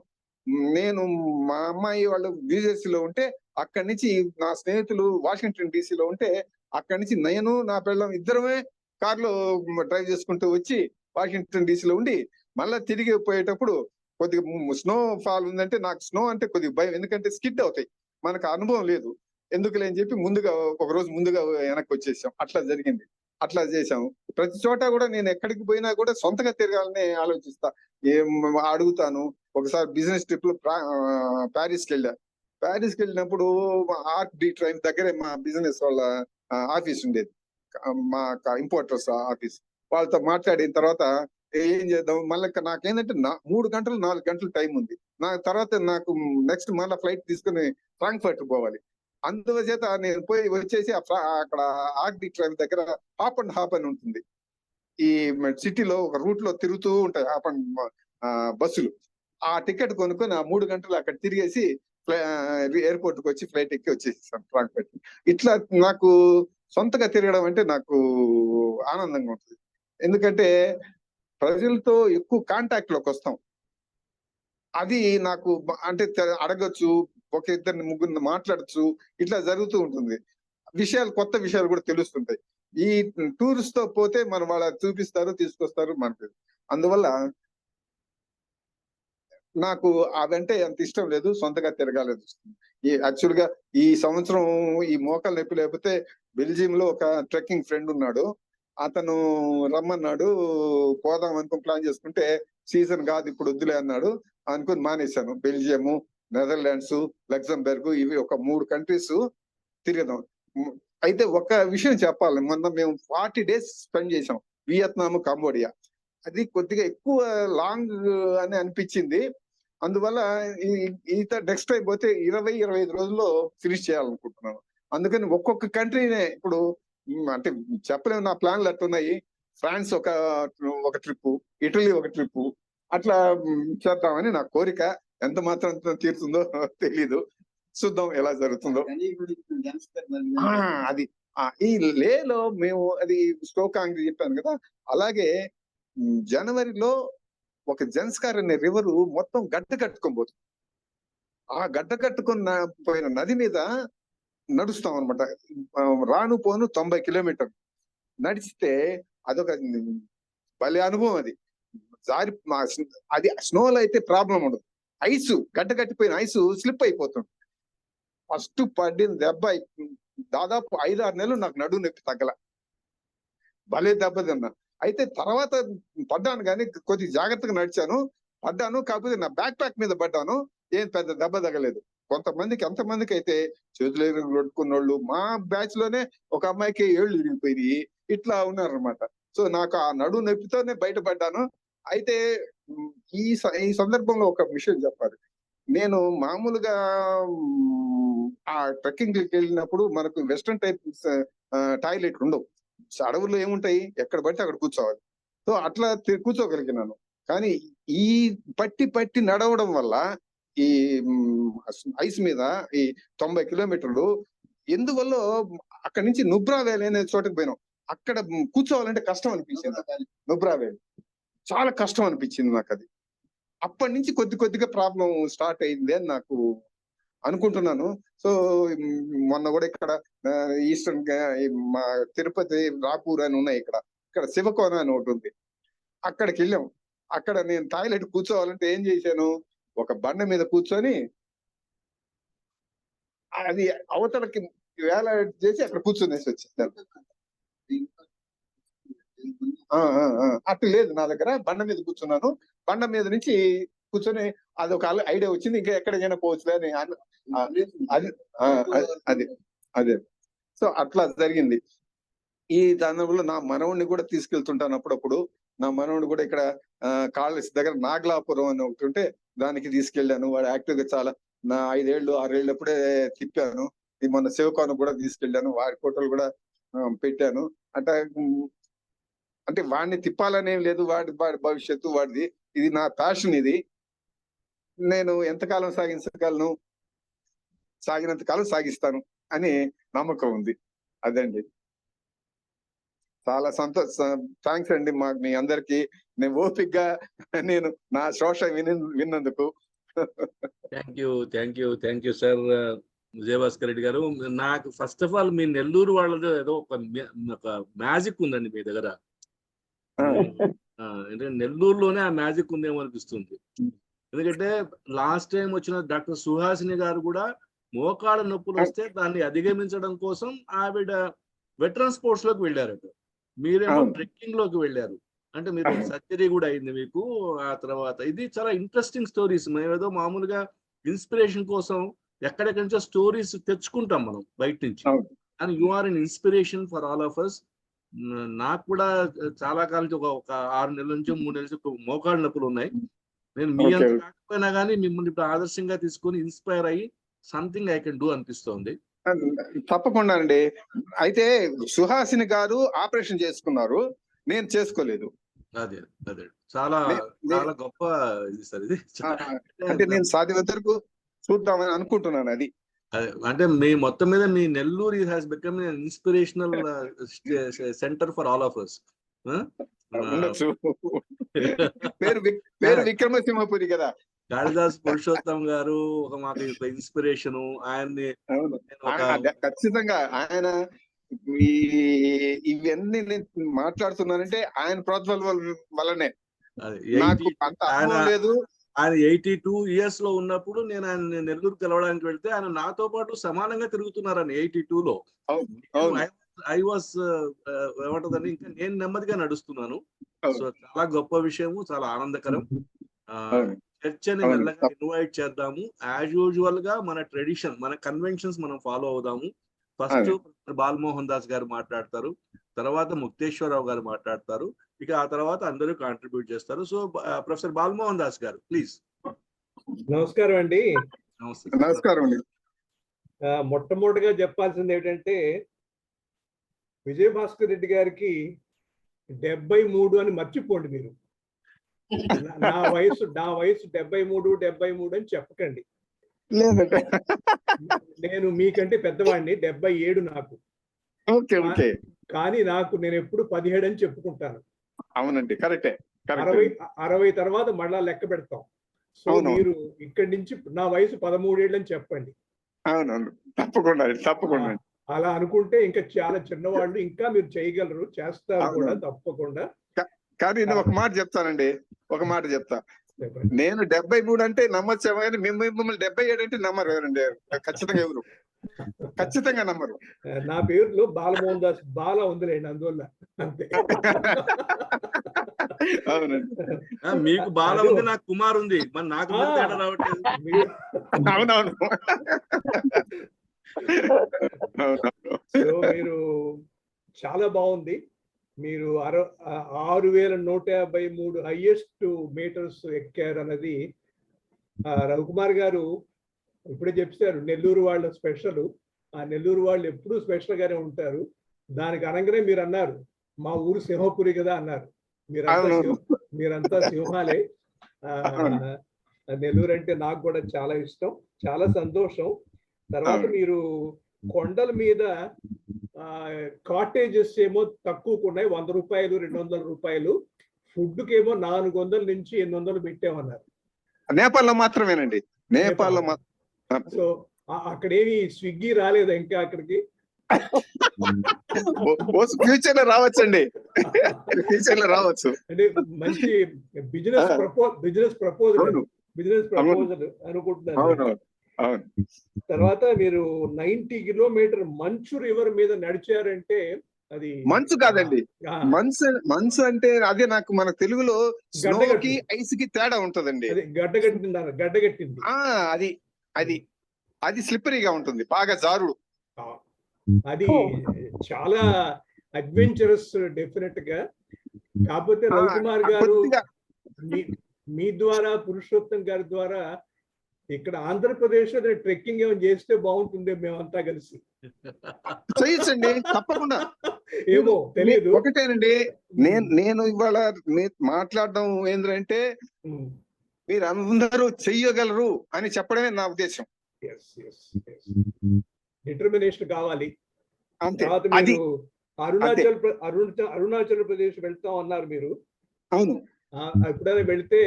నేను మా అమ్మాయి వాళ్ళు న్యూజెర్సీలో ఉంటే అక్కడి నుంచి నా స్నేహితులు వాషింగ్టన్ డీసీలో ఉంటే అక్కడి నుంచి నేను నా పిల్లం ఇద్దరమే కార్లో డ్రైవ్ చేసుకుంటూ వచ్చి వాషింగ్టన్ డీసీలో ఉండి మళ్ళా తిరిగి పోయేటప్పుడు కొద్దిగా స్నో ఫాల్ ఉందంటే నాకు స్నో అంటే కొద్దిగా భయం, ఎందుకంటే స్కిడ్ అవుతాయి, మనకు అనుభవం లేదు. ఎందుకులే అని చెప్పి ఒక రోజు ముందుగా వెనక్కి వచ్చేసాం. అట్లా జరిగింది. అట్లా చేశాము. ప్రతి చోట కూడా నేను ఎక్కడికి పోయినా కూడా సొంతగా తిరగాలని ఆలోచిస్తా. అడుగుతాను. ఒకసారి బిజినెస్ ట్రిప్ లో ప్యారిస్కి వెళ్ళినప్పుడు ఆర్క్ డి ట్రైన్ దగ్గరే మా బిజినెస్ వాళ్ళ ఆఫీస్ ఉండేది, మా ఇంపోర్టర్స్ ఆఫీస్. వాళ్ళతో మాట్లాడిన తర్వాత ఏం చేద్దాం, మళ్ళీ నాకేంటంటే 3 గంటలు 4 గంటలు టైం ఉంది. తర్వాత నాకు నెక్స్ట్ మళ్ళీ ఫ్లైట్ తీసుకుని ఫ్రాంక్ఫర్ట్ పోవాలి. అందుచేత నేను పోయి వచ్చేసి అక్కడ ఆర్క్ ట్రైన్ దగ్గర హాప్ అని ఉంటుంది. ఈ సిటీలో ఒక రూట్ లో తిరుగుతూ ఉంటాయి బస్సులు. ఆ టికెట్ కొనుక్కొని 3 గంటలు అక్కడ తిరిగేసి ఎయిర్పోర్ట్ కి వచ్చి ఫ్లైట్ ఎక్కి వచ్చేసాను ఫ్రాంక్ఫర్ట్. ఇట్లా నాకు సొంతగా తిరగడం అంటే నాకు ఆనందంగా ఉంటుంది. ఎందుకంటే ప్రజలతో ఎక్కువ కాంటాక్ట్ లోకి వస్తాం. అది నాకు అంటే అడగచ్చు, ఒక 2-3 మాట్లాడచ్చు, ఇట్లా జరుగుతూ ఉంటుంది. కొత్త విషయాలు కూడా తెలుస్తుంటాయి. ఈ టూర్స్ తో పోతే మనం వాళ్ళ చూపిస్తారు, తీసుకొస్తారు మనకు. అందువల్ల నాకు అదంటే అంత ఇష్టం లేదు, సొంతగా తిరగాలని. యాక్చువల్ గా ఈ సంవత్సరం ఈ మోకాలు నొప్పి లేకపోతే బెల్జియం లో ఒక ట్రెక్కింగ్ ఫ్రెండ్ ఉన్నాడు, అతను రమ్మన్నాడు, పోదాం అనుకుని ప్లాన్ చేసుకుంటే సీజన్ కాదు ఇప్పుడు వద్దులే అన్నాడు. అనుకుని మానేశాను. బెల్జియము, నెదర్లాండ్స్, లగ్జంబర్గ్, ఇవి ఒక 3 కంట్రీస్ తిరిగదాం. అయితే ఒక విషయం చెప్పాలి, మొన్న మేము 40 days స్పెండ్ చేసాం వియత్నాం, కంబోడియా. అది కొద్దిగా ఎక్కువ లాంగ్ అని అనిపించింది. అందువల్ల నెక్స్ట్ టైం పోతే 20-25 రోజుల్లో ఫినిష్ చేయాలనుకుంటున్నాను. అందుకని ఒక్కొక్క కంట్రీనే ఇప్పుడు అంటే చెప్పలేము, నా ప్లాన్లు అట్టున్నాయి. ఫ్రాన్స్ ఒక ట్రిప్, ఇటలీ ఒక ట్రిప్, అట్లా చేద్దామని నా కోరిక. ఎంత మాత్రం తీరుతుందో తెలీదు, చూద్దాం ఎలా జరుగుతుందో. అది ఈ లేలో మేము అది స్టోకాంగ్ చెప్పాను కదా, అలాగే జనవరిలో ఒక జన్స్కార్ అనే రివర్ మొత్తం గడ్డ కట్టుకొని పోతుంది. ఆ గడ్డ కట్టుకున్న పోయిన నది మీద నడుస్తాం అనమాట. రాను పోను 90 కిలోమీటర్లు నడిస్తే అదొక భలే అనుభవం. అది అది స్నోలో అయితే ప్రాబ్లం ఉండదు. ఐస్ గడ్డ కట్టిపోయిన ఐస్ స్లిప్ అయిపోతుంది. ఫస్ట్ పడిన దెబ్బ దాదాపు 5-6 నెలలు నాకు నడుము నొప్పి తగ్గల, భలే దెబ్బ తిన్నా. అయితే తర్వాత పడ్డాను కానీ కొద్దిగా జాగ్రత్తగా నడిచాను, పడ్డాను. కాకపోతే నా బ్యాక్ ప్యాక్ మీద పడ్డాను, ఏం పెద్ద దెబ్బ తగలేదు. ఎంతమందికి అయితే చేతులు కొట్టుకున్నోళ్ళు, మా బ్యాచ్ లోనే ఒక అమ్మాయికి ఏళ్ళు విరిగిపోయి ఇట్లా ఉన్నారనమాట. సో నాకు ఆ నడుము నొప్పితోనే బయటపడ్డాను. అయితే ఈ సందర్భంలో ఒక విషయం చెప్పాలి. నేను మామూలుగా ఆ ట్రెక్కింగ్ కి వెళ్ళినప్పుడు మనకు వెస్ట్రన్ టైప్ టాయిలెట్ ఉండవు. అడవుల్లో ఏముంటాయి, ఎక్కడ పడితే అక్కడ కూర్చోవాలి. సో అట్లా కూర్చోగలిగినాను. కానీ ఈ పట్టి నడవడం వల్ల ఈ ఐస్ మీద ఈ 90 కిలోమీటర్లు ఎందువల్ల అక్కడి నుంచి నుబ్రా వ్యాలీ అనే చోటకి పోయినాం. అక్కడ కూర్చోవాలంటే కష్టం అనిపించింది. నుబ్రా వ్యాలీ చాలా కష్టం అనిపించింది నాకు. అది అప్పటి నుంచి కొద్దిగా ప్రాబ్లం స్టార్ట్ అయింది అని నాకు అనుకుంటున్నాను. సో మొన్న కూడా ఇక్కడ ఈస్టర్న్ మా తిరుపతి రాపూర్ అని ఉన్నాయి, ఇక్కడ శివకోన అని ఒకటి ఉంది, అక్కడికి వెళ్ళాం. అక్కడ నేను టాయిలెట్ కూర్చోవాలంటే ఏం చేశాను, ఒక బండ మీద కూర్చొని అది అవతలకి వేల చేసి అక్కడ కూర్చొనేసి వచ్చేసాను. అట్లా లేదు నా దగ్గర, బండ మీద కూర్చున్నాను. బండ మీద నుంచి కూర్చొని అదొక ఐడియా వచ్చింది, ఇంకా ఎక్కడికైనా పోవచ్చులే అని. అదే సో అట్లా జరిగింది. ఈ దానిలో నా మనవుడిని కూడా తీసుకెళ్తుంటాను అప్పుడప్పుడు. నా మనవుడు కూడా ఇక్కడ కాళేశ్వరం దగ్గర నాగలాపురం అని ఒకటి ఉంటే దానికి తీసుకెళ్ళాను. వాడు యాక్టివ్ గా చాలా, నా 5-6 ఏళ్ళు అప్పుడే తిప్పాను. ఈ మొన్న శివకోన కూడా తీసుకెళ్ళాను, వాడి ఫోటోలు కూడా పెట్టాను. అంటే వాడిని తిప్పాలనేం లేదు, వాడి భవిష్యత్తు వాడిది. ఇది నా ప్యాషన్. ఇది నేను ఎంతకాలం సాగించగలను, సాగినంత కాలం సాగిస్తాను అని నమ్మకం ఉంది. అదండి. చాలా థ్యాంక్స్ అండి మీ అందరికి. నేను ఓపికగా నేను నా శోష విన్నందుకు. Thank you sir Vijayabhaskar Reddy గారు. నాకు ఫస్ట్ ఆఫ్ ఆల్ మీ నెల్లూరు వాళ్ళది ఏదో ఒక మ్యాజిక్ ఉందండి మీ దగ్గర. అంటే నెల్లూరులోనే ఆ మ్యాజిక్ ఉందేమో అనిపిస్తుంది. ఎందుకంటే లాస్ట్ టైం వచ్చిన డాక్టర్ సుహాసిని గారు కూడా మోకాళ్ళ నొప్పులు వస్తే దాన్ని అధిగమించడం కోసం ఆవిడ వెటరన్ స్పోర్ట్స్ లోకి వెళ్ళారట, మీరేమో ట్రెక్కింగ్ లోకి వెళ్ళారు. అంటే మీరు సర్జరీ కూడా అయింది మీకు. ఆ తర్వాత ఇది చాలా ఇంట్రెస్టింగ్ స్టోరీస్. మేమేదో మామూలుగా ఇన్స్పిరేషన్ కోసం ఎక్కడెక్కడి నుంచో స్టోరీస్ తెచ్చుకుంటాం మనం బయట నుంచి, and you are an inspiration for all of us. నాకు కూడా చాలా కాలం నుంచి ఒక 6 నెలల నుంచి 3 నెలల నుంచి మోకాళ్ళ నొప్పులు ఉన్నాయి. నేను మీ అంత కాకపోయినా కానీ మిమ్మల్ని ఇప్పుడు ఆదర్శంగా తీసుకొని ఇన్స్పైర్ అయ్యి సంథింగ్ ఐ కెన్ డూ అనిపిస్తోంది. తప్పకుండా అండి. అయితే సుహాసిని గారు ఆపరేషన్ చేసుకున్నారు, నేను చేసుకోలేదు. అదే చాలా చాలా గొప్ప ఇది సార్. ఇది అంటే నేను సాధ్యమైనంత వరకు చూద్దామని అనుకుంటున్నాను. అది అంటే మీ మొత్తం మీద మీ Nellore has become inspirational centre for all of us. పేరు విక్రమసింహపురి కదా. కాళిదాస్ పురుషోత్తం గారు ఒక మాకు ఇన్స్పిరేషన్. ఆయన్ని ఖచ్చితంగా ఆయన ఇవన్నీ నేను మాట్లాడుతున్నానంటే ఆయన ప్రోత్సాహం వల్లనే. నాకు అంత అనుభవం లేదు. ఆయన 82 years లో ఉన్నప్పుడు నేను ఆయన నెల్లూరు కలవడానికి వెళ్తే ఆయన నాతో పాటు సమానంగా తిరుగుతున్నారని 82లో. ఐ వాస్ ఏమంటదని ఇంకా నేను నెమ్మదిగా నడుస్తున్నాను. సో చాలా గొప్ప విషయము, చాలా ఆనందకరం. చర్చని మెల్లగా ఇన్వైట్ చేద్దాము. యాజ్ యూజువల్ గా మన ట్రెడిషన్, మన కన్వెన్షన్స్ మనం ఫాలో అవుదాము. ఫస్ట్ బాలమోహన్ దాస్ గారు మాట్లాడతారు, తర్వాత ముక్తేశ్వరరావు గారు మాట్లాడతారు, ఇక ఆ తర్వాత అందరూ కాంట్రిబ్యూట్ చేస్తారు. సో ప్రొఫెసర్ బాలమోహన్ దాస్ గారు ప్లీజ్. నమస్కారం అండి. నమస్కారం అండి. మొట్టమొదటిగా చెప్పాల్సింది ఏంటంటే విజయభాస్కర్ రెడ్డి గారికి 73 అని మర్చిపోండి మీరు. నా వయసు 73 అని చెప్పకండి. నేను మీకంటే పెద్దవాడిని, 77 నాకు. ఓకే ఓకే కానీ నేను ఎప్పుడు 17 అని చెప్పుకుంటాను. అవునండి కరెక్టే 60 తర్వాత మళ్ళా లెక్క పెడతాం. సో అవునవును. మీరు ఇక్కడి నుంచి నా వయసు 13 ఏళ్ళు అని చెప్పండి. అవునవును తప్పకుండా అలా అనుకుంటే ఇంకా చాలా చిన్నవాళ్ళు, ఇంకా మీరు చేయగలరు, చేస్తారు కూడా అవునవును. తప్పకుండా. కానీ నేను ఒక మాట చెప్తానండి, చెప్పండి. నేను 73 అంటే నమ్మచ్చేమో కానీ మిమ్మల్ని 77 అంటే నమ్మరు ఎవరండి, ఖచ్చితంగా ఎవరు ఖచ్చితంగా నమ్మరు. నా పేరులో బాలమోహన్ దాస్ బాల ఉందిలేండి, అందువల్ల అంతే. అవునండి మీకు బాల ఉంది, నాకు కుమార్ ఉంది, మరి నాకు మీరు తేడా రావట్లేదు. అవునవును సో మీరు చాలా బాగుంది. మీరు 6153 హైయెస్ట్ మీటర్స్ ఎక్కారు అన్నది రవికుమార్ గారు ఇప్పుడే చెప్పారు. నెల్లూరు వాళ్ళ స్పెషల్. ఆ నెల్లూరు వాళ్ళు ఎప్పుడూ స్పెషల్ గానే ఉంటారు. దానికి అనగానే మీరు అన్నారు మా ఊరు సింహపురి కదా అన్నారు. మీరంతా సింహాలే. నెల్లూరు అంటే నాకు కూడా చాలా ఇష్టం, చాలా సంతోషం. తర్వాత మీరు కొండల మీద కాటేజెస్ ఏమో తక్కువకు ఉన్నాయి, 100 రూపాయలు 200 రూపాయలు. ఫుడ్ కేమో 400 నుంచి 800 పెట్టామన్నారు. నేపాల్లో మాత్రమేనండి, నేపాల్లో సో అక్కడేమి స్విగ్గీ రాలేదా ఇంకా అక్కడికి? ఫ్యూచర్ లో రావచ్చండి, ఫ్యూచర్ లో రావచ్చు. అంటే మంచి బిజినెస్ ప్రపోజల్ అనుకుంటున్నాను. తర్వాత మీరు 90 కిలోమీటర్ మంచు రివర్ మీద నడిచారంటే అది మంచు కాదండి, మంచు అంటే అదే మన తెలుగులో స్నోకి ఐస్ కి తేడా ఉంటదండి. గడ్డగట్టింది. అది స్లిప్పరీగా ఉంటుంది, బాగా జారుడు. అది చాలా అడ్వెంచరస్ డెఫినెట్ గా. కాకపోతే రవికుమార్ గారు మీ ద్వారా, పురుషోత్తం గారి ద్వారా ఇక్కడ ఆంధ్రప్రదేశ్ లో ట్రెక్కింగ్ ఏమైనా చేస్తే బాగుంటుంది, మేమంతా కలిసి చేయొచ్చండి తప్పకుండా. ఏమో తెలియదు. ఒకటేనండి, నేను ఇవాళ మాట్లాడడం ఏంటంటే మీరు అందరూ చెయ్యగలరు అని చెప్పడమే నా ఉద్దేశం. డిటర్మినేషన్ కావాలి. తర్వాత మీరు అరుణాచల్ ప్రదేశ్ వెళ్తాం అన్నారు మీరు. అవును, ఎప్పుడైనా వెళ్తే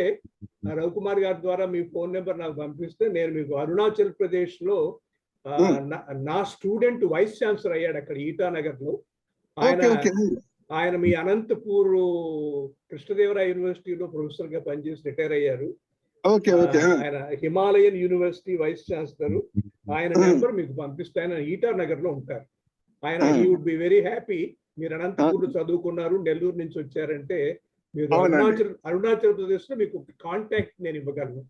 రవికుమార్ గారి ద్వారా మీ ఫోన్ నెంబర్ నాకు పంపిస్తే నేను మీకు అరుణాచల్ ప్రదేశ్ లో నా స్టూడెంట్ వైస్ ఛాన్సలర్ అయ్యాడు అక్కడ ఈటానగర్ లో. ఆయన మీ అనంతపూర్ కృష్ణదేవరాయ యూనివర్సిటీలో ప్రొఫెసర్ గా పనిచేసి రిటైర్ అయ్యారు. ఆయన హిమాలయన్ యూనివర్సిటీ వైస్ ఛాన్సలర్. ఆయన నెంబర్ మీకు పంపిస్తే, ఆయన ఈటానగర్ లో ఉంటారు. ఆయన he would be very happy. మీరు అనంతపూర్ లో చదువుకున్నారు, నెల్లూరు నుంచి వచ్చారంటే మీరు అరుణాచల్ ప్రదేశ్ లో మీకు కాంటాక్ట్ నేను ఇవ్వగలను.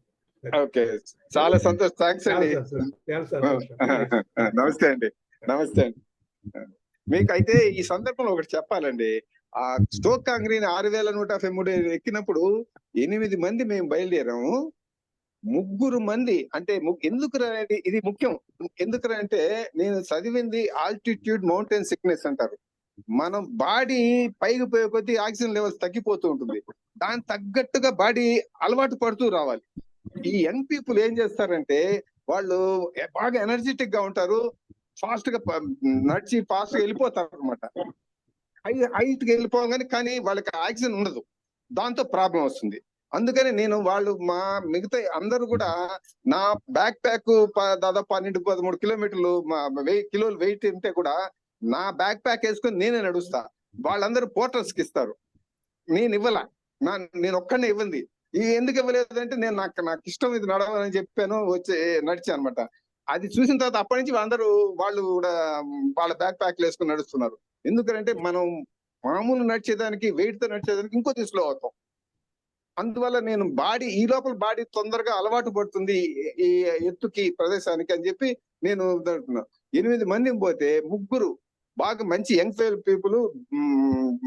చాలా సంతోషం, థాంక్స్ అండి. నమస్తే అండి. మీకు అయితే ఈ సందర్భంలో ఒకటి చెప్పాలండి. ఆ స్టోక్ కాంగ్రీని 6153 ఎక్కినప్పుడు 8 మంది మేము బయలుదేరాము. 3 మంది అంటే ఎందుకు ఇది ముఖ్యం. ఎందుకు అంటే నేను చదివింది ఆల్టిట్యూడ్ మౌంటైన్ సిక్నెస్ అంటారు. మనం బాడీ పైకి పోయే కొద్దీ ఆక్సిజన్ లెవెల్స్ తగ్గిపోతూ ఉంటుంది. దానికి తగ్గట్టుగా బాడీ అలవాటు పడుతూ రావాలి. ఈ యంగ్ పీపుల్ ఏం చేస్తారంటే వాళ్ళు బాగా ఎనర్జెటిక్ గా ఉంటారు, ఫాస్ట్ గా నడిచి ఫాస్ట్ గా వెళ్ళిపోతారు అనమాట. హైట్ గా వెళ్ళిపోగానే కానీ వాళ్ళకి ఆక్సిజన్ ఉండదు, దాంతో ప్రాబ్లం వస్తుంది. అందుకని వాళ్ళు మా మిగతా అందరూ కూడా నా బ్యాక్ ప్యాక్ దాదాపు 12-13 కిలోమీటర్లు 1000 కిలోలు వెయిట్ ఉంటే కూడా నా బ్యాక్ ప్యాక్ వేసుకొని నేనే నడుస్తా. వాళ్ళందరూ పోర్టర్స్ కి ఇస్తారు, నేను ఇవ్వాల. నేను ఒక్కడే ఇవ్వండి. ఎందుకు ఇవ్వలేదంటే నేను నాకు ఇష్టం ఇది నడవాలని చెప్పాను, వచ్చి నడిచా అనమాట. అది చూసిన తర్వాత అప్పటి నుంచి వాళ్ళు కూడా వాళ్ళ బ్యాక్ ప్యాక్లు వేసుకొని నడుస్తున్నారు. ఎందుకంటే మనం మామూలు నడిచేదానికి వెయిట్ తో నడిచేదానికి ఇంకొద్ది స్లో అవుతాం. అందువల్ల నేను ఈ లోపల బాడీ తొందరగా అలవాటు పడుతుంది ఈ ఎత్తుకి ప్రదేశానికి అని చెప్పి నేను 8 మంది పోతే 3 బాగా మంచి యంగ్ పీపుల్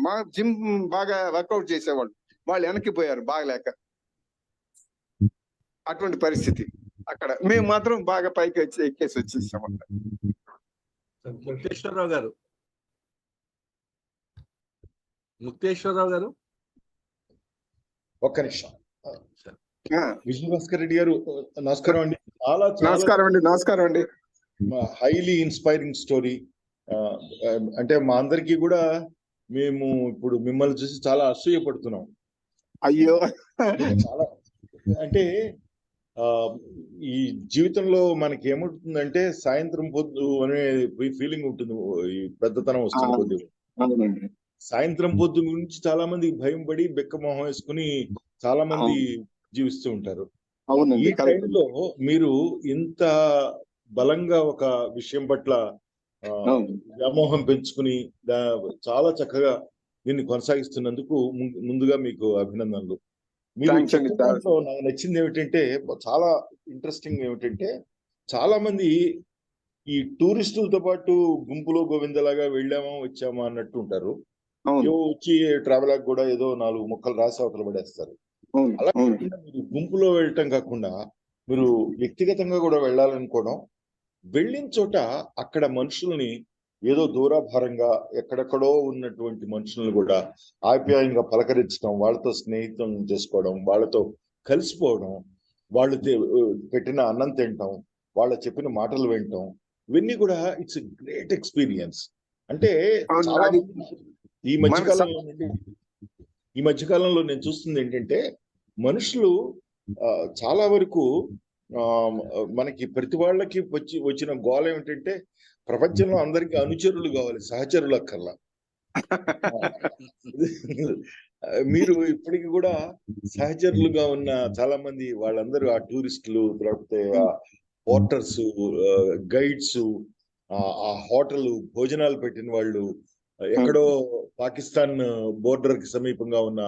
మా జిమ్ బాగా వర్కౌట్ చేసేవాళ్ళు, వాళ్ళు వెనక్కి పోయారు బాగలేక. అటువంటి పరిస్థితి అక్కడ. మేము మాత్రం బాగా పైకి ఎక్కేసి వచ్చేసాం. ముక్తేశ్వరరావు గారు ఒక్క నిమిషం. విజయభాస్కర్ రెడ్డి గారు నమస్కారం అండి. నమస్కారం అండి. Highly inspiring story. అంటే మా అందరికీ కూడా మేము ఇప్పుడు మిమ్మల్ని చూసి చాలా అసూయపడుతున్నాం. అయ్యో చాలా అంటే ఈ జీవితంలో మనకి ఏముంటుందంటే సాయంత్రం పొద్దు అనే ఫీలింగ్ ఉంటుంది. ఈ పెద్దతనం వస్తున్న కొద్ది అవునండి. సాయంత్రం పొద్దు గురించి చాలా మంది భయం పడి బెక్క మొహం వేసుకుని చాలా మంది జీవిస్తూ ఉంటారు. ఈ అవునండి. కరెక్ట్. టైంలో మీరు ఇంత బలంగా ఒక విషయం పట్ల వ్యామోహం పెంచుకుని చాలా చక్కగా దీన్ని కొనసాగిస్తున్నందుకు ముందుగా మీకు అభినందనలు. మీరు థాంక్స్ అండి. దాంట్లో నాకు నచ్చింది ఏమిటంటే, చాలా ఇంట్రెస్టింగ్ ఏమిటంటే, చాలా మంది ఈ టూరిస్టులతో పాటు గుంపులో గోవిందలాగా వెళ్ళామా వచ్చామా అన్నట్టు ఉంటారు. అవును. ఏవో వచ్చి ట్రావెల్ కూడా ఏదో 4 ముక్కలు రాసి అవతల పడేస్తారు. అవును. అలా అవును. కాకుండా మీరు గుంపులో వెళ్ళటం కాకుండా మీరు వ్యక్తిగతంగా కూడా వెళ్ళాలనుకోవడం, వెళ్ళిన చోట అక్కడ మనుషుల్ని ఏదో దూరాభారంగా ఎక్కడెక్కడో ఉన్నటువంటి మనుషులను కూడా ఆప్యాయంగా పలకరించడం, వాళ్ళతో స్నేహితం చేసుకోవడం, వాళ్ళతో కలిసిపోవడం, వాళ్ళు పెట్టిన అన్నం తినటం, వాళ్ళ చెప్పిన మాటలు వినటం, ఇవన్నీ కూడా ఇట్స్ గ్రేట్ ఎక్స్పీరియన్స్. అంటే అవును. చాలా అది ఈ మధ్యకాలంలో నేను చూస్తుంది ఏంటంటే, మనుషులు చాలా వరకు మనకి ప్రతి వాళ్ళకి వచ్చిన గోల ఏమిటంటే, ప్రపంచంలో అందరికీ అనుచరులు కావాలి, సహచరులు అక్కర్లా. మీరు ఇప్పటికి కూడా సహచరులుగా ఉన్న చాలా మంది వాళ్ళందరూ ఆ టూరిస్టులు, లేకపోతే పోర్టర్స్, గైడ్స్, ఆ హోటల్ భోజనాలు పెట్టిన వాళ్ళు, ఎక్కడో పాకిస్తాన్ బోర్డర్ కి సమీపంగా ఉన్న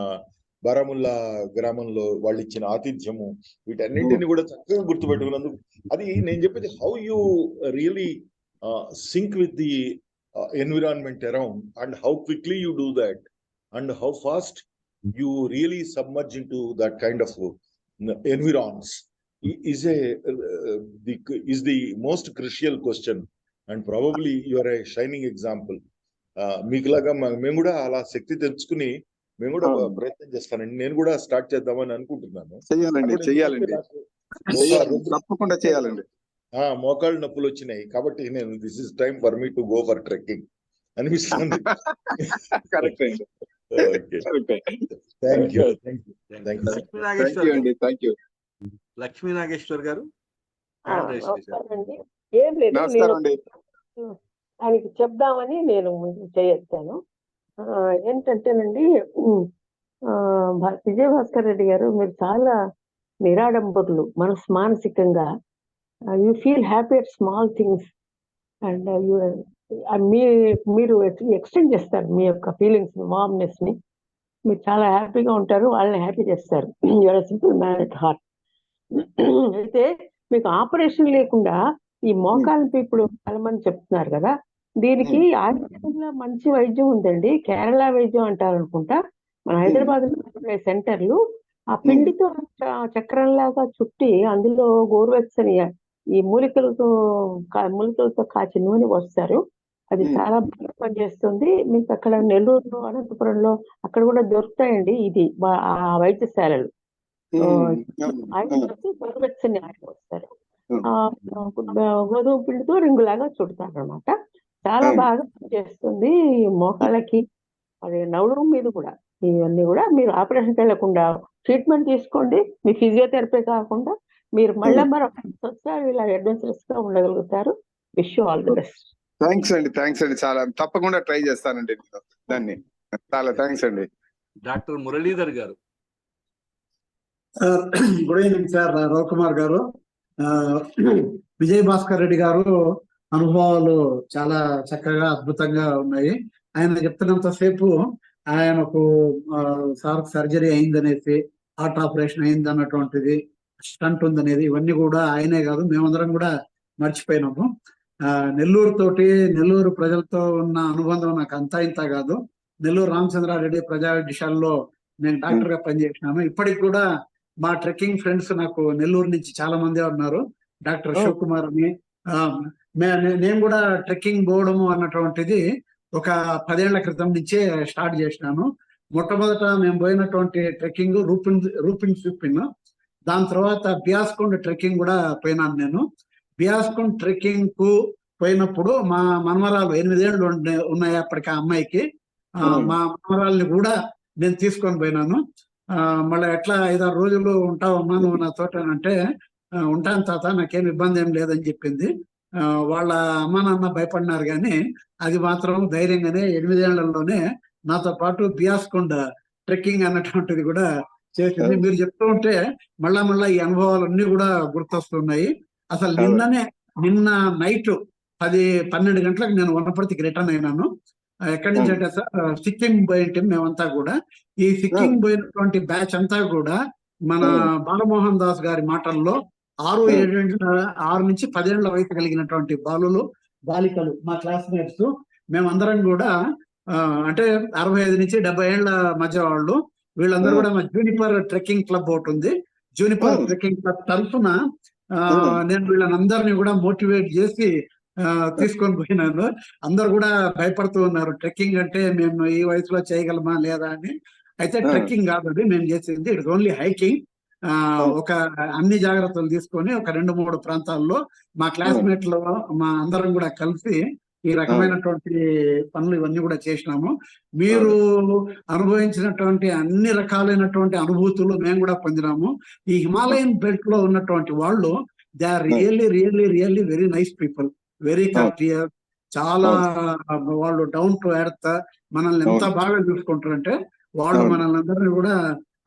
బారాముల్లా గ్రామంలో వాళ్ళు ఇచ్చిన ఆతిథ్యము, వీటన్నింటినీ కూడా చక్కగా గుర్తుపెట్టుకున్నందుకు, అది నేను చెప్పేది how you really sync with the environment around and how quickly you do that and how fast you really submerge into that kind of environs is the most crucial question, and probably you are a shining example. మీకులాగా మేము కూడా అలా శక్తి తెచ్చుకుని మేము కూడా ప్రయత్నం చేస్తానండి. నేను కూడా స్టార్ట్ చేద్దామని అనుకుంటున్నాను. చెయ్యాలండి. తప్పకుండా చేయాలండి. మోకాళ్ళు నొప్పులు వచ్చినాయి కాబట్టి నేను this is time for me to go for trekking అనిపిస్తుంది. కరెక్ట్ అండి. లక్ష్మీ నాగేశ్వర్ గారు ఏం లేదు, ఆయనకి చెప్దామని నేను చేయొచ్చాను. ఏంటంటేనండి, విజయభాస్కర్ రెడ్డి గారు, మీరు చాలా నిరాడంబరులు. మానసికంగా you feel happy at small things and మీరు ఎక్స్టెండ్ చేస్తారు మీ యొక్క ఫీలింగ్స్, వార్మ్నెస్ ని. మీరు చాలా హ్యాపీగా ఉంటారు, వాళ్ళని హ్యాపీ చేస్తారు. You are simple man at heart. అయితే మీకు ఆపరేషన్ లేకుండా ఈ మోకాళ్ళకి ఇప్పుడు చాలా మంది చెప్తున్నారు కదా, దీనికి ఆయుర్వేదంలో మంచి వైద్యం ఉందండి. కేరళ వైద్యం అంటారు అనుకుంటా. మన హైదరాబాద్ లో సెంటర్లు ఆ పిండితో చక్రంలాగా చుట్టి అందులో గోరువెచ్చని ఈ మూలికలతో కాచి నూనె వస్తారు. అది చాలా బాగా పనిచేస్తుంది. మీకు అక్కడ నెల్లూరులో, అనంతపురంలో అక్కడ కూడా దొరుకుతాయండి. ఇది ఆ వైద్యశాలలు గోరువెచ్చని ఆయిల్ వస్తారు. గోధుమ పిండితో రింగులాగా చుడతారు అనమాట. చాలా బాగా పనిచేస్తుంది మోకాళ్ళకి, అదే నడుము మీద కూడా. ఇవన్నీ కూడా మీరు ఆపరేషన్కి వెళ్లకుండా ట్రీట్మెంట్ తీసుకోండి. మీ ఫిజియోథెరపీ కాకుండా మీరు మళ్ళీ మరొకసారి ఇలా అడ్వెంచరస్ గా ఉండగలుగుతారు. Wish you all the best. Thanks అండి. చాలా తప్పకుండా ట్రై చేస్తానండి దాన్ని. చాలా థ్యాంక్స్ అండి. డాక్టర్ మురళీధర్ గారు. Good evening sir. రవికుమార్ గారు, విజయ్ భాస్కర్ రెడ్డి గారు అనుభవాలు చాలా చక్కగా అద్భుతంగా ఉన్నాయి. ఆయన చెప్తున్నంత సేపు ఆయనకు సార్ సర్జరీ అయిందనేసి, హార్ట్ ఆపరేషన్ అయింది అన్నటువంటిది, స్టంట్ ఉందనేది, ఇవన్నీ కూడా ఆయనే కాదు మేమందరం కూడా మర్చిపోయినాము. నెల్లూరు ప్రజలతో ఉన్న అనుబంధం నాకు అంతా ఇంత కాదు. నెల్లూరు రామచంద్రారెడ్డి ప్రజావిద్యాలయంలో నేను డాక్టర్ గా పనిచేసినాను. ఇప్పటికి కూడా మా ట్రెక్కింగ్ ఫ్రెండ్స్ నాకు నెల్లూరు నుంచి చాలా మంది ఉన్నారు. డాక్టర్ శివకుమార్ అని. నేను కూడా ట్రెక్కింగ్ పోవడము అన్నటువంటిది ఒక 10 ఏళ్ల క్రితం నుంచే స్టార్ట్ చేసినాను. మొట్టమొదట మేము పోయినటువంటి ట్రెక్కింగ్ రూపిన్ స్విప్పిన్. దాని తర్వాత బియాస్కొండ ట్రెక్కింగ్ కూడా పోయినాను నేను. బియాస్కొండ ట్రెక్కింగ్ కు పోయినప్పుడు మా మనమరాలు 8 ఏళ్ళు ఉన్నాయి అప్పటికి ఆ అమ్మాయికి. మా మనమరాల్ని కూడా నేను తీసుకొని పోయినాను. మళ్ళీ ఎట్లా 5-6 రోజులు ఉంటావమ్మా నువ్వు నా తోట అంటే, ఉంటాను తాత, నాకేం ఇబ్బంది ఏం లేదని చెప్పింది. వాళ్ళ అమ్మ నాన్న భయపడినారు కానీ అది మాత్రం ధైర్యంగానే 8 ఏళ్లలోనే నాతో పాటు బియాస్కొండ ట్రెక్కింగ్ అన్నటువంటిది కూడా చేసింది. మీరు చెప్తూ ఉంటే మళ్ళా ఈ అనుభవాలన్నీ కూడా గుర్తొస్తున్నాయి. అసలు నిన్న నైట్ 10-12 గంటలకు నేను వనపర్తికి రిటర్న్ అయినాను. ఎక్కడి నుంచి అంటే సార్ సిక్కిం పోయింటే మేమంతా కూడా. ఈ సిక్కిం పోయినటువంటి బ్యాచ్ అంతా కూడా మన బాలమోహన్ దాస్ గారి మాటల్లో 6 నుంచి 10 ఏళ్ల వయసు కలిగినటువంటి బాలికలు మా క్లాస్మేట్స్ మేమందరం కూడా అంటే 65 నుంచి 70 ఏళ్ల మధ్య వాళ్ళు. వీళ్ళందరూ కూడా మా జూనిపర్ ట్రెక్కింగ్ క్లబ్ ఒకటి ఉంది. జూనిపర్ ట్రెక్కింగ్ క్లబ్ తరఫున నేను వీళ్ళందరినీ కూడా మోటివేట్ చేసి తీసుకొని పోయినాను. అందరు కూడా భయపడుతూ ఉన్నారు, ట్రెక్కింగ్ అంటే మేము ఈ వయసులో చేయగలమా లేదా అని. అయితే ట్రెక్కింగ్ కాదండి మేము చేసింది, ఇట్స్ ఓన్లీ హైకింగ్. ఒక అన్ని జాగ్రత్తలు తీసుకొని ఒక 2-3 ప్రాంతాల్లో మా క్లాస్మేట్లు మా అందరం కూడా కలిసి ఈ రకమైనటువంటి పనులు ఇవన్నీ కూడా చేసినాము. మీరు అనుభవించినటువంటి అన్ని రకాలైనటువంటి అనుభూతులు మేము కూడా పొందినాము. ఈ హిమాలయన్ బెల్ట్ లో ఉన్నటువంటి వాళ్ళు they are really very nice people, very courteous. చాలా వాళ్ళు డౌన్ టు ఎర్త్, మనల్ని ఎంత బాగా చూసుకుంటారంటే వాళ్ళు మనల్ని అందరినీ కూడా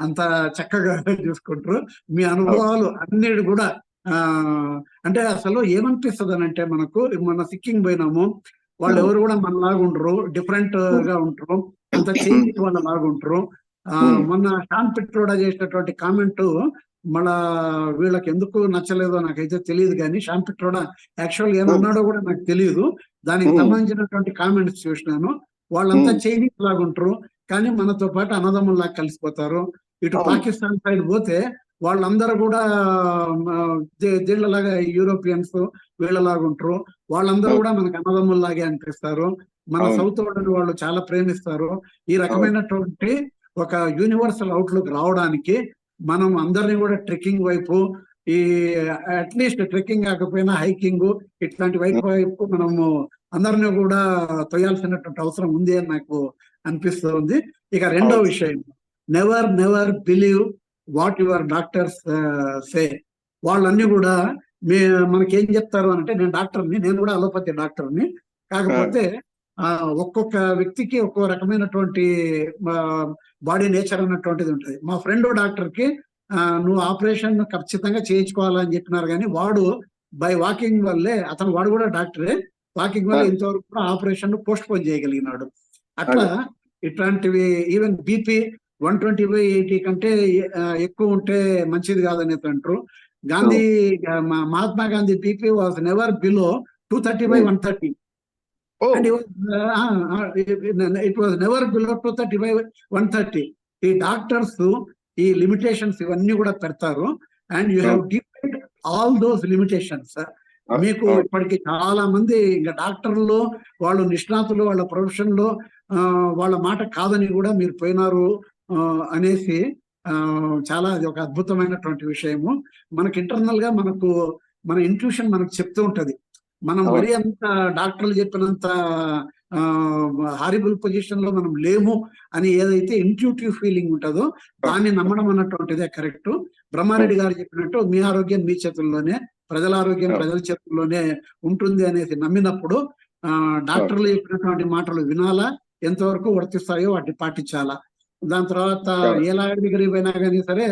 అంత చక్కగా చూసుకుంటారు. మీ అనుభవాలు అన్ని కూడా అంటే అసలు ఏమనిపిస్తుంది అని అంటే మనకు మన సిక్కిం పోయినాము, వాళ్ళు ఎవరు కూడా మనలాగా ఉండరు, డిఫరెంట్ గా ఉంటారు, అంత చేంజ్ వాళ్ళ లాగా ఉంటారు. మొన్న షాన్ పిట్రోడా చేసినటువంటి కామెంట్ మళ్ళా వీళ్ళకి ఎందుకు నచ్చలేదో నాకైతే తెలియదు, కానీ షాన్ పిట్రోడా యాక్చువల్ ఏమన్నాడో కూడా నాకు తెలియదు. దానికి సంబంధించినటువంటి కామెంట్స్ చూసినాను. వాళ్ళంతా చైనీస్ లాగా ఉంటారు కానీ మనతో పాటు అన్నదమ్ముల్లాగా కలిసిపోతారు. ఇటు పాకిస్తాన్ సైడ్ పోతే వాళ్ళందరూ కూడా దీళ్ళలాగా యూరోపియన్స్ వీళ్ళలాగా ఉంటారు. వాళ్ళందరూ కూడా మనకు అన్నదమ్ముల్లాగే అనిపిస్తారు. మన సౌత్ వాళ్ళు చాలా ప్రేమిస్తారు. ఈ రకమైనటువంటి ఒక యూనివర్సల్ అవుట్లుక్ రావడానికి మనం అందరినీ కూడా ట్రెక్కింగ్ వైపు, ఈ అట్లీస్ట్ ట్రెక్కింగ్ కాకపోయినా హైకింగ్ ఇట్లాంటి వైపు మనము అందరినీ కూడా తొయ్యాల్సినటువంటి అవసరం ఉంది అని నాకు అనిపిస్తుంది. ఇక రెండో విషయం, never believe what your doctors say. వాళ్ళన్నీ కూడా మనకేం చెప్తారు అంటే, నేను డాక్టర్ని, నేను కూడా అలోపతి డాక్టర్ని, కాకపోతే ఒక్కొక్క వ్యక్తికి ఒక్కో రకమైనటువంటి బాడీ నేచర్ అన్నటువంటిది ఉంటుంది. మా ఫ్రెండ్ డాక్టర్కి నువ్వు ఆపరేషన్ ఖచ్చితంగా చేయించుకోవాలని చెప్పినారు, కానీ వాడు బై వాకింగ్ వల్లే వాడు కూడా డాక్టరే, వాకింగ్ వల్ల ఇంతవరకు కూడా ఆపరేషన్ పోస్ట్ పోన్ చేయగలిగినాడు. అట్లా ఇట్లాంటివి ఈవెన్ బీపీ 120/80 కంటే ఎక్కువ ఉంటే మంచిది కాదని అంటారు. Mahatma Gandhi BP was never below 230/130 and it was never below 230/130. ఈ డాక్టర్స్ ఈ లిమిటేషన్స్ ఇవన్నీ కూడా పెడతారు and you have given all those limitations. మీకు ఇప్పటికి చాలా మంది ఇంకా డాక్టర్లు వాళ్ళు నిష్ణాతులు, వాళ్ళ ప్రొఫెషన్ లో వాళ్ళ మాట కాదని కూడా మీరు పోయినారు అనేసి చాలా అది ఒక అద్భుతమైనటువంటి విషయము. మనకి ఇంటర్నల్ గా మన ఇంట్యూషన్ మనకు చెప్తూ ఉంటది. మనం మరీ అంత డాక్టర్లు చెప్పినంత హారిబుల్ పొజిషన్ లో మనం లేము అని ఏదైతే ఇంట్యూటివ్ ఫీలింగ్ ఉంటుందో దాన్ని నమ్మడం అన్నటువంటిదే కరెక్ట్. బ్రహ్మారెడ్డి గారు చెప్పినట్టు మీ ఆరోగ్యం మీ చేతుల్లోనే, ప్రజల ఆరోగ్యం ప్రజల చేతుల్లోనే ఉంటుంది అనేసి నమ్మినప్పుడు డాక్టర్లు చెప్పినటువంటి మాటలు వినాలా, ఎంతవరకు వర్తిస్తాయో వాటిని పాటించాలా. దాని తర్వాత ఏ లాయర్ దగ్గరికి పోయినా కానీ సరే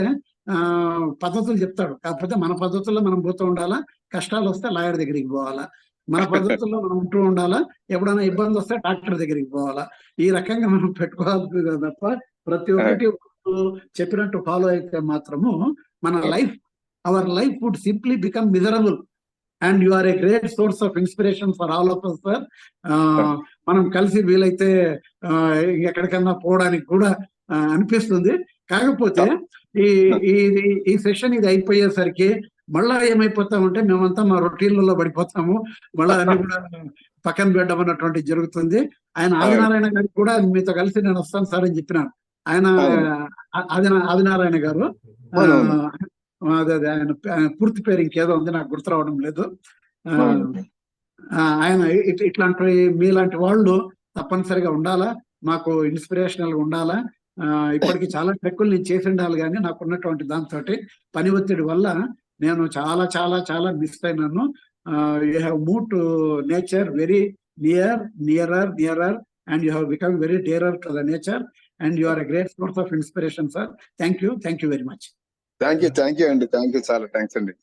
పద్ధతులు చెప్తాడు, కాకపోతే మన పద్ధతుల్లో మనం పోతూ ఉండాలా, కష్టాలు వస్తే లాయర్ దగ్గరికి పోవాలా, మన పద్ధతుల్లో మనం ఉంటూ ఉండాలా, ఎప్పుడైనా ఇబ్బంది వస్తే డాక్టర్ దగ్గరికి పోవాలా. ఈ రకంగా మనం పెట్టుకోవాలి తప్ప ప్రతి ఒక్కటి చెప్పినట్టు ఫాలో అయితే మాత్రము మన our life would simply become miserable and you are a great source of inspiration for all of us sir. మనం కలిసి వీలైతే ఎక్కడికన్నా పోవడానికి కూడా అనిపిస్తుంది. కాకపోతే ఈ సెషన్ ఇది అయిపోయేసరికి మళ్ళా ఏమైపోతామంటే మేమంతా మా రొటీన్లలో పడిపోతాము, మళ్ళా అన్ని కూడా పక్కన పెట్టడం అన్నటువంటి జరుగుతుంది. ఆయన ఆదినారాయణ గారికి కూడా మీతో కలిసి నేను వస్తాను సార్ అని చెప్పినాను. ఆయన ఆదినారాయణ గారు, అదే ఆయన పూర్తి పేరు ఇంకేదో ఉంది నాకు గుర్తు రావడం లేదు. ఆయన ఇట్లాంటి మీలాంటి వాళ్ళు తప్పనిసరిగా ఉండాలా, మాకు ఇన్స్పిరేషనల్ గా ఉండాలా. ఇప్పటికి చాలా ట్రెక్కులు నేను చేసి ఉండాలి, కానీ నాకు ఉన్నటువంటి దాంతో పని ఒత్తిడి వల్ల నేను చాలా చాలా చాలా మిస్ అయినాను. You have move to nature very nearer and you have become very dearer to the nature and you are a great source of inspiration, sir. Thank you very much. Thank you అండి, thank you, చాలా thanks అండి.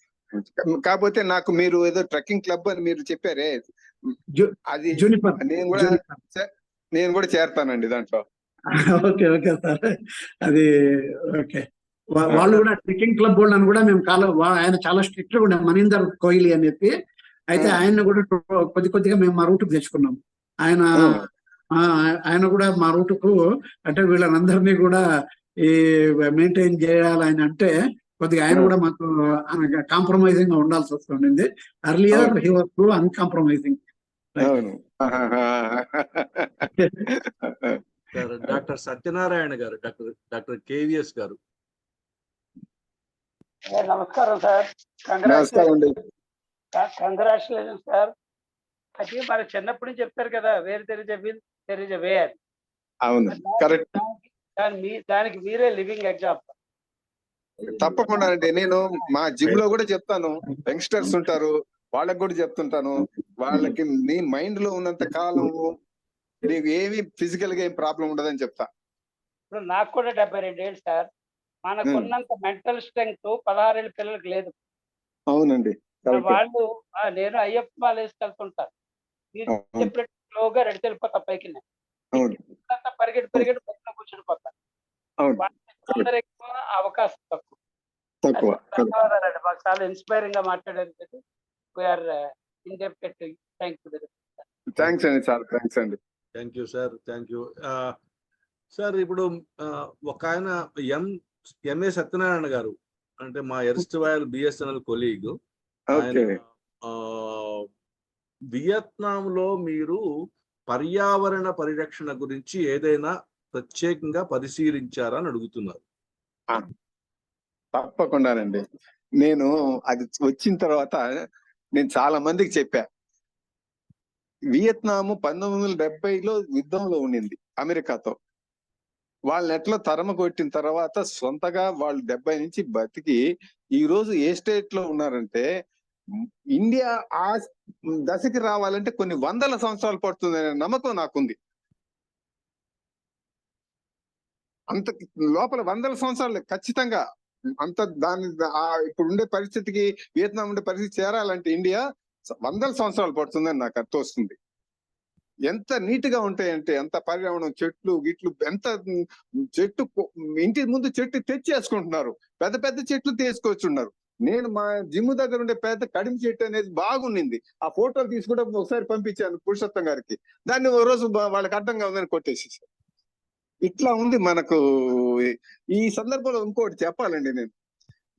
కాకపోతే నాకు మీరు ఏదో trekking club అని మీరు చెప్పారే, అది Juniper. నేను కూడా చేరతానండి దాంట్లో. ఓకే సార్, అది ఓకే. వాళ్ళు కూడా ట్రెక్కింగ్ క్లబ్ వాళ్ళని కూడా మేము ఆయన చాలా స్ట్రిక్ట్ గా ఉన్నాం, మనీందర్ కోహ్లీ అని చెప్పి. అయితే ఆయన కూడా కొద్దిగా మేము మా రూట్ తెచ్చుకున్నాం. ఆయన కూడా మా రూటుకు, అంటే వీళ్ళందరినీ కూడా ఈ మెయింటైన్ చేయాలి ఆయన అంటే కొద్దిగా ఆయన కూడా మాకు కాంప్రమైజింగ్ గా ఉండాల్సి వస్తుంది. Earlier he was two uncompromising. Doctor Satyanarayana గారు, డాక్టర్ కేవీఎస్ గారు. నమస్కారం సార్. Congratulation sir. అది మన చిన్నప్పటి నుంచి చెప్తారు కదా, where there is a will there is a way అని. అవును, కరెక్ట్. దానికి మీరే లివింగ్ ఎగ్జాంపుల్. తప్పకుండా అండి. నేను మా జిమ్ లో కూడా చెప్తాను, యంగ్స్టర్స్ ఉంటారు, వాళ్ళకి కూడా చెప్తుంటాను, వాళ్ళకి నీ మైండ్ లో ఉన్నంత కాలం నీకు ఏమి ఫిజికల్ గా ఏం ప్రాబ్లం ఉండదని చెప్తా. ఇప్పుడు నాకు కూడా 72 ఏళ్ళు సార్. మనకున్నంత మెంటల్ స్ట్రెంగ్త్ 16 ఏళ్ళ పిల్లలకి లేదు. అవునండి, వాళ్ళు నేను అయ్యప్ప మాల వేసుకెళ్తుంటాను, మీరు చెప్పినట్టు స్లోగా రెడీ వెళ్ళిపోతా పైకి, పరిగెట్టి పైన కూర్చుండిపోతాను. ఎక్కువ అవకాశం తక్కువ. ధన్యవాదాలండి, మాకు చాలా ఇన్స్పైరింగ్ గా మాట్లాడేందుకు. We are indebted. థ్యాంక్స్ అండి, చాలా థ్యాంక్స్ అండి. Thank you sir, thank you sir. ఇప్పుడు ఒక ఆయన ఎంఏ సత్యనారాయణ గారు, అంటే మా ఎర్స్ట్వైల్ బిఎస్ఎన్ఎల్ కొలీగ్. వియత్నాం లో మీరు పర్యావరణ పరిరక్షణ గురించి ఏదైనా ప్రత్యేకంగా పరిశీలించారా అని అడుగుతున్నారు. తప్పకుండానండి. నేను అది వచ్చిన తర్వాత నేను చాలా మందికి చెప్పా. వియత్నాము 1970లో యుద్ధంలో ఉండింది అమెరికాతో. వాళ్ళని ఎట్లా తరమ కొట్టిన తర్వాత సొంతగా వాళ్ళు 70 నుంచి బతికి ఈ రోజు ఏ స్టేట్ లో ఉన్నారంటే, ఇండియా ఆ దశకి రావాలంటే కొన్ని వందల సంవత్సరాలు పడుతుందనే నమ్మకం నాకుంది. అంత లోపల వందల సంవత్సరాలు ఖచ్చితంగా. అంత దాని ఇప్పుడు ఉండే పరిస్థితికి, వియత్నాం ఉండే పరిస్థితి చేరాలంటే ఇండియా వందల సంవత్సరాలు పడుతుందని నాకు అర్థం వస్తుంది. ఎంత నీట్ గా ఉంటాయంటే, ఎంత పర్యావరణం, చెట్లు గిట్లు, ఎంత చెట్టు, ఇంటి ముందు చెట్టు తెచ్చేసుకుంటున్నారు, పెద్ద పెద్ద చెట్లు తీసుకొచ్చున్నారు. నేను మా జిమ్ దగ్గర ఉండే పెద్ద కడిమి చెట్టు అనేది బాగుండింది, ఆ ఫోటోలు తీసుకుంటే ఒకసారి పంపించాను పురుషోత్తం గారికి. దాన్ని ఒక రోజు వాళ్ళకి అడ్డంగా ఉందని కొట్టేసేసారు. ఇట్లా ఉంది మనకు. ఈ సందర్భంలో ఇంకోటి చెప్పాలండి, నేను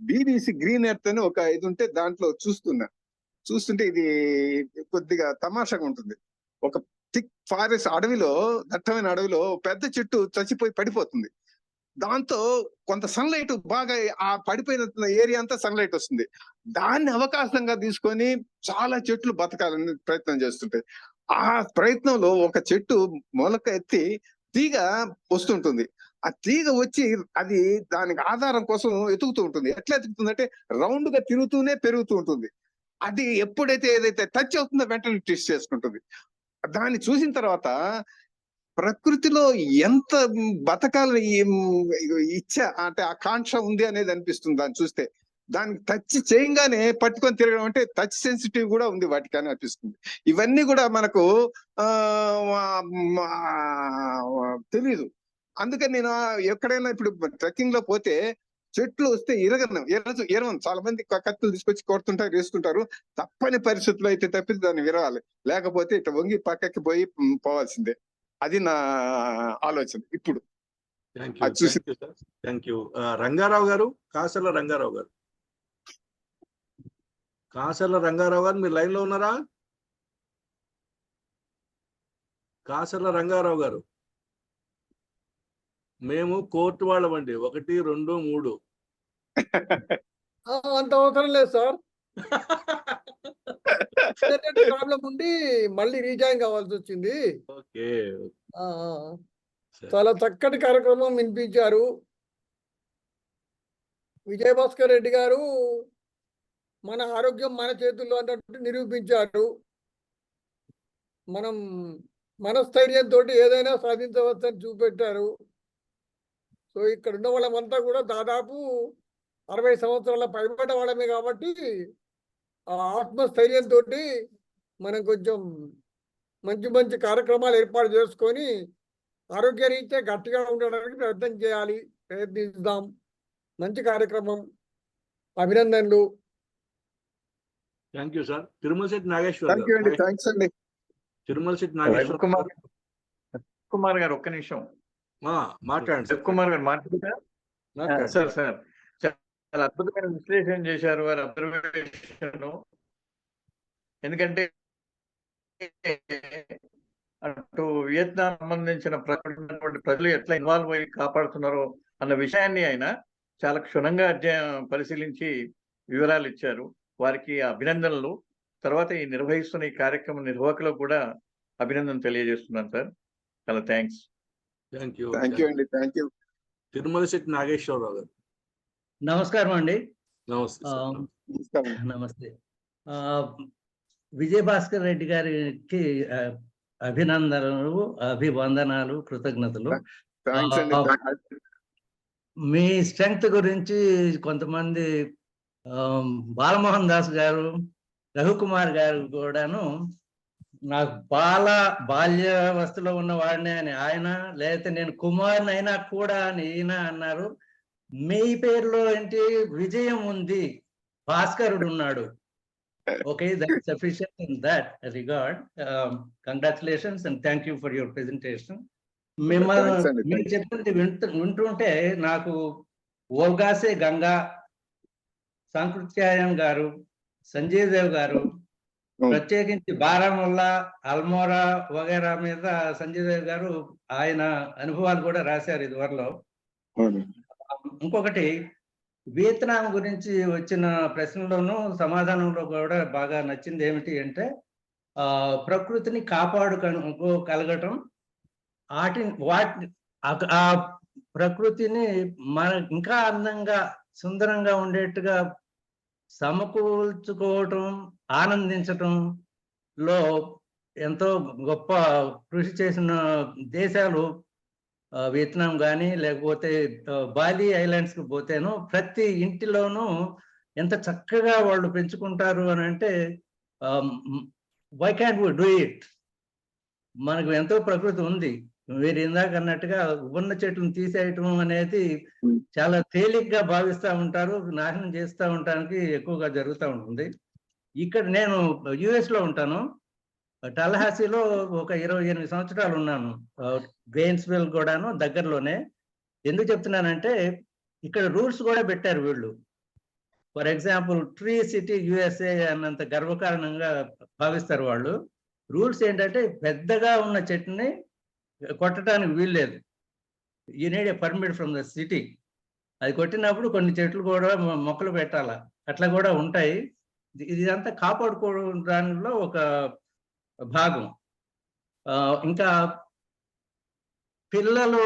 బీబీసీ గ్రీన్ ఎర్త్ అని ఒక ఇది ఉంటే దాంట్లో చూస్తుంటే ఇది కొద్దిగా తమాషాగా ఉంటుంది. ఒక థిక్ ఫారెస్ట్ అడవిలో, దట్టమైన అడవిలో పెద్ద చెట్టు చచ్చిపోయి పడిపోతుంది. దాంతో కొంత సన్లైట్ బాగా, ఆ పడిపోయిన ఏరియా అంతా సన్లైట్ వస్తుంది. దాన్ని అవకాశంగా తీసుకొని చాలా చెట్లు బతకాలని ప్రయత్నం చేస్తుంటాయి. ఆ ప్రయత్నంలో ఒక చెట్టు మొలక ఎత్తి తీగ వస్తుంటుంది. ఆ తీగ వచ్చి అది దానికి ఆధారం కోసం ఎతుకుతూ ఉంటుంది. ఎట్లా ఎతుకుతుందంటే రౌండ్ గా తిరుగుతూనే పెరుగుతూ ఉంటుంది. అది ఎప్పుడైతే ఏదైతే టచ్ అవుతుందో వెంటనే ట్విస్ట్ చేసుకుంటుంది. దాన్ని చూసిన తర్వాత ప్రకృతిలో ఎంత బతకాలని ఇచ్చ, అంటే ఆకాంక్ష ఉంది అనేది అనిపిస్తుంది దాన్ని చూస్తే. దానికి టచ్ చేయంగానే పట్టుకొని తిరగడం అంటే టచ్ సెన్సిటివ్ కూడా ఉంది వాటికి అని అనిపిస్తుంది. ఇవన్నీ కూడా మనకు తెలీదు. అందుకని నేను ఎక్కడైనా ఇప్పుడు ట్రెక్కింగ్ లో పోతే చెట్లు వస్తే ఎరవను. చాలా మంది కత్తులు తీసుకొచ్చి కొడుతుంటారు, వేసుకుంటారు. తప్పని పరిస్థితుల్లో అయితే తప్పితే దాన్ని విరవాలి, లేకపోతే ఇట్లా వంగి పక్కకి పోయి పోవాల్సిందే. అది నా ఆలోచన ఇప్పుడు. Thank you. రంగారావు గారు, కాసర్ల రంగారావు గారు. కాసర్ల రంగారావు గారు, మీరు లైన్ లో ఉన్నారా? కాసర్ల రంగారావు గారు, మేము కోర్టు వాళ్ళమండి, 1, 2, 3. అంత అవసరం లేదు సార్. ఇంటర్నెట్ ప్రాబ్లం ఉండి మళ్ళీ రీజాయిన్ కావాల్సి వచ్చింది. ఓకే. ఆ, ఆ. సరే. చాలా చక్కటి కార్యక్రమం వినిపించారు. విజయభాస్కర్ రెడ్డి గారు మన ఆరోగ్యం మన చేతుల్లో అన్నట్టు నిరూపించారు. మనం మనస్థైర్యంతో ఏదైనా సాధించవచ్చని చూపెట్టారు. సో ఇక్కడ ఉన్న వాళ్ళమంతా కూడా దాదాపు 60 సంవత్సరాల పైబడ్డ వాళ్ళమే కాబట్టి ఆ ఆత్మస్థైర్యంతో మనం కొంచెం మంచి మంచి కార్యక్రమాలు ఏర్పాటు చేసుకొని ఆరోగ్యరీత్యా గట్టిగా ఉండడానికి ప్రయత్నిద్దాం. మంచి కార్యక్రమం. అభినందనలు. Thank you sir. Tirumala Shetty Nageshwar thank you అండి. గారు. థ్యాంక్స్ అండి. తిరుమల శెట్టి నాగేశ్వర్ రవికుమార్ గారు. కుమార్ గారు ఒక్క నిమిషం. మాట్లాడండి సార్. రవికుమార్ గారు మాట్లాడుతారా? మాట్లాడండి. సార్ సార్ చాలా అద్భుతమైన విశ్లేషణ చేశారు వారి అబ్జర్వేషన్. ఎందుకంటే అటు వియత్నాం సంబంధించిన ప్రజలు ఎట్లా ఇన్వాల్వ్ అయ్యి కాపాడుతున్నారో అన్న విషయాన్ని ఆయన చాలా క్షుణ్ణంగా పరిశీలించి వివరాలు ఇచ్చారు. వారికి అభినందనలు. తర్వాత ఈ నిర్వహిస్తున్న ఈ కార్యక్రమం నిర్వాహకులకు కూడా అభినందన తెలియజేస్తున్నాను సార్. చాలా thanks. Thank you. Thank you అండి. Thank you. తిరుమల శెట్టి నాగేశ్వరరావు గారు. నమస్కారం అండి. నమస్తే సార్. నమస్కారం. నమస్తే. విజయభాస్కర్ రెడ్డి గారికి అభినందనలు, అభివందనాలు, కృతజ్ఞతలు. థ్యాంక్స్ అండి. మీ స్ట్రెంగ్త్ గురించి కొంతమంది బాలమోహన్ దాస్ గారు, రవికుమార్ గారు కూడాను నాకు బాల్యావస్థలో ఉన్న వాడిని అని ఆయన, లేకపోతే నేను కుమార్ని అయినా కూడా అని ఈయన అన్నారు. మీ పేరులో ఏంటి విజయం ఉంది, భాస్కరుడు ఉన్నాడు. Okay, that's sufficient in that regard. Congratulations and thank you for your presentation. మిమ్మల్ని మీరు చెప్పింది వింటుంటే నాకు ఓగాసే గంగా, సంకృత్యాయన్ గారు, సంజయ్ దేవ్ గారు, ప్రత్యేకించి బారాముల్లా, అల్మోరా వగైరా మీద సంజయ్ దేవ్ గారు ఆయన అనుభవాలు కూడా రాశారు ఇదివరలో. ఇంకొకటి, వియత్నాం గురించి వచ్చిన ప్రశ్నలోనూ సమాధానంలో కూడా బాగా నచ్చింది ఏమిటి అంటే ప్రకృతిని కాపాడుకోగలగటం, వాటి ఆ ప్రకృతిని మన ఇంకా అందంగా సుందరంగా ఉండేట్టుగా సమకూల్చుకోవటం, ఆనందించటంలో ఎంతో గొప్ప కృషి చేసిన దేశాలు వియత్నాం కానీ లేకపోతే బాలి ఐలాండ్స్కి పోతేనో ప్రతి ఇంటిలోనూ ఎంత చక్కగా వాళ్ళు పెంచుకుంటారు అని అంటే why can we do it? మనకు ఎంతో ప్రకృతి ఉంది. మీరు ఇందాక అన్నట్టుగా ఉన్న చెట్లను తీసేయటం అనేది చాలా తేలిగ్గా భావిస్తూ ఉంటారు, నాశనం చేస్తూ ఉండటానికి ఎక్కువగా జరుగుతూ ఉంటుంది. ఇక్కడ నేను యుఎస్లో ఉంటాను, టల్హాసీలో ఒక 28 సంవత్సరాలు ఉన్నాను, గెయిన్స్విల్ కూడాను దగ్గరలోనే. ఎందుకు చెప్తున్నానంటే ఇక్కడ రూల్స్ కూడా పెట్టారు వీళ్ళు. For example tree city USA అన్నంత గర్వకారణంగా భావిస్తారు వాళ్ళు. రూల్స్ ఏంటంటే పెద్దగా ఉన్న చెట్టుని కొట్టడానికి వీల్లేదు, you need a permit from the city. అది కొట్టినప్పుడు కొన్ని చెట్లు కూడా మొక్కలు పెట్టాలా, అట్లా కూడా ఉంటాయి. ఇదంతా కాపాడుకోవడంలో ఒక భాగం. ఇంకా పిల్లలు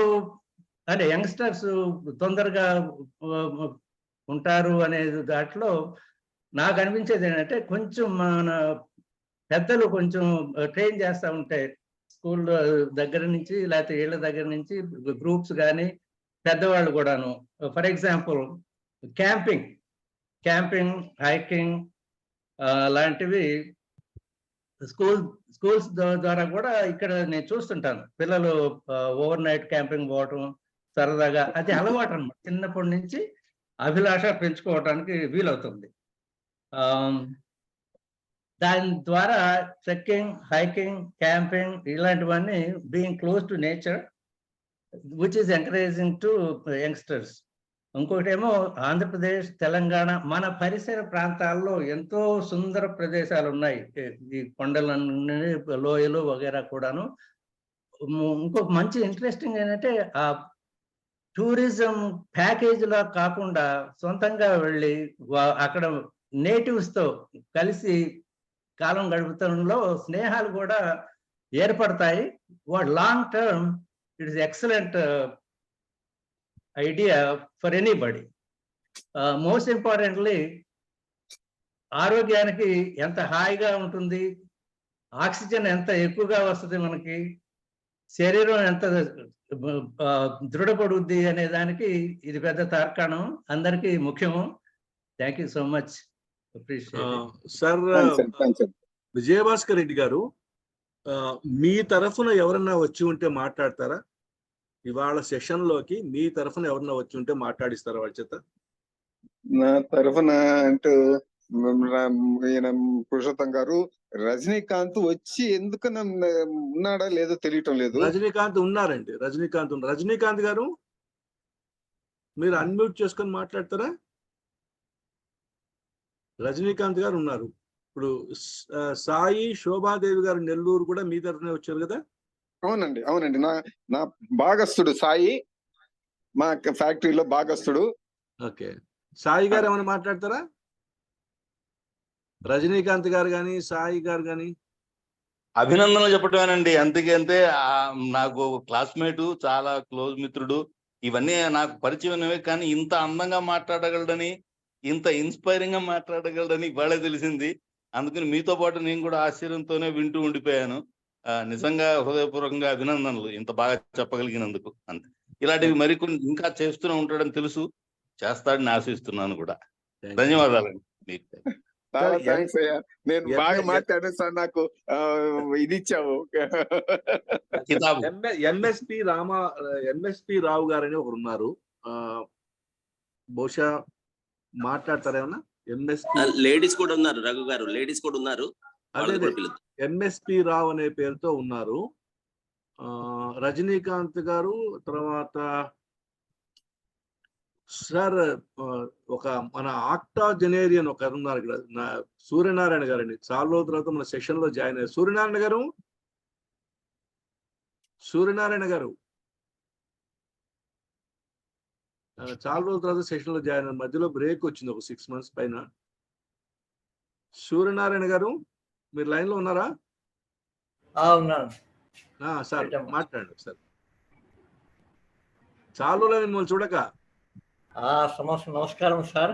అంటే యంగ్స్టర్స్ తొందరగా ఉంటారు అనే దాంట్లో నాకు అనిపించేది ఏంటంటే కొంచెం మన పెద్దలు కొంచెం ట్రైన్ చేస్తూ ఉంటే స్కూల్ దగ్గర నుంచి లేకపోతే ఇళ్ళ దగ్గర నుంచి గ్రూప్స్ కానీ పెద్దవాళ్ళు కూడాను. ఫర్ ఎగ్జాంపుల్ క్యాంపింగ్, హైకింగ్ లాంటివి స్కూల్స్ ద్వారా కూడా ఇక్కడ నేను చూస్తుంటాను. పిల్లలు ఓవర్ నైట్ క్యాంపింగ్ పోవటం సరదాగా, అది అలవాటు అన్నమాట. చిన్నప్పటి నుంచి అభిలాష పెంచుకోవడానికి వీలవుతుంది. దాని ద్వారా ట్రెక్కింగ్, హైకింగ్, క్యాంపింగ్ ఇలాంటివన్నీ being close to nature which is encouraging to youngsters. ఇంకొకటేమో ఆంధ్రప్రదేశ్, తెలంగాణ మన పరిసర ప్రాంతాల్లో ఎంతో సుందర ప్రదేశాలు ఉన్నాయి. ఈ కొండలన్నీ, లోయలు వగేరా కూడాను. ఇంకొక మంచి ఇంట్రెస్టింగ్ ఏంటంటే ఆ టూరిజం ప్యాకేజీలా కాకుండా సొంతంగా వెళ్ళి అక్కడ నేటివ్స్తో కలిసి కాలం గడుపుతంలో స్నేహాలు కూడా ఏర్పడతాయి. What long term it is excellent idea for anybody. Most importantly ఆరోగ్యానికి ఎంత హాయిగా ఉంటుంది, ఆక్సిజన్ ఎంత ఎక్కువగా వస్తుంది, మనకి శరీరం ఎంత దృఢపడుద్ది అనే దానికి ఇది పెద్ద తార్కాణం, అందరికీ ముఖ్యము. Thank you so much. Sir Vijayabhaskar Reddy గారు, మీ తరఫున ఎవరన్నా వచ్చి ఉంటే మాట్లాడతారా? ఇవాళ సెషన్ లోకి మీ తరఫున ఎవరన్నా వచ్చి ఉంటే మాట్లాడిస్తారా వాళ్ళ చేత? నా తరఫున అంటూ ఈయన పురుషోత్తం గారు, రజనీకాంత్ వచ్చి ఎందుకు ఉన్నాడా లేదో తెలియటం లేదు. రజనీకాంత్ ఉన్నారండి, రజనీకాంత్ గారు మీరు అన్మ్యూట్ చేసుకొని మాట్లాడతారా? రజనీకాంత్ గారు ఉన్నారు. ఇప్పుడు సాయి శోభాదేవి గారు నెల్లూరు కూడా మీ తరఫునే వచ్చారు కదా? అవునండి, అవునండి. నా భాగస్థుడు సాయి, మా ఫ్యాక్టరీలో భాగస్థుడు. ఓకే, సాయి గారు ఏమైనా మాట్లాడతారా? రజనీకాంత్ గారు కానీ సాయి గారు కానీ? అభినందనలు చెప్పటమేనండి. అంతకంటే నాకు క్లాస్మేట్, చాలా క్లోజ్ మిత్రుడు, ఇవన్నీ నాకు పరిచయమైనవే. కానీ ఇంత అందంగా మాట్లాడగలడని, ఇంత ఇన్స్పైరింగ్ గా మాట్లాడగలడని ఇవాళే తెలిసింది. అందుకని మీతో పాటు నేను కూడా ఆశ్చర్యంతోనే వింటూ ఉండిపోయాను. నిజంగా హృదయపూర్వకంగా అభినందనలు ఇంత బాగా చెప్పగలిగినందుకు. అంతే, ఇలాంటివి మరికొన్ని ఇంకా చేస్తూనే ఉంటాడని తెలుసు, చేస్తాడని ఆశిస్తున్నాను కూడా. ధన్యవాదాలండి మీకు. చాలా థ్యాంక్స్ అయ్యా, నేను బాగా మాట్లాడాను సార్, నాకు ఇది ఇచ్చావు. ఎంఎస్పి రావు గారని ఒకరు ఉన్నారు, బహుశా మాట్లాడతారా ఏమన్నా? లేడీస్ కూడా ఉన్నారు, రఘు గారు లేడీస్ కూడా ఉన్నారు. ఎంఎస్పి రావు అనే పేరుతో ఉన్నారు. రజనీకాంత్ గారు, తర్వాత సార్ ఒక మన ఆక్టాజెనేరియన్ ఒక ఉన్నారు ఇక్కడ, సూర్యనారాయణ గారు అండి. చాలా రోజుల తర్వాత మన సెషన్ లో జాయిన్ అయ్యారు. సూర్యనారాయణ గారు చాలా రోజుల తర్వాత సెషన్ లో జాయిన్ అయ్యారు. మధ్యలో బ్రేక్ వచ్చింది ఒక 6 months పైన. సూర్యనారాయణ గారు మీరు లైన్ లో ఉన్నారా? సార్ మాట్లాడండి సార్. చాలా రోజులు మిమ్మల్ని చూడక. నమస్కారం సార్,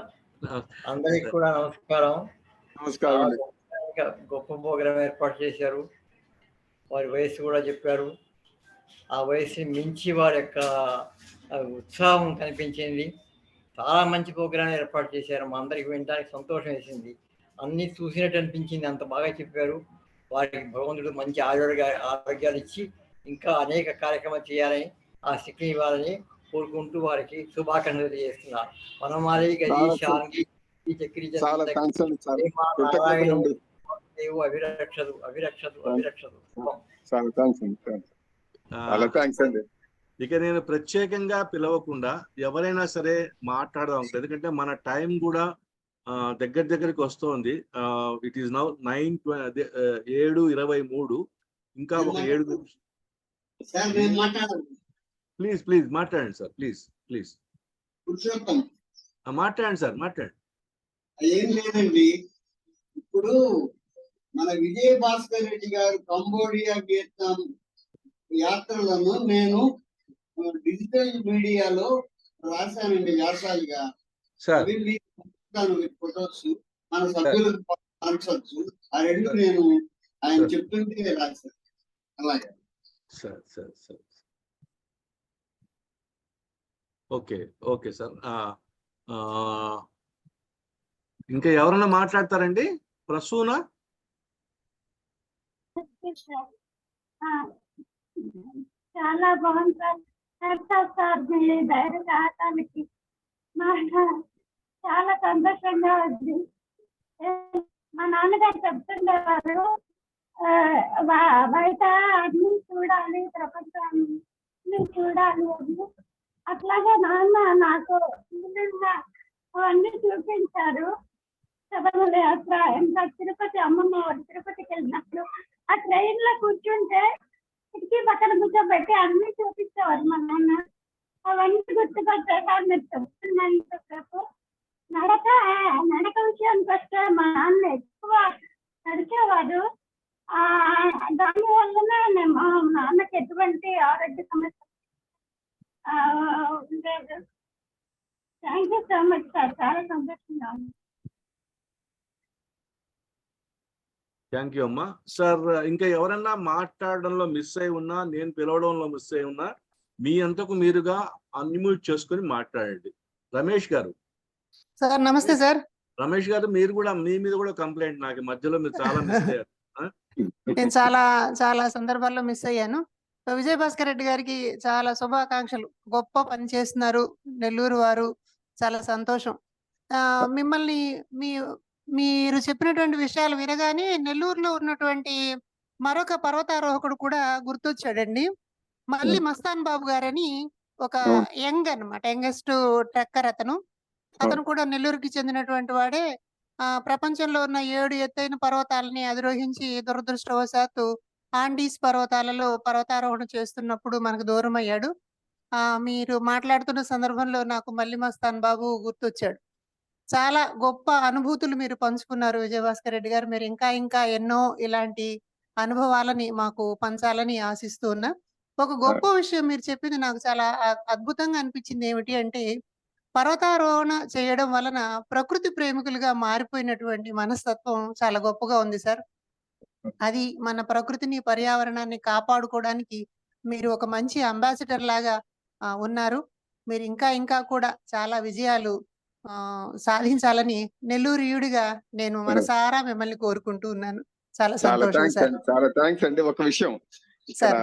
అందరికి కూడా నమస్కారం. గొప్ప ప్రోగ్రాం ఏర్పాటు చేశారు. వారి వయసు కూడా చెప్పారు. ఆ వయసు మించి వారి యొక్క ఉత్సాహం కనిపించింది. చాలా మంచి ప్రోగ్రాం ఏర్పాటు చేశారు. మా అందరికి వినడానికి సంతోషం వేసింది. అన్ని చూసినట్టు అనిపించింది, అంత బాగా చెప్పారు. వారికి భగవంతుడు మంచి ఆరోగ్యాలు ఇచ్చి ఇంకా అనేక కార్యక్రమాలు చేయాలని, ఆ శక్తి ఇవ్వాలని కోరుకుంటూ వారికి శుభాకాంక్షలు తెలియజేస్తున్నారు. వనమాలి గజేశాంగి చక్రి అభిరక్షదు అభిరక్షదు అభిరక్షదు. ఇక నేను ప్రత్యేకంగా పిలవకుండా ఎవరైనా సరే మాట్లాడదాం, ఎందుకంటే మన టైం కూడా దగ్గరికి వస్తోంది. It is now 7:23. ఇంకా ఒక 7 నిమిషాలు. ప్లీజ్ మాట్లాడండి సార్, ప్లీజ్ మాట్లాడండి సార్, మాట్లాడండి. ఏం లేదండి, ఇప్పుడు మన విజయభాస్కర్ రెడ్డి గారు కంబోడియా, వియత్నాం యాత్రలను నేను డిజిటల్ మీడియాలో రాశానండి వ్యాసాలుగా. ఫొటోస్ మన సభ్యులకు పంచవచ్చు. ఆ రెండు నేను ఆయన చెప్తుంటే రాశాను. అలాగే సార్ ఓకే సార్. ఇంకా ఎవరైనా మాట్లాడతారండి? ప్రసూన? చాలా బాగుంది సార్, మీ ధైర్యం రావటానికి చాలా సంతోషంగా ఉంది. మా నాన్నగారు చెప్తుండేవారు, బయట అన్ని చూడాలి, ప్రపంచాన్ని చూడాలి అని. అట్లాగే నాన్న నాకు అవన్నీ చూపించారు. శబరిమల యాత్ర, ఇంకా తిరుపతి, అమ్మమ్మ వారు తిరుపతికి వెళ్ళినప్పుడు ఆ ట్రైన్ లో కూర్చుంటే కిటికీ పక్కన కూర్చోబెట్టి అన్ని చూపించేవారు మా నాన్న. అవన్నీ గుర్తుపట్టారు మీరు చెప్తున్నంతసేపు. నడక విషయానికి వస్తే మా నాన్న ఎక్కువ నడిచేవాడు. దాని వల్లనే మా నాన్నకి ఎటువంటి ఆరోగ్య సమస్య ఉండేది. Thank you so much sir, చాలా సంతోషంగా ఉంది. థ్యాంక్ యూ అమ్మా. సార్ ఇంకా ఎవరన్నా మాట్లాడడంలో మిస్ అయి ఉన్నా, నేను పిలవడంలో మిస్ అయి ఉన్నా, మీ అంతకు మీరుగా అన్మ్యూట్ చేసుకొని మాట్లాడండి. రమేష్ గారు. సార్ నమస్తే సార్. రమేష్ గారు, మీరు కూడా మీ మీద కూడా కంప్లైంట్, నాకు మధ్యలో మీరు చాలా మిస్ అయ్యారు. నేను చాలా సందర్భాల్లో మిస్ అయ్యాను. విజయ్ భాస్కర్ రెడ్డి గారికి చాలా శుభాకాంక్షలు. గొప్ప పని చేస్తున్నారు నెల్లూరు వారు, చాలా సంతోషం. మిమ్మల్ని మీరు చెప్పినటువంటి విషయాలు వినగానే నెల్లూరులో ఉన్నటువంటి మరొక పర్వతారోహకుడు కూడా గుర్తొచ్చాడండి. మల్లి మస్తాన్ బాబు గారని ఒక యంగెస్ట్ ట్రెక్కర్ అతను కూడా నెల్లూరుకి చెందినటువంటి వాడే. ప్రపంచంలో ఉన్న 7 ఎత్తైన పర్వతాలని అధిరోహించి దురదృష్టవశాత్తు ఆండీస్ పర్వతాలలో పర్వతారోహణ చేస్తున్నప్పుడు మనకు దూరం అయ్యాడు. మీరు మాట్లాడుతున్న సందర్భంలో నాకు మల్లి మస్తాన్ బాబు గుర్తొచ్చాడు. చాలా గొప్ప అనుభూతులు మీరు పంచుకున్నారు విజయభాస్కర్ రెడ్డి గారు. మీరు ఇంకా ఎన్నో ఇలాంటి అనుభవాలని మాకు పంచాలని ఆశిస్తూ ఉన్నా. ఒక గొప్ప విషయం మీరు చెప్పింది నాకు చాలా అద్భుతంగా అనిపించింది. ఏమిటి అంటే, పర్వతారోహణ చేయడం వలన ప్రకృతి ప్రేమికులుగా మారిపోయినటువంటి మనస్తత్వం చాలా గొప్పగా ఉంది సార్. అది మన ప్రకృతిని, పర్యావరణాన్ని కాపాడుకోవడానికి మీరు ఒక మంచి అంబాసిడర్ లాగా ఉన్నారు. మీరు ఇంకా కూడా చాలా విజయాలు సాధించాలని నెల్లూరుయుడిగా నేను మనసారా మిమ్మల్ని కోరుకుంటూ ఉన్నాను. చాలా సంతోషం సార్. చాలా థ్యాంక్స్ అండి. ఒక విషయం, ఇక్కడ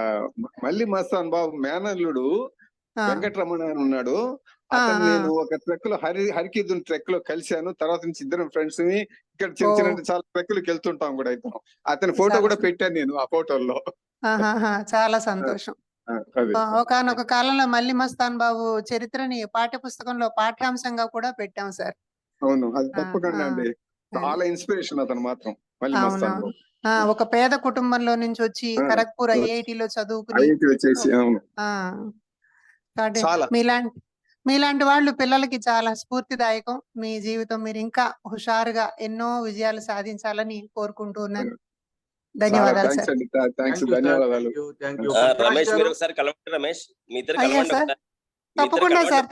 మల్లి మస్తాన్ బాబు మేనల్లుడు వెంకటరమణ అని ఉన్నాడు. అతను నేను ఒక ట్రెక్ లో హరికిదున్ ట్రెక్ లో కలిశాను. తర్వాత నుంచి ఇద్దరం ఫ్రెండ్స్ ని ఇక్కడ చిన్న చాలా ట్రెక్లకు వెళ్తుంటాం కూడా. అతని ఫోటో కూడా పెట్టాను నేను ఆ ఫోటోల్లో. చాలా సంతోషం. ఒకనొక కాలంలో మల్లి మస్తాన్ బాబు చరిత్రని పాఠ్య పుస్తకంలో పాఠ్యాంశంగా కూడా పెట్టాం సార్. అవును, అది తప్పకుండా అండి. చాలా ఇన్స్పిరేషన్ అతను మాత్రం మల్లి మస్తాన్ బాబు. ఒక పేద కుటుంబంలో నుంచి వచ్చి ఖరగ్పూర్ ఐఐటిలో చదువుకుని మీలాంటి వాళ్ళు పిల్లలకి చాలా స్ఫూర్తిదాయకం. మీ జీవితం మీరు ఇంకా హుషారుగా ఎన్నో విజయాలు సాధించాలని కోరుకుంటూ ఉన్నాను. ధన్యవాదాలు సార్. రమేష్ మీరు ఒకసారి కలవండి. రమేష్ మీ ఇద్దరు సార్ తప్పకుండా సార్,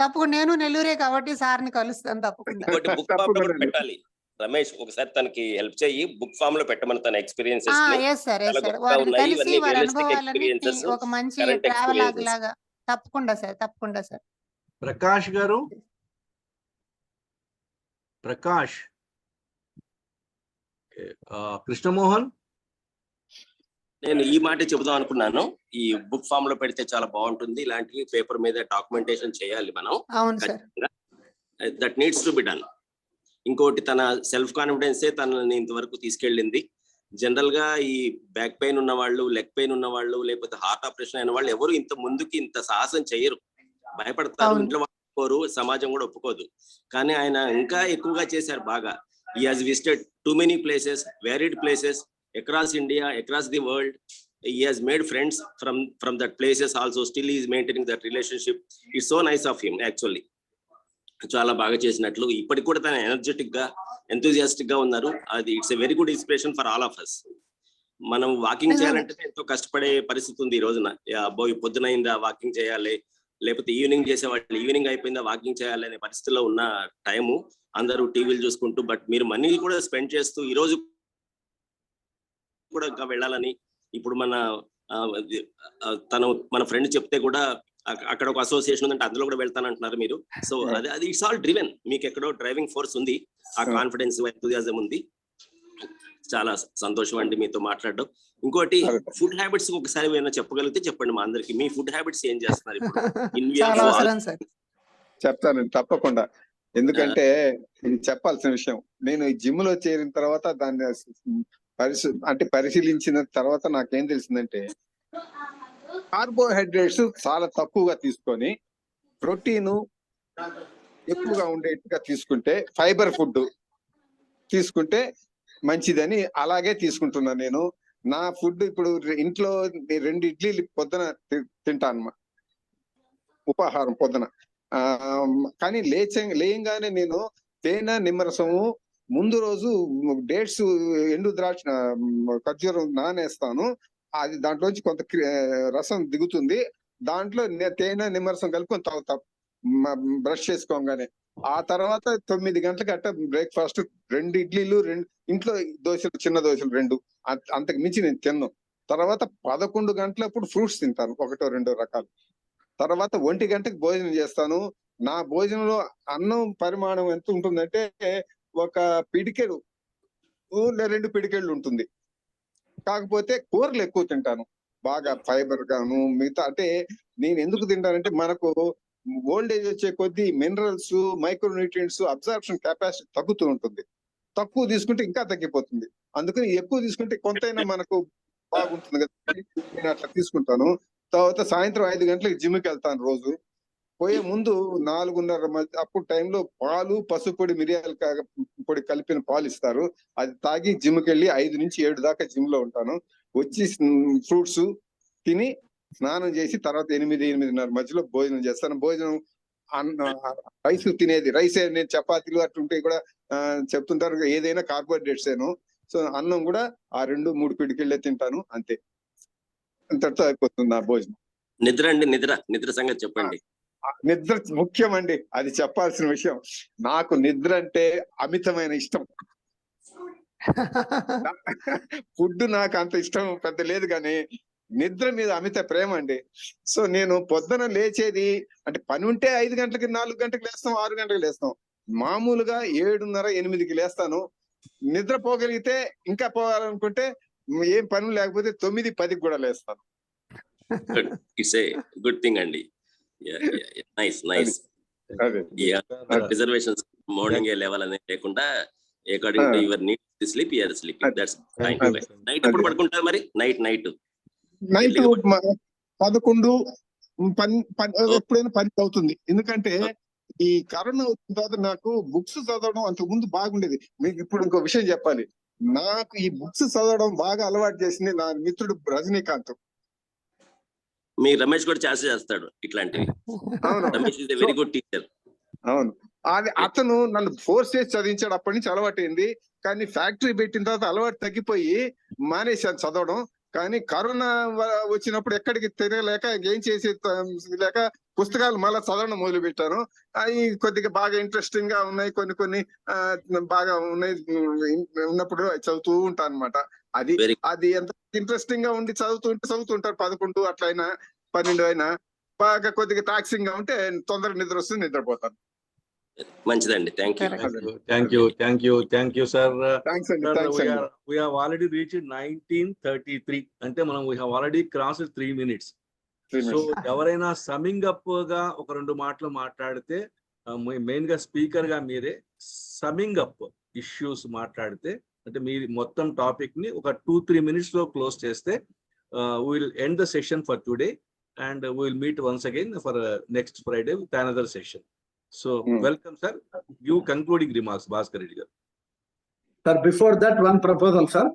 తప్పకుండా. నేను నెల్లూరే కాబట్టి సార్ని కలుస్తాను తప్పకుండా. బుక్ ఫామ్ లో పెట్టాలి రమేష్, ఒకసారి తనకి హెల్ప్ చేయి. బుక్ ఫామ్ లో పెట్టమని తన ఎక్స్పీరియన్సెస్ ఒక మంచి ట్రావెల్ లాగా. తప్పకుండా సార్, తప్పకుండా సార్. ప్రకాష్ గారు, ప్రకాష్ కృష్ణమోహన్, నేను ఈ మాట చెబుదాం అనుకున్నాను. ఈ బుక్ ఫామ్ లో పెడితే చాలా బాగుంటుంది. ఇలాంటివి పేపర్ మీద డాక్యుమెంటేషన్ చేయాలి మనం. That needs to be done. ఇంకోటి, తన సెల్ఫ్ కాన్ఫిడెన్సే తనని ఇంతవరకు తీసుకెళ్ళింది. జనరల్ గా ఈ బ్యాక్ పెయిన్ ఉన్న వాళ్ళు, లెగ్ పెయిన్ ఉన్న వాళ్ళు, లేకపోతే హార్ట్ ఆపరేషన్ అయిన వాళ్ళు ఎవరు ఇంత ముందుకి ఇంత సాహసం చేయరు, భయపడతారు. ఇంట్లో ఒప్పుకోరు, సమాజం కూడా ఒప్పుకోదు. కానీ ఆయన ఇంకా ఎక్కువగా చేశారు బాగా. He has visited too many places, varied places across India, across the world. He has made friends from that places also. Still he is maintaining that relationship. It's so nice of him actually. చాలా బాగా చేసినట్లు ఇప్పటికి కూడా తన energetic గా, enthusiastic గా ఉన్నారు. అది it's a very good inspiration for all of us. మనం వాకింగ్ చేయాలంటే ఎంతో కష్టపడే పరిస్థితి ఉంది ఈ రోజున. అబ్బోయ్ పొద్దునైందా వాకింగ్ చేయాలి, లేకపోతే ఈవినింగ్ చేసేవాళ్ళు ఈవినింగ్ అయిపోయిందా వాకింగ్ చేయాలి అనే పరిస్థితిలో ఉన్న టైము అందరూ టీవీలు చూసుకుంటూ. బట్ మీరు మనీ కూడా స్పెండ్ చేస్తూ ఈ రోజు కూడా ఇంకా వెళ్ళాలని, ఇప్పుడు మన ఫ్రెండ్ చెప్తే కూడా అక్కడ ఒక అసోసియేషన్ ఉందంటే అందులో కూడా వెళ్తానంటున్నారు మీరు. సో అది ఇట్స్ ఆల్ డ్రివెన్. మీకు ఎక్కడో డ్రైవింగ్ ఫోర్స్ ఉంది, ఆ కాన్ఫిడెన్స్, ఎంతూజియాజం ఉంది. చాలా సంతోషం అండి మీతో మాట్లాడడం. ఇంకోటి, ఫుడ్ హ్యాబిట్స్ ఒకసారి ఏమైనా చెప్పగలిగితే చెప్పండి మా అందరికి. మీ ఫుడ్ హ్యాబిట్స్ ఏం చేస్తున్నారు ఇప్పుడు? చెప్తానండి తప్పకుండా. ఎందుకంటే ఇది చెప్పాల్సిన విషయం. నేను ఈ జిమ్ లో చేరిన తర్వాత దాన్ని పరిశీలించిన తర్వాత నాకేం తెలిసిందంటే, కార్బోహైడ్రేట్స్ చాలా తక్కువగా తీసుకొని ప్రోటీన్ ఎక్కువగా ఉండేట్టుగా తీసుకుంటే, ఫైబర్ ఫుడ్ తీసుకుంటే మంచిదని అలాగే తీసుకుంటున్నా నేను. నా ఫుడ్ ఇప్పుడు ఇంట్లో 2 ఇడ్లీలు పొద్దున తింటాను, ఉపాహారం పొద్దున. కానీ లేయంగానే నేను తేనె, నిమ్మరసము, ముందు రోజు డేట్స్ ఎండు ద్రాక్ష ఖర్జూరం నానేస్తాను. అది దాంట్లోంచి కొంత రసం దిగుతుంది. దాంట్లో తేనె నిమ్మరసం కలుపుకొని తాగుతాం బ్రష్ చేసుకోగానే. ఆ తర్వాత 9 గంటలకు అట్ట బ్రేక్ఫాస్ట్ 2 ఇడ్లీలు, 2 ఇంట్లో దోశలు, చిన్న దోశలు 2, అంతకు మించి నేను తిన్నాను. తర్వాత 11 గంటలప్పుడు ఫ్రూట్స్ తింటాను, 1-2 రకాలు. తర్వాత 1 గంటకు భోజనం చేస్తాను. నా భోజనంలో అన్నం పరిమాణం ఎంత ఉంటుందంటే ఒక పిడికెడు 2 పిడికెళ్ళు ఉంటుంది. కాకపోతే కూరలు ఎక్కువ తింటాను, బాగా ఫైబర్ గాను మిగతా. అంటే నేను ఎందుకు తింటానంటే మనకు ఓల్డ్ ఏజ్ వచ్చే కొద్దీ మినరల్స్, మైక్రోన్యూట్రియంట్స్ అబ్జార్ప్షన్ కెపాసిటీ తగ్గుతూ ఉంటుంది. తక్కువ తీసుకుంటే ఇంకా తగ్గిపోతుంది. అందుకని ఎక్కువ తీసుకుంటే కొంతైనా మనకు బాగుంటుంది కదా, నేను అట్లా తీసుకుంటాను. తర్వాత సాయంత్రం 5 గంటలకు జిమ్కి వెళ్తాను రోజు. పోయే ముందు 4:30 మధ్య అప్పుడు టైంలో పాలు, పసుపు పొడి, మిరియాల పొడి కలిపిన పాలు ఇస్తారు. అది తాగి జిమ్కి వెళ్ళి 5 నుంచి 7 దాకా జిమ్ లో ఉంటాను. వచ్చి ఫ్రూట్స్ తిని స్నానం చేసి తర్వాత 8-8:30 మధ్యలో భోజనం చేస్తాను. భోజనం రైస్ తినేది రైసే. నేను చపాతీలు అట్లుంటే కూడా చెప్తుంటారు, ఏదైనా కార్బోహైడ్రేట్స్ ఏను. సో అన్నం కూడా ఆ 2-3 పిడికిళ్ళే తింటాను, అంతే. అంతటితో అయిపోతుంది నా భోజనం. నిద్ర అండి, నిద్ర సంగతి చెప్పండి. నిద్ర ముఖ్యమండి, అది చెప్పాల్సిన విషయం. నాకు నిద్ర అంటే అమితమైన ఇష్టం. ఫుడ్ నాకు అంత ఇష్టం పెద్ద లేదు, కానీ నిద్ర మీద అమిత ప్రేమ అండి. సో నేను పొద్దున లేచేది అంటే పని ఉంటే 5 గంటలకి, 4 గంటలకు లేస్తాం, 6 గంటలకు లేస్తాం. మామూలుగా 7:30-8కి లేస్తాను. నిద్ర పోగలిగితే, ఇంకా పోవాలనుకుంటే ఏం పనులు లేకపోతే 9-10కి కూడా లేస్తాను. ఇట్స్ ఏ గుడ్ థింగ్ అండి. నైస్. రిజర్వేషన్స్ మార్నింగ్ లెవెల్ అనేది లేకుండా according to your need to sleep, you are sleeping. That's fine. Night ఎప్పుడు పడుకుంటారు మరి? నైట్ 11 ఎప్పుడైనా 10 అవుతుంది. ఎందుకంటే ఈ కరోనా వచ్చిన తర్వాత నాకు బుక్స్ చదవడం అంతకు ముందు బాగుండేది. మీకు ఇప్పుడు ఇంకో విషయం చెప్పాలి. నాకు ఈ బుక్స్ చదవడం బాగా అలవాటు చేసింది నా మిత్రుడు రజనీకాంత్. మీ రమేష్ కూడా చేస్తాడు ఇట్లాంటివి. Ramesh is a very good teacher. అవును, అది అతను నన్ను ఫోర్స్ చేసి చదివించాడు. అప్పటి నుంచి అలవాటైంది. కానీ ఫ్యాక్టరీ పెట్టిన తర్వాత అలవాటు తగ్గిపోయి మానేశాను చదవడం. కానీ కరోనా వచ్చినప్పుడు ఎక్కడికి తిరగలేక, ఏం చేసి లేక పుస్తకాలు మళ్ళీ చదవడం మొదలు పెట్టాను. అవి కొద్దిగా బాగా ఇంట్రెస్టింగ్ గా ఉన్నాయి, కొన్ని బాగా ఉన్నాయి. ఉన్నప్పుడు చదువుతూ ఉంటాను అనమాట. అది ఎంత ఇంట్రెస్టింగ్ గా ఉండి చదువుతుంటారు. 11 అట్లయినా 12 అయినా బాగా కొద్దిగా టాక్సింగ్ గా ఉంటే తొందరగా నిద్ర వస్తుంది, నిద్రపోతాను. మంచిదండి. Thank you sir. We have already reached 19:33. అంటే మనం we have already crossed 3 minutes. So ఎవరైనా సమ్మింగ్ అప్ గా ఒక 2 మాటలు మాట్లాడితే, మెయిన్ గా స్పీకర్ గా మీరే సమ్మింగ్ అప్ ఇష్యూస్ మాట్లాడితే, అంటే మీరు మొత్తం టాపిక్ ని ఒక 2-3 minutes లో క్లోజ్ చేస్తే we'll end the session for today and we'll meet once again for next Friday with another session. So welcome sir, you concluding remarks Bhaskar Reddy garu. Sir, before that one proposal sir.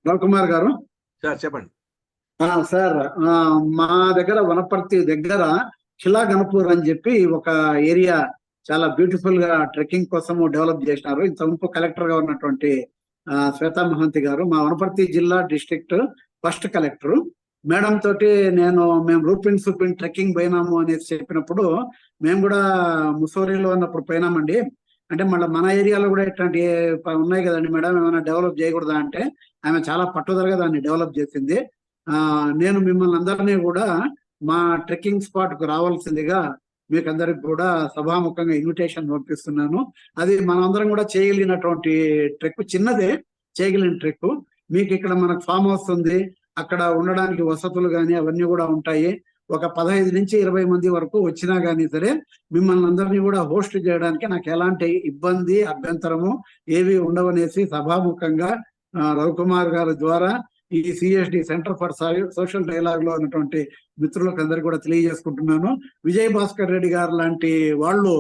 Ravikumar garu sir చెప్పండి. Sir మా దగ్గర వనపర్తి దగ్గర శిలాగణపూర్ అని చెప్పి ఒక area చాలా beautiful గా trekking కోసం డెవలప్ చేసినారు. ఇంతకు కలెక్టర్ గా ఉన్నటువంటి శ్వేతా మహంతి గారు, మా వనపర్తి జిల్లా డిస్ట్రిక్ట్ ఫస్ట్ కలెక్టర్ మేడం తోటి మేము రూపిన్ సూపిన్ ట్రెక్కింగ్ పోయినాము అనేసి చెప్పినప్పుడు, మేము కూడా ముసోరిలో ఉన్నప్పుడు పోయినామండి. అంటే మళ్ళీ మన ఏరియాలో కూడా ఇట్లాంటి ఉన్నాయి కదండి మేడం, ఏమైనా డెవలప్ చేయకూడదా అంటే ఆమె చాలా పట్టుదలగా దాన్ని డెవలప్ చేసింది. నేను మిమ్మల్ని అందరినీ కూడా మా ట్రెక్కింగ్ స్పాట్ కు రావాల్సిందిగా మీకు అందరికి కూడా సభాముఖంగా ఇన్విటేషన్ పంపిస్తున్నాను. అది మనందరం కూడా చేయగలిగినటువంటి ట్రెక్, చిన్నదే చేయగలిగిన ట్రెక్. మీకు ఇక్కడ మనకు ఫామ్ హౌస్ ఉంది, అక్కడ ఉండడానికి వసతులు కానీ అవన్నీ కూడా ఉంటాయి. ఒక 15 నుంచి 20 మంది వరకు వచ్చినా కానీ సరే మిమ్మల్ని అందరినీ కూడా హోస్ట్ చేయడానికి నాకు ఎలాంటి ఇబ్బంది, అభ్యంతరము ఏవి ఉండవనేసి సభాముఖంగా రవికుమార్ గారి ద్వారా ఈ CSD centre for social dialogue లో ఉన్నటువంటి మిత్రులకు అందరికీ కూడా తెలియజేసుకుంటున్నాను. విజయ్ భాస్కర్ రెడ్డి గారు లాంటి వాళ్ళు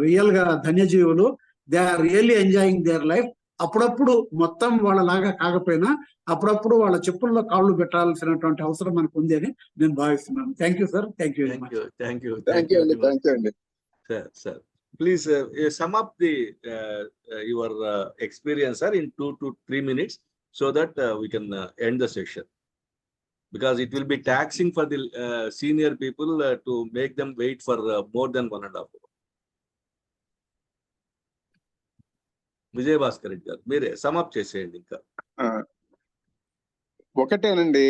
రియల్ గా ధన్యజీవులు. They are really enjoying their life. అప్పుడప్పుడు మొత్తం వాళ్ళలాగా కాకపోయినా అప్పుడప్పుడు వాళ్ళ చెప్పుల్లో కాళ్ళు పెట్టాల్సినటువంటి అవసరం మనకు ఉంది అని నేను భావిస్తున్నాను. Thank you sir. Thank you. Thank you. Sir please sum up the your experience, sir, in 2 to 3 minutes, so that we can end the session, because it will be taxing for the senior people to make them wait for more than 1.5 hours. విజయ భాస్కర్ రెడ్డి గారు మీరే సమాప్ చేసేయండి. ఇంకా ఒకటేనండి,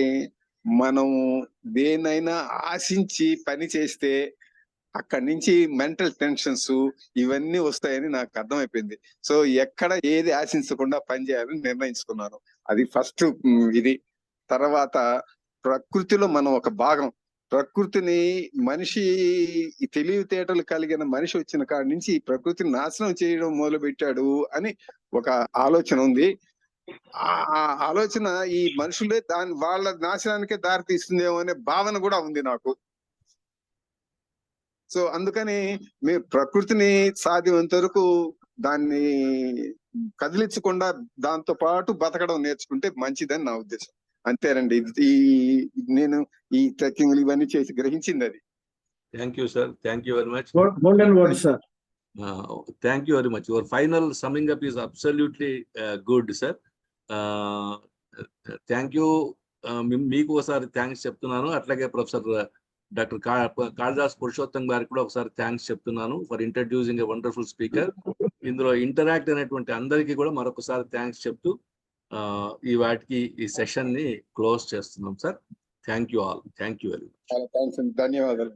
మనం దేనైనా ఆశించి పని చేస్తే అక్కడి నుంచి మెంటల్ టెన్షన్స్ ఇవన్నీ వస్తాయని నాకు అర్థమైపోయింది. సో ఎక్కడ ఏది ఆశించకుండా పని చేయాలని నిర్ణయించుకున్నాను. అది ఫస్ట్ ఇది. తర్వాత ప్రకృతిలో మనం ఒక భాగం. ప్రకృతిని మనిషి తెలివితేటలు కలిగిన మనిషి వచ్చిన కాడి నుంచి ఈ ప్రకృతిని నాశనం చేయడం మొదలు పెట్టాడు అని ఒక ఆలోచన ఉంది. ఆ ఆలోచన ఈ మనుషులే వాళ్ళ నాశనానికే దారి తీస్తుందేమో అనే భావన కూడా ఉంది నాకు. సో అందుకని మీరు ప్రకృతిని సాధ్యమంత వరకు దాన్ని కదిలించకుండా దాంతో పాటు బతకడం నేర్చుకుంటే మంచిదని నా ఉద్దేశం. అంతేనండి. నేను ఈ ట్రెక్కింగ్ ఇవన్నీ చేసి గ్రహించింది అది. Thank you sir, thank you very much. Golden word sir. Thank you very much. Your final summing up is absolutely good sir. Thank you. మీకు ఒకసారి థ్యాంక్స్ చెప్తున్నాను. అట్లాగే ప్రొఫెసర్ డాక్టర్ కాళిదాస్ పురుషోత్తం గారికి కూడా ఒకసారి థ్యాంక్స్ చెప్తున్నాను for introducing a wonderful speaker. ఇందులో interact అయినటువంటి అందరికీ కూడా మరొకసారి థ్యాంక్స్ చెప్తూ ఈ సెషన్ ని క్లోజ్ చేస్తున్నాం sir. Thank you all. Thank you very much. ధన్యవాదాలు.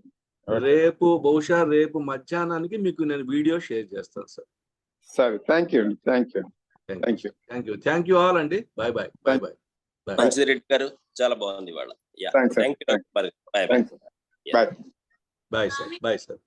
బహుశా రేపు మధ్యాహ్నానికి మీకు నేను వీడియో షేర్ చేస్తాను సార్. సరే, thank you. Thank you. Thank you. Thank you. Thank you all అండి. Bye bye. Bye bye. మంచిది రెడ్డి గారు, చాలా బాగుంది ఇవాళ. Thank you. Bye bye. Bye sir. Bye sir.